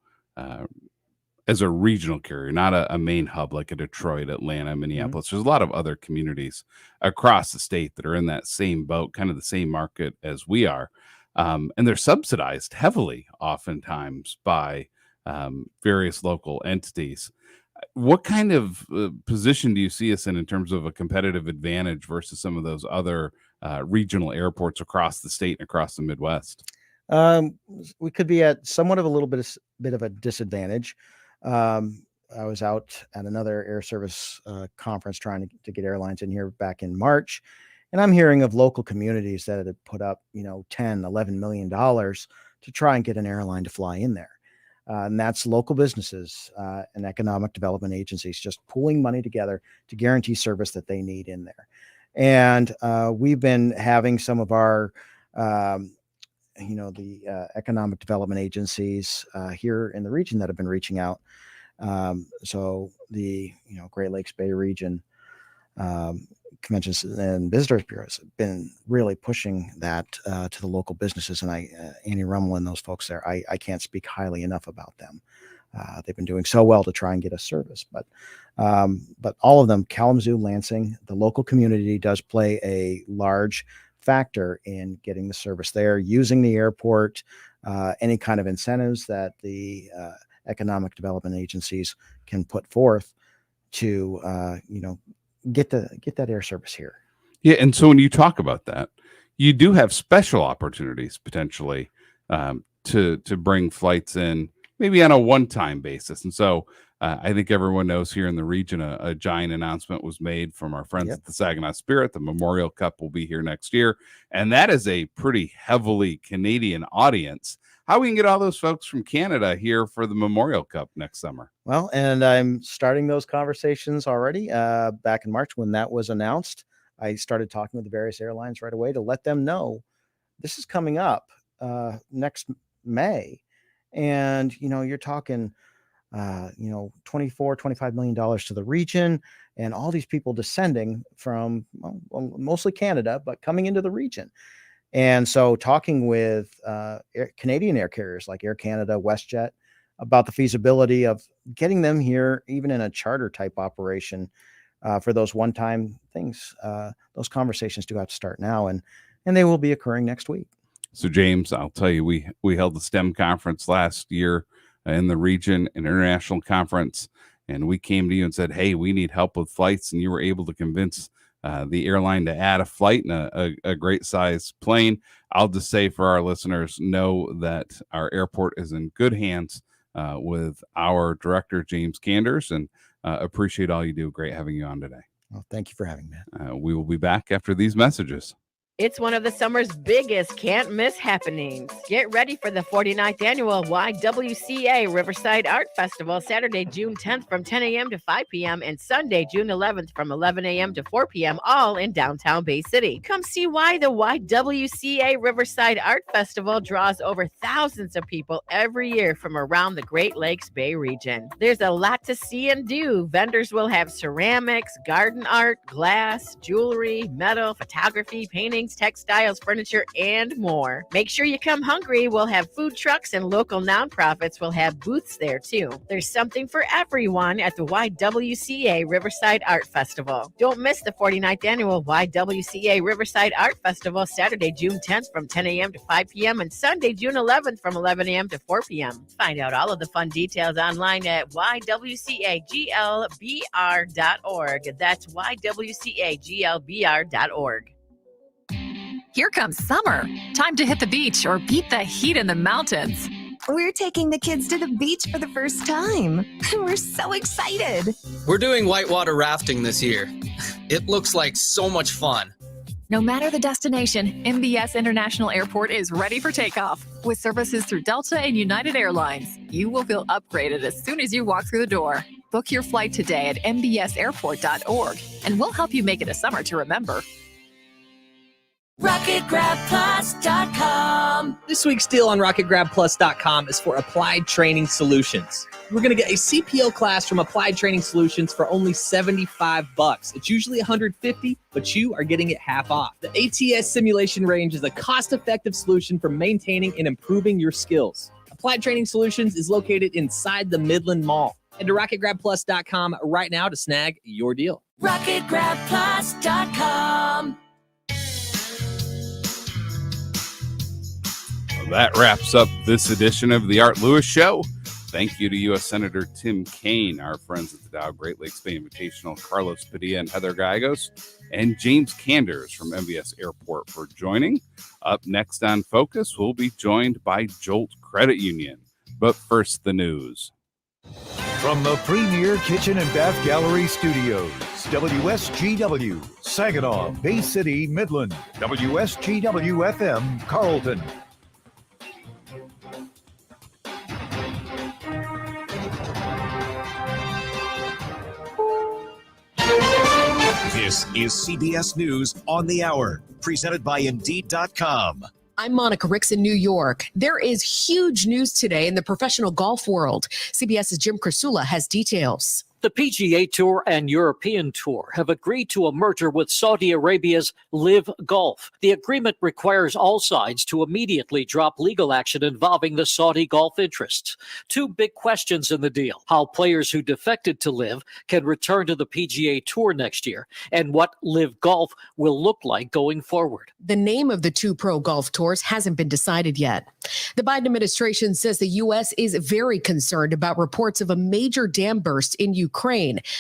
Speaker 2: as a regional carrier, not a main hub like a Detroit, Atlanta, Minneapolis. There's a lot of other communities across the state that are in that same boat, kind of the same market as we are. And they're subsidized heavily, oftentimes, by various local entities. What kind of position do you see us in terms of a competitive advantage versus some of those other regional airports across the state and across the Midwest?
Speaker 6: We could be at somewhat of a little bit of a disadvantage. I was out at another air service conference trying to get airlines in here back in March, and I'm hearing of local communities that had put up, $10-11 million to try and get an airline to fly in there. And that's local businesses and economic development agencies just pooling money together to guarantee service that they need in there. And we've been having some of our the economic development agencies here in the region that have been reaching out. So the Great Lakes Bay region conventions and visitors bureaus have been really pushing that to the local businesses. And Annie Rummel and those folks there, I can't speak highly enough about them. They've been doing so well to try and get us service, but all of them, Kalamazoo, Lansing, the local community does play a large factor in getting the service there, using the airport, any kind of incentives that the economic development agencies can put forth to, get that air service here.
Speaker 2: Yeah. And so when you talk about that, you do have special opportunities potentially to bring flights in maybe on a one-time basis. And so I think everyone knows here in the region, a giant announcement was made from our friends at the Saginaw Spirit. The Memorial Cup will be here next year. And that is a pretty heavily Canadian audience. How we can get all those folks from Canada here for the Memorial Cup next summer?
Speaker 6: Well, and I'm starting those conversations already. Back in March when that was announced, I started talking with the various airlines right away to let them know this is coming up next May. And, you're talking $24-25 million to the region, and all these people descending from mostly Canada, but coming into the region. And so talking with Canadian air carriers like Air Canada, WestJet, about the feasibility of getting them here, even in a charter type operation for those one-time things. Those conversations do have to start now, and they will be occurring next week.
Speaker 2: So James, I'll tell you, we held the STEM conference last year in the region, an international conference, and we came to you and said, hey, we need help with flights. And you were able to convince the airline to add a flight and a great size plane. I'll just say for our listeners, know that our airport is in good hands with our director, James Kanders, and appreciate all you do. Great having you on today.
Speaker 6: Well, thank you for having me.
Speaker 2: We will be back after these messages.
Speaker 7: It's one of the summer's biggest can't miss happenings. Get ready for the 49th annual YWCA Riverside Art Festival, Saturday, June 10th from 10 a.m. to 5 p.m. and Sunday, June 11th from 11 a.m. to 4 p.m., all in downtown Bay City. Come see why the YWCA Riverside Art Festival draws over thousands of people every year from around the Great Lakes Bay region. There's a lot to see and do. Vendors will have ceramics, garden art, glass, jewelry, metal, photography, painting, textiles, furniture, and more. Make sure you come hungry. We'll have food trucks and local nonprofits will have booths there too. There's something for everyone at the YWCA Riverside Art Festival. Don't miss the 49th annual YWCA Riverside Art Festival, Saturday, June 10th from 10 a.m. to 5 p.m. and Sunday, June 11th from 11 a.m. to 4 p.m. Find out all of the fun details online at ywcaglbr.org. That's ywcaglbr.org.
Speaker 8: Here comes summer. Time to hit the beach or beat the heat in the mountains.
Speaker 16: We're taking the kids to the beach for the first time. We're so excited.
Speaker 17: We're doing whitewater rafting this year. It looks like so much fun.
Speaker 8: No matter the destination, MBS International Airport is ready for takeoff. With services through Delta and United Airlines, you will feel upgraded as soon as you walk through the door. Book your flight today at mbsairport.org, and we'll help you make it a summer to remember.
Speaker 22: RocketGrabPlus.com. This week's deal on RocketGrabPlus.com is for Applied Training Solutions.
Speaker 18: We're going to get a CPO class from Applied Training Solutions for only $75. It's usually $150, but you are getting it half off. The ATS Simulation Range is a cost-effective solution for maintaining and improving your skills. Applied Training Solutions is located inside the Midland Mall. Head to RocketGrabPlus.com right now to snag your deal.
Speaker 9: RocketGrabPlus.com.
Speaker 2: Well, that wraps up this edition of the Art Lewis Show. Thank you to U.S. Senator Tim Kaine, our friends at the Dow Great Lakes Bay Invitational, Carlos Padilla and Heather Gallegos, and James Kanders from MBS Airport for joining. Up next on Focus, we'll be joined by Jolt Credit Union. But first, the news.
Speaker 15: From the Premier Kitchen and Bath Gallery Studios, WSGW, Saginaw, Bay City, Midland, WSGW FM, Carlton.
Speaker 23: This is CBS News on the Hour, presented by Indeed.com.
Speaker 20: I'm Monica Ricks in New York. There is huge news today in the professional golf world. CBS's Jim Krasula has details.
Speaker 21: The PGA Tour and European Tour have agreed to a merger with Saudi Arabia's Live Golf. The agreement requires all sides to immediately drop legal action involving the Saudi golf interests. Two big questions in the deal: how players who defected to Live can return to the PGA Tour next year, and what Live Golf will look like going forward.
Speaker 20: The name of the two pro golf tours hasn't been decided yet. The Biden administration says the U.S. is very concerned about reports of a major dam burst in Ukraine.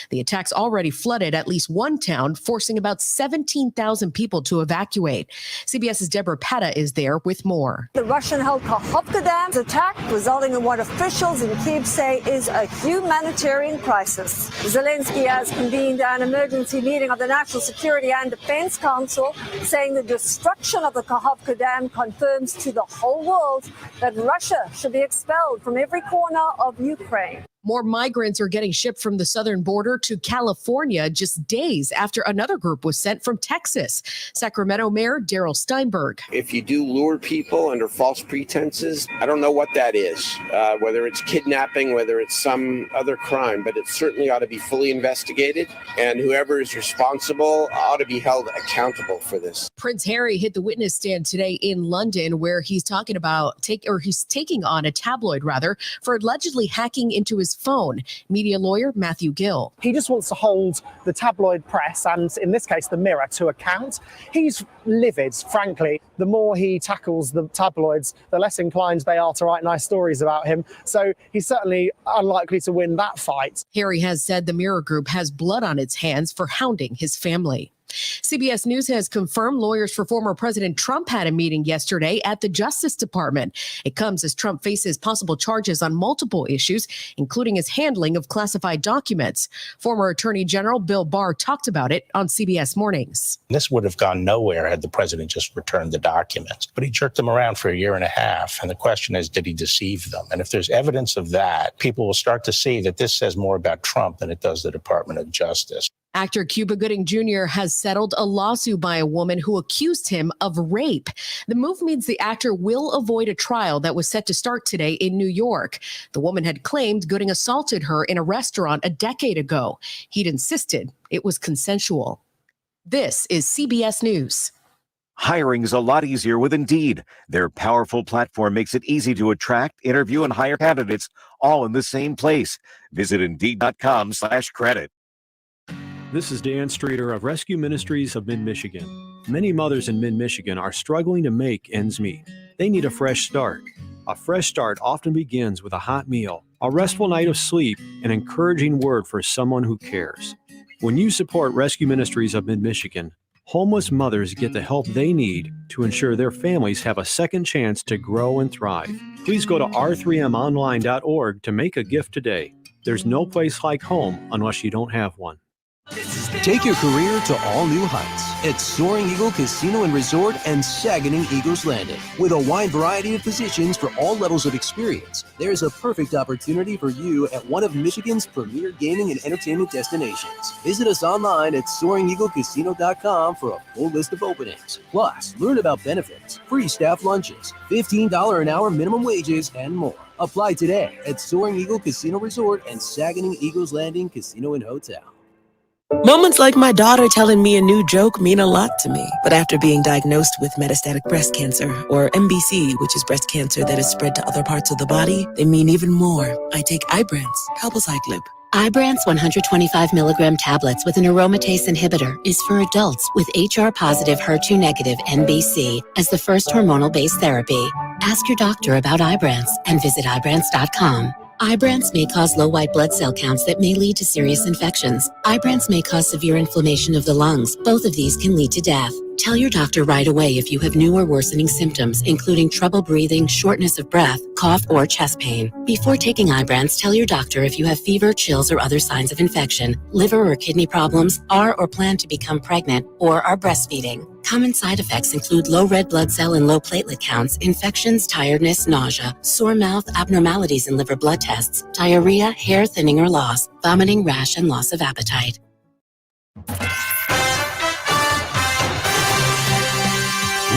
Speaker 20: The attacks already flooded at least one town, forcing about 17,000 people to evacuate. CBS's Deborah Petta is there with more.
Speaker 22: The Russian-held Kakhovka Dam's attack, resulting in what officials in Kyiv say is a humanitarian crisis. Zelensky has convened an emergency meeting of the National Security and Defense Council, saying the destruction of the Kakhovka Dam confirms to the whole world that Russia should be expelled from every corner of Ukraine.
Speaker 20: More migrants are getting shipped from the southern border to California just days after another group was sent from Texas. Sacramento Mayor Darrell Steinberg.
Speaker 25: If you do lure people under false pretenses, I don't know what that is, whether it's kidnapping, whether it's some other crime, but it certainly ought to be fully investigated, and whoever is responsible ought to be held accountable for this.
Speaker 20: Prince Harry hit the witness stand today in London, where he's talking about he's taking on a tabloid for allegedly hacking into his phone. Media lawyer Matthew Gill.
Speaker 26: He just wants to hold the tabloid press, and in this case the Mirror, to account. He's livid, frankly. The more he tackles the tabloids, the less inclined they are to write nice stories about him. So he's certainly unlikely to win that fight.
Speaker 20: Harry has said the Mirror Group has blood on its hands for hounding his family. CBS News has confirmed lawyers for former President Trump had a meeting yesterday at the Justice Department. It comes as Trump faces possible charges on multiple issues, including his handling of classified documents. Former Attorney General Bill Barr talked about it on CBS Mornings.
Speaker 27: This would have gone nowhere had the president just returned the documents, but he jerked them around for a year and a half. And the question is, did he deceive them? And if there's evidence of that, people will start to see that this says more about Trump than it does the Department of Justice.
Speaker 20: Actor Cuba Gooding Jr. has settled a lawsuit by a woman who accused him of rape. The move means the actor will avoid a trial that was set to start today in New York. The woman had claimed Gooding assaulted her in a restaurant a decade ago. He'd insisted it was consensual. This is CBS News.
Speaker 28: Hiring's a lot easier with Indeed. Their powerful platform makes it easy to attract, interview, and hire candidates all in the same place. Visit Indeed.com/credit.
Speaker 29: This is Dan Streeter of Rescue Ministries of Mid-Michigan. Many mothers in Mid-Michigan are struggling to make ends meet. They need a fresh start. A fresh start often begins with a hot meal, a restful night of sleep, an encouraging word for someone who cares. When you support Rescue Ministries of Mid-Michigan, homeless mothers get the help they need to ensure their families have a second chance to grow and thrive. Please go to r3monline.org to make a gift today. There's no place like home unless you don't have one.
Speaker 30: Take your career to all new heights at Soaring Eagle Casino and Resort and Saginaw Eagles Landing. With a wide variety of positions for all levels of experience, there's a perfect opportunity for you at one of Michigan's premier gaming and entertainment destinations. Visit us online at SoaringEagleCasino.com for a full list of openings. Plus, learn about benefits, free staff lunches, $15 an hour minimum wages, and more. Apply today at Soaring Eagle Casino Resort and Saguenay Eagles Landing Casino and Hotel.
Speaker 1: Moments like my daughter telling me a new joke mean a lot to me. But after being diagnosed with metastatic breast cancer, or MBC, which is breast cancer that is spread to other parts of the body, they mean even more. I take Ibrance, palbociclib.
Speaker 4: Ibrance 125 milligram tablets with an aromatase inhibitor is for adults with HR-positive, HER2-negative MBC as the first hormonal-based therapy. Ask your doctor about Ibrance and visit Ibrance.com. Ibrance may cause low white blood cell counts that may lead to serious infections. Ibrance may cause severe inflammation of the lungs. Both of these can lead to death. Tell your doctor right away if you have new or worsening symptoms, including trouble breathing, shortness of breath, cough, or chest pain. Before taking Ibrance, tell your doctor if you have fever, chills, or other signs of infection, liver or kidney problems, are or plan to become pregnant, or are breastfeeding. Common side effects include low red blood cell and low platelet counts, infections, tiredness, nausea, sore mouth, abnormalities in liver blood tests, diarrhea, hair thinning or loss, vomiting, rash, and loss of appetite.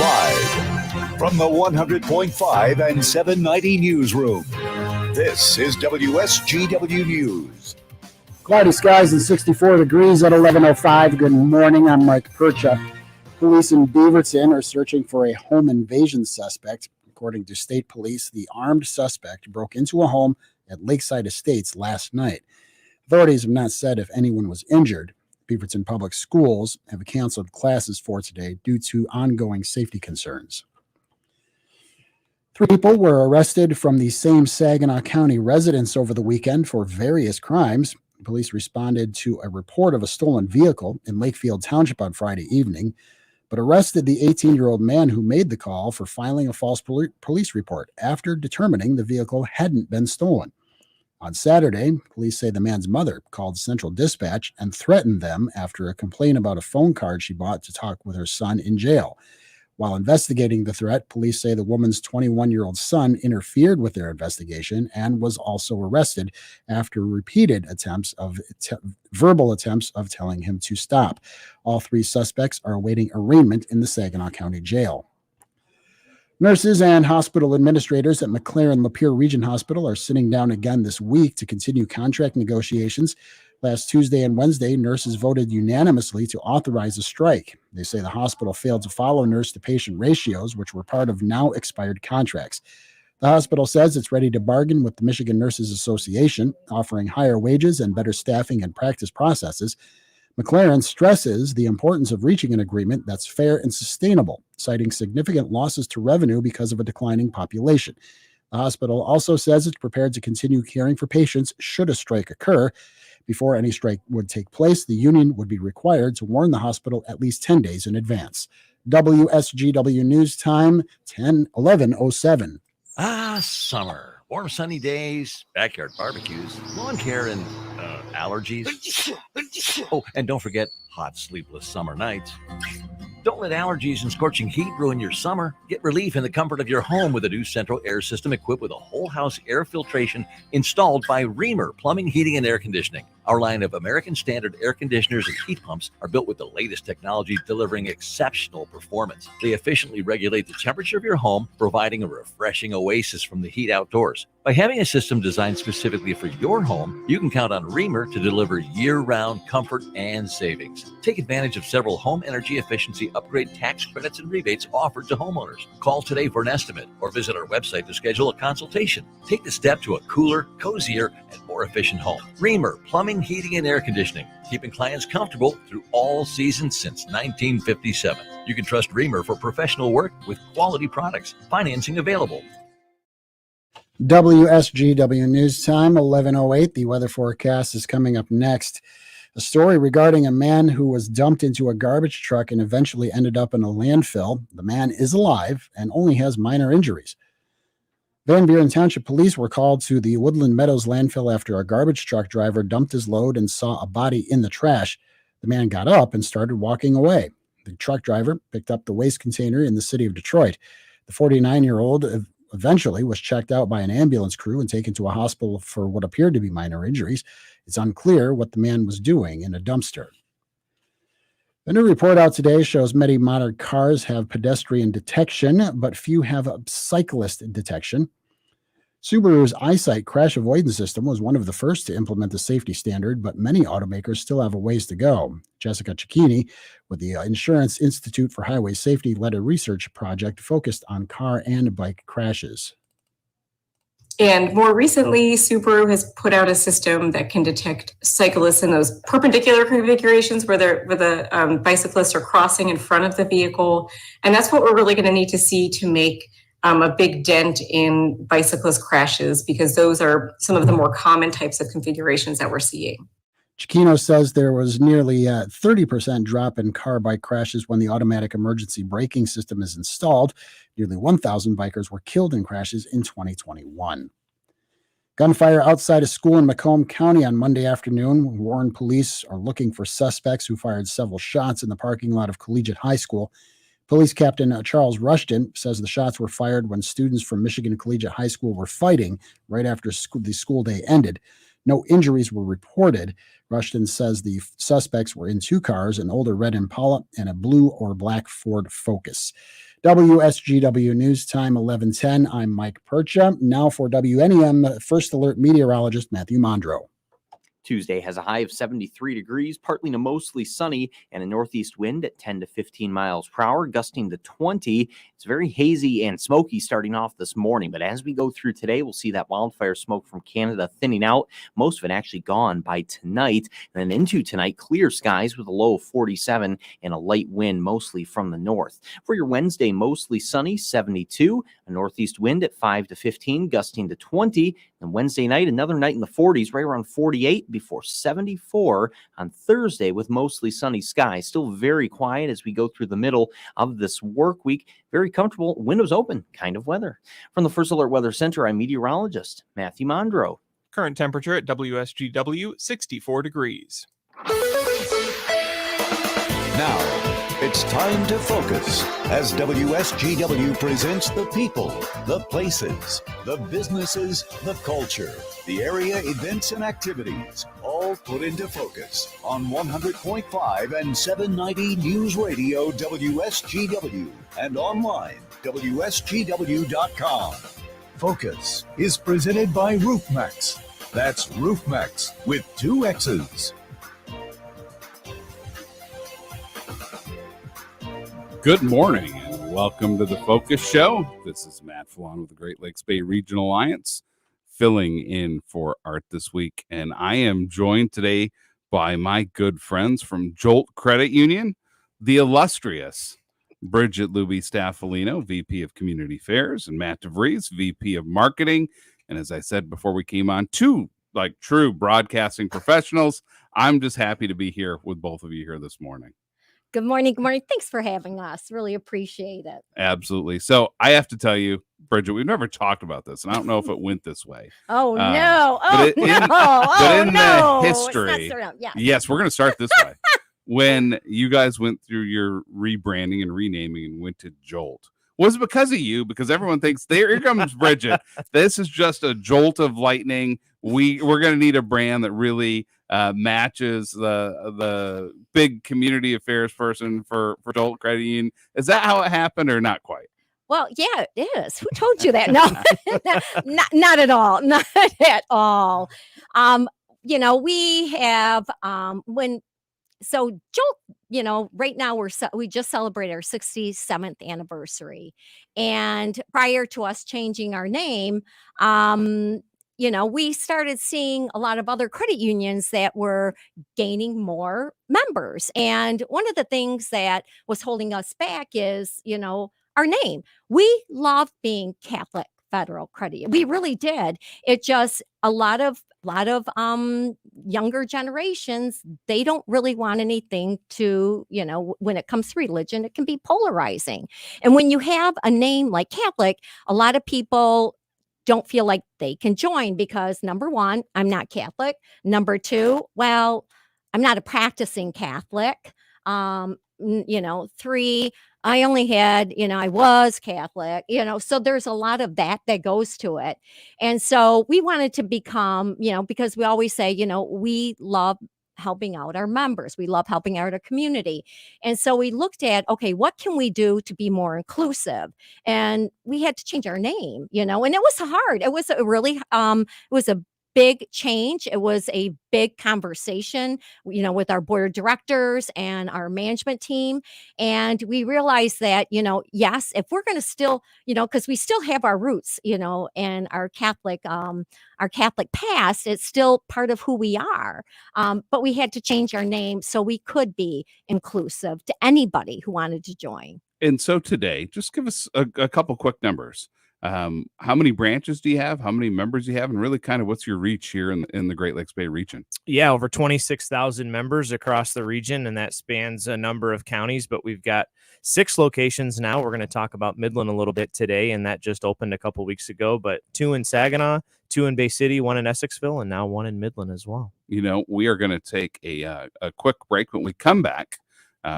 Speaker 15: Live from the 100.5 and 790 newsroom, this is WSGW News.
Speaker 5: Cloudy skies and 64 degrees at 11:05. Good morning. I'm Mike Percha. Police in Beaverton are searching for a home invasion suspect. According to state police, the armed suspect broke into a home at Lakeside Estates last night. Authorities have not said if anyone was injured. Beaverton Public Schools have canceled classes for today due to ongoing safety concerns. 3 people were arrested from the same Saginaw County residence over the weekend for various crimes. Police responded to a report of a stolen vehicle in Lakefield Township on Friday evening, but arrested the 18-year-old man who made the call for filing a false police report after determining the vehicle hadn't been stolen. On Saturday, police say the man's mother called Central Dispatch and threatened them after a complaint about a phone card she bought to talk with her son in jail. While investigating the threat, police say the woman's 21-year-old son interfered with their investigation and was also arrested after repeated verbal attempts of telling him to stop. All 3 suspects are awaiting arraignment in the Saginaw County Jail. Nurses and hospital administrators at McLaren-Lapeer Region Hospital are sitting down again this week to continue contract negotiations. Last Tuesday and Wednesday, nurses voted unanimously to authorize a strike. They say the hospital failed to follow nurse-to-patient ratios, which were part of now expired contracts. The hospital says it's ready to bargain with the Michigan Nurses Association, offering higher wages and better staffing and practice processes. McLaren stresses the importance of reaching an agreement that's fair and sustainable, citing significant losses to revenue because of a declining population. The hospital also says it's prepared to continue caring for patients should a strike occur. Before any strike would take place, the union would be required to warn the hospital at least 10 days in advance. WSGW News Time, 11:07.
Speaker 10: Summer. Warm sunny days, backyard barbecues, lawn care, and allergies. Oh, and don't forget hot, sleepless summer nights. Don't let allergies and scorching heat ruin your summer. Get relief in the comfort of your home with a new central air system equipped with a whole house air filtration installed by Reamer Plumbing, Heating, and Air Conditioning. Our line of American Standard air conditioners and heat pumps are built with the latest technology, delivering exceptional performance. They efficiently regulate the temperature of your home, providing a refreshing oasis from the heat outdoors. By having a system designed specifically for your home, you can count on Reamer to deliver year-round comfort and savings. Take advantage of several home energy efficiency upgrade tax credits and rebates offered to homeowners. Call today for an estimate or visit our website to schedule a consultation. Take the step to a cooler, cozier, and more efficient home. Reamer Plumbing, Heating, and Air Conditioning, keeping clients comfortable through all seasons since 1957. You can trust Reamer for professional work with quality products. Financing available.
Speaker 5: WSGW News Time, 11:08. The weather forecast is coming up next. A story regarding a man who was dumped into a garbage truck and eventually ended up in a landfill. The man is alive and only has minor injuries. Van Buren Township Police were called to the Woodland Meadows landfill after a garbage truck driver dumped his load and saw a body in the trash. The man got up and started walking away. The truck driver picked up the waste container in the city of Detroit. The 49-year-old eventually was checked out by an ambulance crew and taken to a hospital for what appeared to be minor injuries. It's unclear what the man was doing in a dumpster. A new report out today shows many modern cars have pedestrian detection, but few have cyclist detection. Subaru's EyeSight crash avoidance system was one of the first to implement the safety standard, but many automakers still have a ways to go. Jessica Cicchini with the Insurance Institute for Highway Safety led a research project focused on car and bike crashes.
Speaker 3: And more recently, Subaru has put out a system that can detect cyclists in those perpendicular configurations where the bicyclists are crossing in front of the vehicle. And that's what we're really going to need to see to make a big dent in bicyclist crashes, because those are some of the more common types of configurations that we're seeing.
Speaker 5: Chiquino says there was nearly a 30% drop in car-bike crashes when the automatic emergency braking system is installed. Nearly 1,000 bikers were killed in crashes in 2021. Gunfire outside a school in Macomb County on Monday afternoon. Warren police are looking for suspects who fired several shots in the parking lot of Collegiate High School. Police Captain Charles Rushton says the shots were fired when students from Michigan Collegiate High School were fighting right after the school day ended. No injuries were reported. Rushton says the suspects were in two cars, an older red Impala and a blue or black Ford Focus. WSGW News Time 11:10. I'm Mike Percha. Now for WNEM First Alert meteorologist Matthew Mondro.
Speaker 6: Tuesday has a high of 73 degrees, partly to mostly sunny, and a northeast wind at 10 to 15 miles per hour, gusting to 20. It's very hazy and smoky starting off this morning, but as we go through today, we'll see that wildfire smoke from Canada thinning out, most of it actually gone by tonight. And then into tonight, clear skies with a low of 47 and a light wind mostly from the north. For your Wednesday, mostly sunny, 72, a northeast wind at 5 to 15, gusting to 20. And Wednesday night, another night in the 40s, right around 48 before 74 on Thursday with mostly sunny skies. Still very quiet as we go through the middle of this work week. Very comfortable, windows open kind of weather. From the First Alert Weather Center, I'm meteorologist Matthew Mondro.
Speaker 7: Current temperature at WSGW, 64 degrees.
Speaker 15: Now, it's time to focus as WSGW presents the people, the places, the businesses, the culture, the area events and activities, all put into focus on 100.5 and 790 News Radio WSGW and online WSGW.com. Focus is presented by RoofMax. That's RoofMax with 2 X's.
Speaker 2: Good morning and welcome to the Focus Show. This is Matt Felan with the Great Lakes Bay Regional Alliance, filling in for Art this week. And I am joined today by my good friends from Jolt Credit Union, the illustrious Bridget Luby-Staffolino, VP of Community Affairs, and Matt DeVries, VP of Marketing. And as I said before we came on, 2 true broadcasting professionals. I'm just happy to be here with both of you here this morning.
Speaker 11: Good morning. Good morning. Thanks for having us. Really appreciate it.
Speaker 2: Absolutely. So I have to tell you, Bridget, we've never talked about this, and I don't know if it went this way.
Speaker 11: Oh, no.
Speaker 2: But in
Speaker 11: no.
Speaker 2: the history, yes, we're going to start this way. When you guys went through your rebranding and renaming and went to Jolt, was it because of you? Because everyone thinks, here comes Bridget. This is just a jolt of lightning. We're going to need a brand that really matches the big community affairs person for Jolt Credit Union. Is that how it happened or not quite?
Speaker 11: Well, yeah, it is. Who told you that? No, not at all. Not at all. We have so Jolt, right now we just celebrated our 67th anniversary. And prior to us changing our name, we started seeing a lot of other credit unions that were gaining more members. And one of the things that was holding us back is, our name. We love being Catholic Federal Credit. We really did. It just a lot of younger generations, they don't really want anything to, when it comes to religion, it can be polarizing. And when you have a name like Catholic, a lot of people don't feel like they can join because, number one, I'm not Catholic. Number two, well, I'm not a practicing Catholic. 3, I only had, I was Catholic, so there's a lot of that goes to it. And so we wanted to become, because we always say, we love helping out our members. We love helping out our community. And so we looked at, okay, what can we do to be more inclusive? And we had to change our name, and it was hard. It was a really, it was a big change. It was a big conversation, with our board of directors and our management team. And we realized that, yes, if we're going to still, because we still have our roots, and our Catholic past, it's still part of who we are. But we had to change our name so we could be inclusive to anybody who wanted to join.
Speaker 2: And so today, just give us a couple quick numbers. How many branches do you have? How many members do you have? And really kind of what's your reach here in the Great Lakes Bay region?
Speaker 8: Yeah, over 26,000 members across the region, and that spans a number of counties, but we've got 6 locations now. We're going to talk about Midland a little bit today, and that just opened a couple weeks ago, but 2 in Saginaw, 2 in Bay City, 1 in Essexville, and now 1 in Midland as well.
Speaker 2: We are going to take a quick break. When we come back,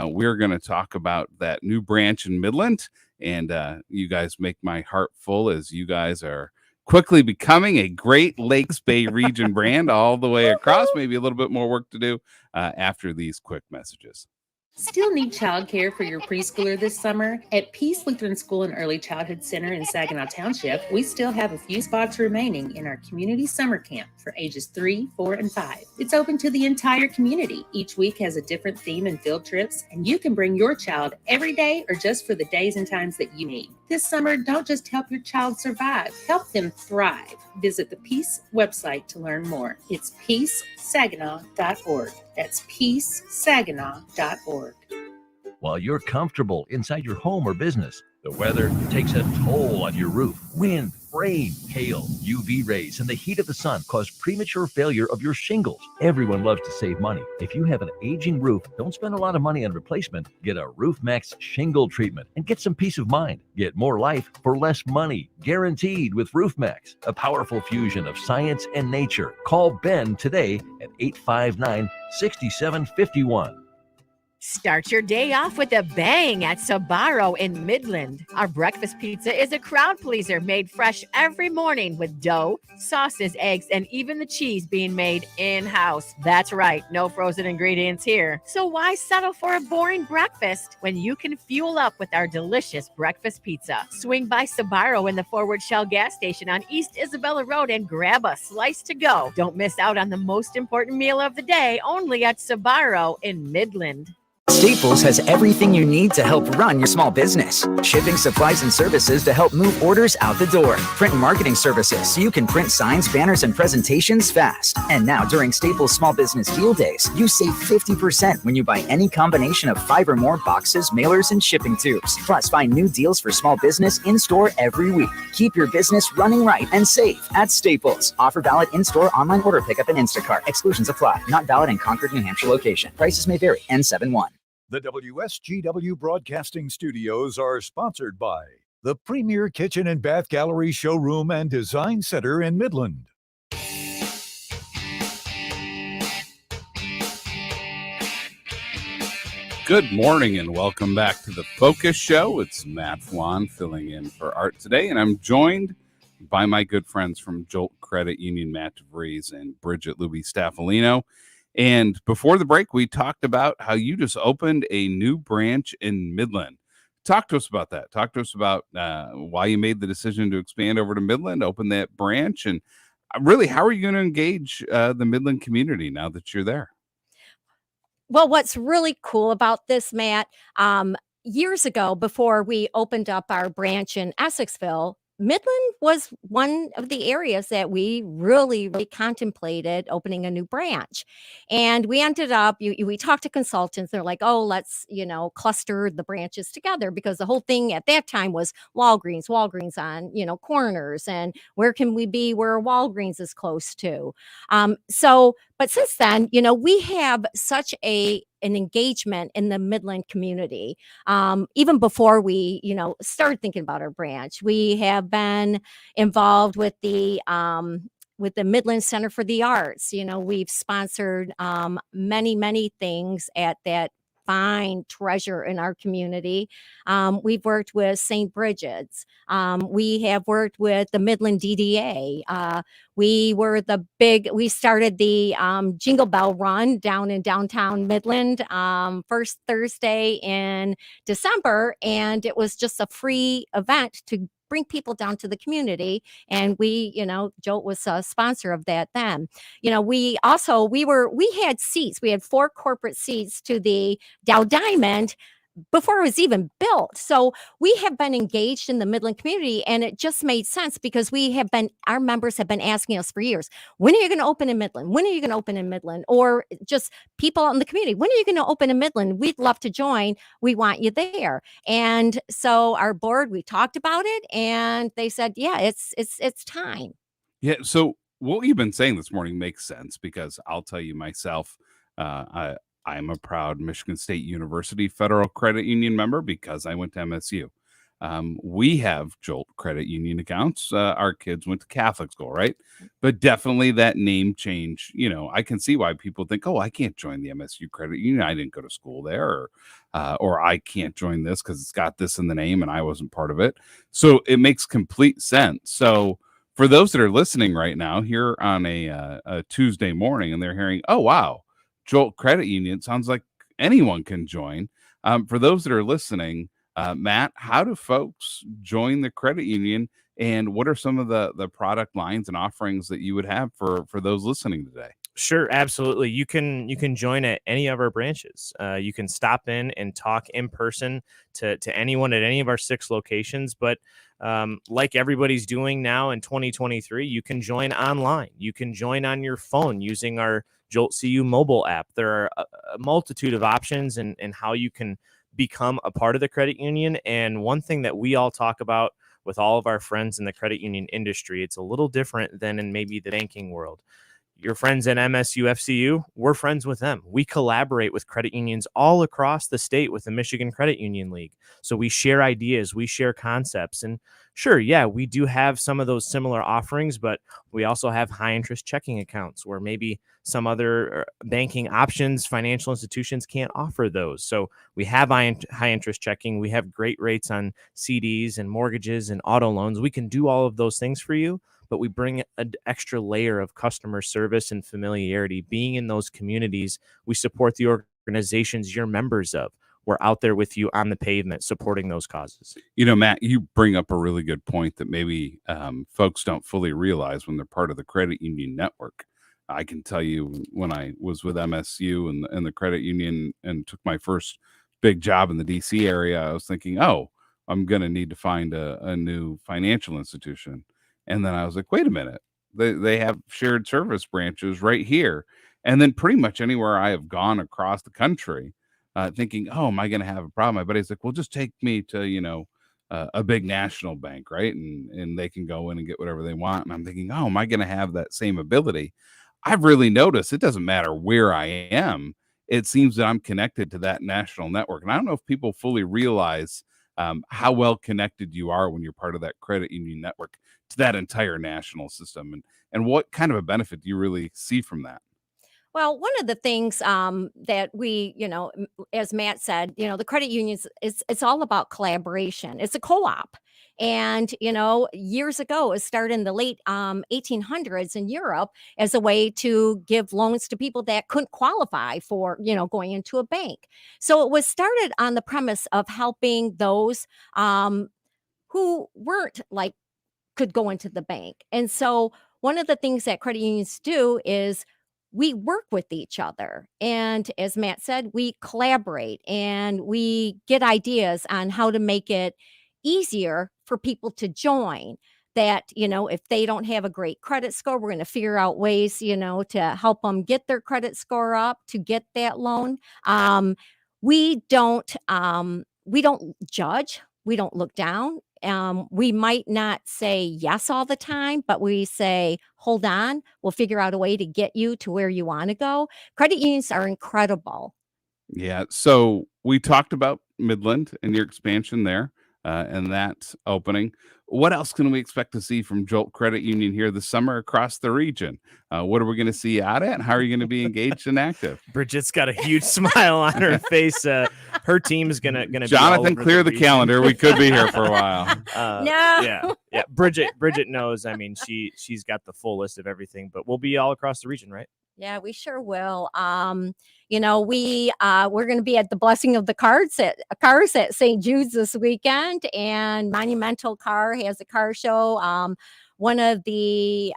Speaker 2: we're going to talk about that new branch in Midland. And you guys make my heart full as you guys are quickly becoming a Great Lakes Bay region brand all the way across. Maybe a little bit more work to do after these quick messages.
Speaker 9: Still need childcare for your preschooler this summer? At Peace Lutheran School and Early Childhood Center in Saginaw Township, we still have a few spots remaining in our community summer camp for ages 3, 4, and 5. It's open to the entire community. Each week has a different theme and field trips, and you can bring your child every day or just for the days and times that you need. This summer, don't just help your child survive, help them thrive. Visit the Peace website to learn more. It's peacesaginaw.org. That's peacesaginaw.org.
Speaker 10: While you're comfortable inside your home or business, the weather takes a toll on your roof. Wind, rain, hail, UV rays, and the heat of the sun cause premature failure of your shingles. Everyone loves to save money. If you have an aging roof, don't spend a lot of money on replacement. Get a RoofMax shingle treatment and get some peace of mind. Get more life for less money, guaranteed with RoofMax, a powerful fusion of science and nature. Call Ben today at 859-6751.
Speaker 12: Start your day off with a bang at Sbarro in Midland. Our breakfast pizza is a crowd pleaser made fresh every morning with dough, sauces, eggs, and even the cheese being made in-house. That's right, no frozen ingredients here. So why settle for a boring breakfast when you can fuel up with our delicious breakfast pizza? Swing by Sbarro in the Forward Shell gas station on East Isabella Road and grab a slice to go. Don't miss out on the most important meal of the day, only at Sbarro in Midland.
Speaker 13: Staples has everything you need to help run your small business. Shipping, supplies, and services to help move orders out the door. Print and marketing services so you can print signs, banners, and presentations fast. And now during Staples Small Business Deal Days, you save 50% when you buy any combination of 5 or more boxes, mailers, and shipping tubes. Plus, find new deals for small business in-store every week. Keep your business running right and safe at Staples. Offer valid in-store, online order pickup, and Instacart. Exclusions apply. Not valid in Concord, New Hampshire location. Prices may vary. N71.
Speaker 15: The WSGW Broadcasting Studios are sponsored by the Premier Kitchen and Bath Gallery Showroom and Design Center in Midland.
Speaker 2: Good morning and welcome back to the Focus Show. It's Matt Felan filling in for Art today, and I'm joined by my good friends from Jolt Credit Union, Matt DeVries and Bridget Luby Staffolino. And before the break, we talked about how you just opened a new branch in Midland. Talk to us about that. Talk to us about why you made the decision to expand over to Midland, open that branch, and really, how are you going to engage the Midland community now that you're there?
Speaker 11: Well, what's really cool about this, Matt, years ago, before we opened up our branch in Essexville, Midland was one of the areas that we really contemplated opening a new branch. And we ended up, we talked to consultants. They're like, oh, let's, cluster the branches together, because the whole thing at that time was Walgreens on, corners. And where can we be where Walgreens is close to? But since then, we have such an engagement in the Midland community. Even before we, started thinking about our branch, we have been involved with the Midland Center for the Arts. We've sponsored many things at that fine treasure in our community. We've worked with St. Bridget's. We have worked with the Midland DDA. We started the Jingle Bell Run down in downtown Midland first Thursday in December, and it was just a free event to bring people down to the community. And Jolt was a sponsor of that then. We had seats. We had 4 corporate seats to the Dow Diamond before it was even built. So we have been engaged in the Midland community, and it just made sense because our members have been asking us for years, when are you going to open in Midland? When are you going to open in Midland? Or just people out in the community, when are you going to open in Midland? We'd love to join. We want you there. And so our board, we talked about it, and they said, yeah, it's time.
Speaker 2: Yeah. So what you've been saying this morning makes sense because I'll tell you myself, I'm a proud Michigan State University Federal Credit Union member because I went to MSU. We have Jolt credit union accounts. Our kids went to Catholic school, right? But definitely that name change, I can see why people think, oh, I can't join the MSU credit union. I didn't go to school there, or I can't join this because it's got this in the name and I wasn't part of it. So it makes complete sense. So for those that are listening right now here on a Tuesday morning and they're hearing, oh, wow, Jolt Credit Union, sounds like anyone can join. For those that are listening, Matt, how do folks join the credit union, and what are some of the product lines and offerings that you would have for those listening today?
Speaker 8: Sure, absolutely. You can join at any of our branches. You can stop in and talk in person to anyone at any of our 6 locations. But like everybody's doing now in 2023, you can join online. You can join on your phone using our Jolt CU mobile app. There are a multitude of options and how you can become a part of the credit union. And one thing that we all talk about with all of our friends in the credit union industry, it's a little different than in maybe the banking world. Your friends at MSU FCU, we're friends with them. We collaborate with credit unions all across the state with the Michigan Credit Union League. So we share ideas, we share concepts. And sure, yeah, we do have some of those similar offerings, but we also have high interest checking accounts where maybe some other banking options, financial institutions can't offer those. So we have high interest checking. We have great rates on CDs and mortgages and auto loans. We can do all of those things for you, but we bring an extra layer of customer service and familiarity. Being in those communities, we support the organizations you're members of. We're out there with you on the pavement supporting those causes.
Speaker 2: Matt, you bring up a really good point that maybe folks don't fully realize when they're part of the credit union network. I can tell you when I was with MSU and the credit union and took my first big job in the DC area, I was thinking, oh, I'm going to need to find a new financial institution. And then I was like, wait a minute, they have shared service branches right here. And then pretty much anywhere I have gone across the country, thinking, oh, am I going to have a problem? My buddy's like, well, just take me to, a big national bank, right? And they can go in and get whatever they want. And I'm thinking, oh, am I going to have that same ability? I've really noticed it doesn't matter where I am. It seems that I'm connected to that national network. And I don't know if people fully realize how well connected you are when you're part of that credit union network to that entire national system. And what kind of a benefit do you really see from that?
Speaker 11: Well, one of the things that we, as Matt said, the credit unions, it's all about collaboration. It's a co-op. And, years ago, it started in the late 1800s in Europe as a way to give loans to people that couldn't qualify for, going into a bank. So it was started on the premise of helping those who weren't could go into the bank. And so one of the things that credit unions do is we work with each other. And as Matt said, we collaborate and we get ideas on how to make it easier for people to join. That, if they don't have a great credit score, we're going to figure out ways, to help them get their credit score up to get that loan. We don't judge. We don't look down. We might not say yes all the time, but we say, hold on, we'll figure out a way to get you to where you want to go. Credit unions are incredible.
Speaker 2: Yeah. So we talked about Midland and your expansion there. and that opening. What else can we expect to see from Jolt Credit Union here this summer across the region? What are we going to see out at? And how are you going to be engaged and active?
Speaker 8: Bridget's got a huge smile on her face. Her team is gonna be
Speaker 2: Jonathan, clear the calendar. We could be here for a while.
Speaker 11: No.
Speaker 8: Yeah. Bridget knows. I mean, she's got the full list of everything, but we'll be all across the region, right?
Speaker 11: Yeah, we sure will. We're going to be at the Blessing of the Cars at St. Jude's this weekend, and Monumental Car has a car show. One of the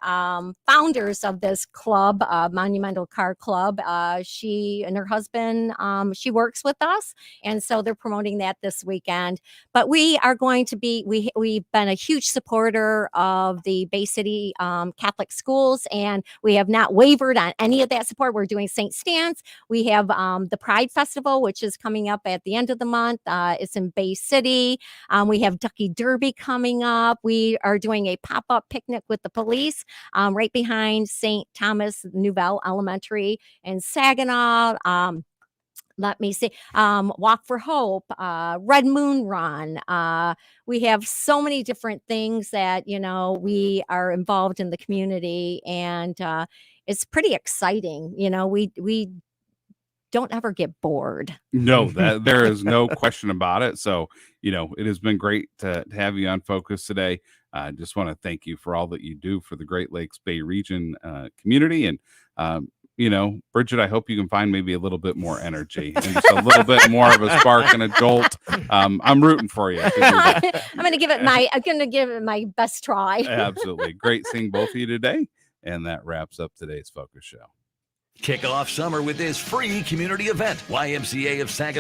Speaker 11: founders of this club, Monumental Car Club, she and her husband, she works with us, and so they're promoting that this weekend. But we are going to be, we've been a huge supporter of the Bay City Catholic schools, and we have not wavered on any of that support. We're doing St. Stan's. We have the Pride Festival, which is coming up at the end of the month. It's in Bay City. We have Ducky Derby coming up. We are doing a pop-up picnic with the police right behind St. Thomas Nouvelle Elementary in Saginaw. Let me see. Walk for Hope, Red Moon Run. We have so many different things that, we are involved in the community, and it's pretty exciting. We don't ever get bored.
Speaker 2: No, there is no question about it. So, it has been great to have you on Focus today. I just want to thank you for all that you do for the Great Lakes Bay region community. And, Bridget, I hope you can find maybe a little bit more energy and just a little bit more of a spark and a jolt. I'm rooting for you.
Speaker 11: I'm going to give it my best try.
Speaker 2: Absolutely. Great seeing both of you today. And that wraps up today's Focus Show.
Speaker 10: Kick off summer with this free community event. YMCA of Saginaw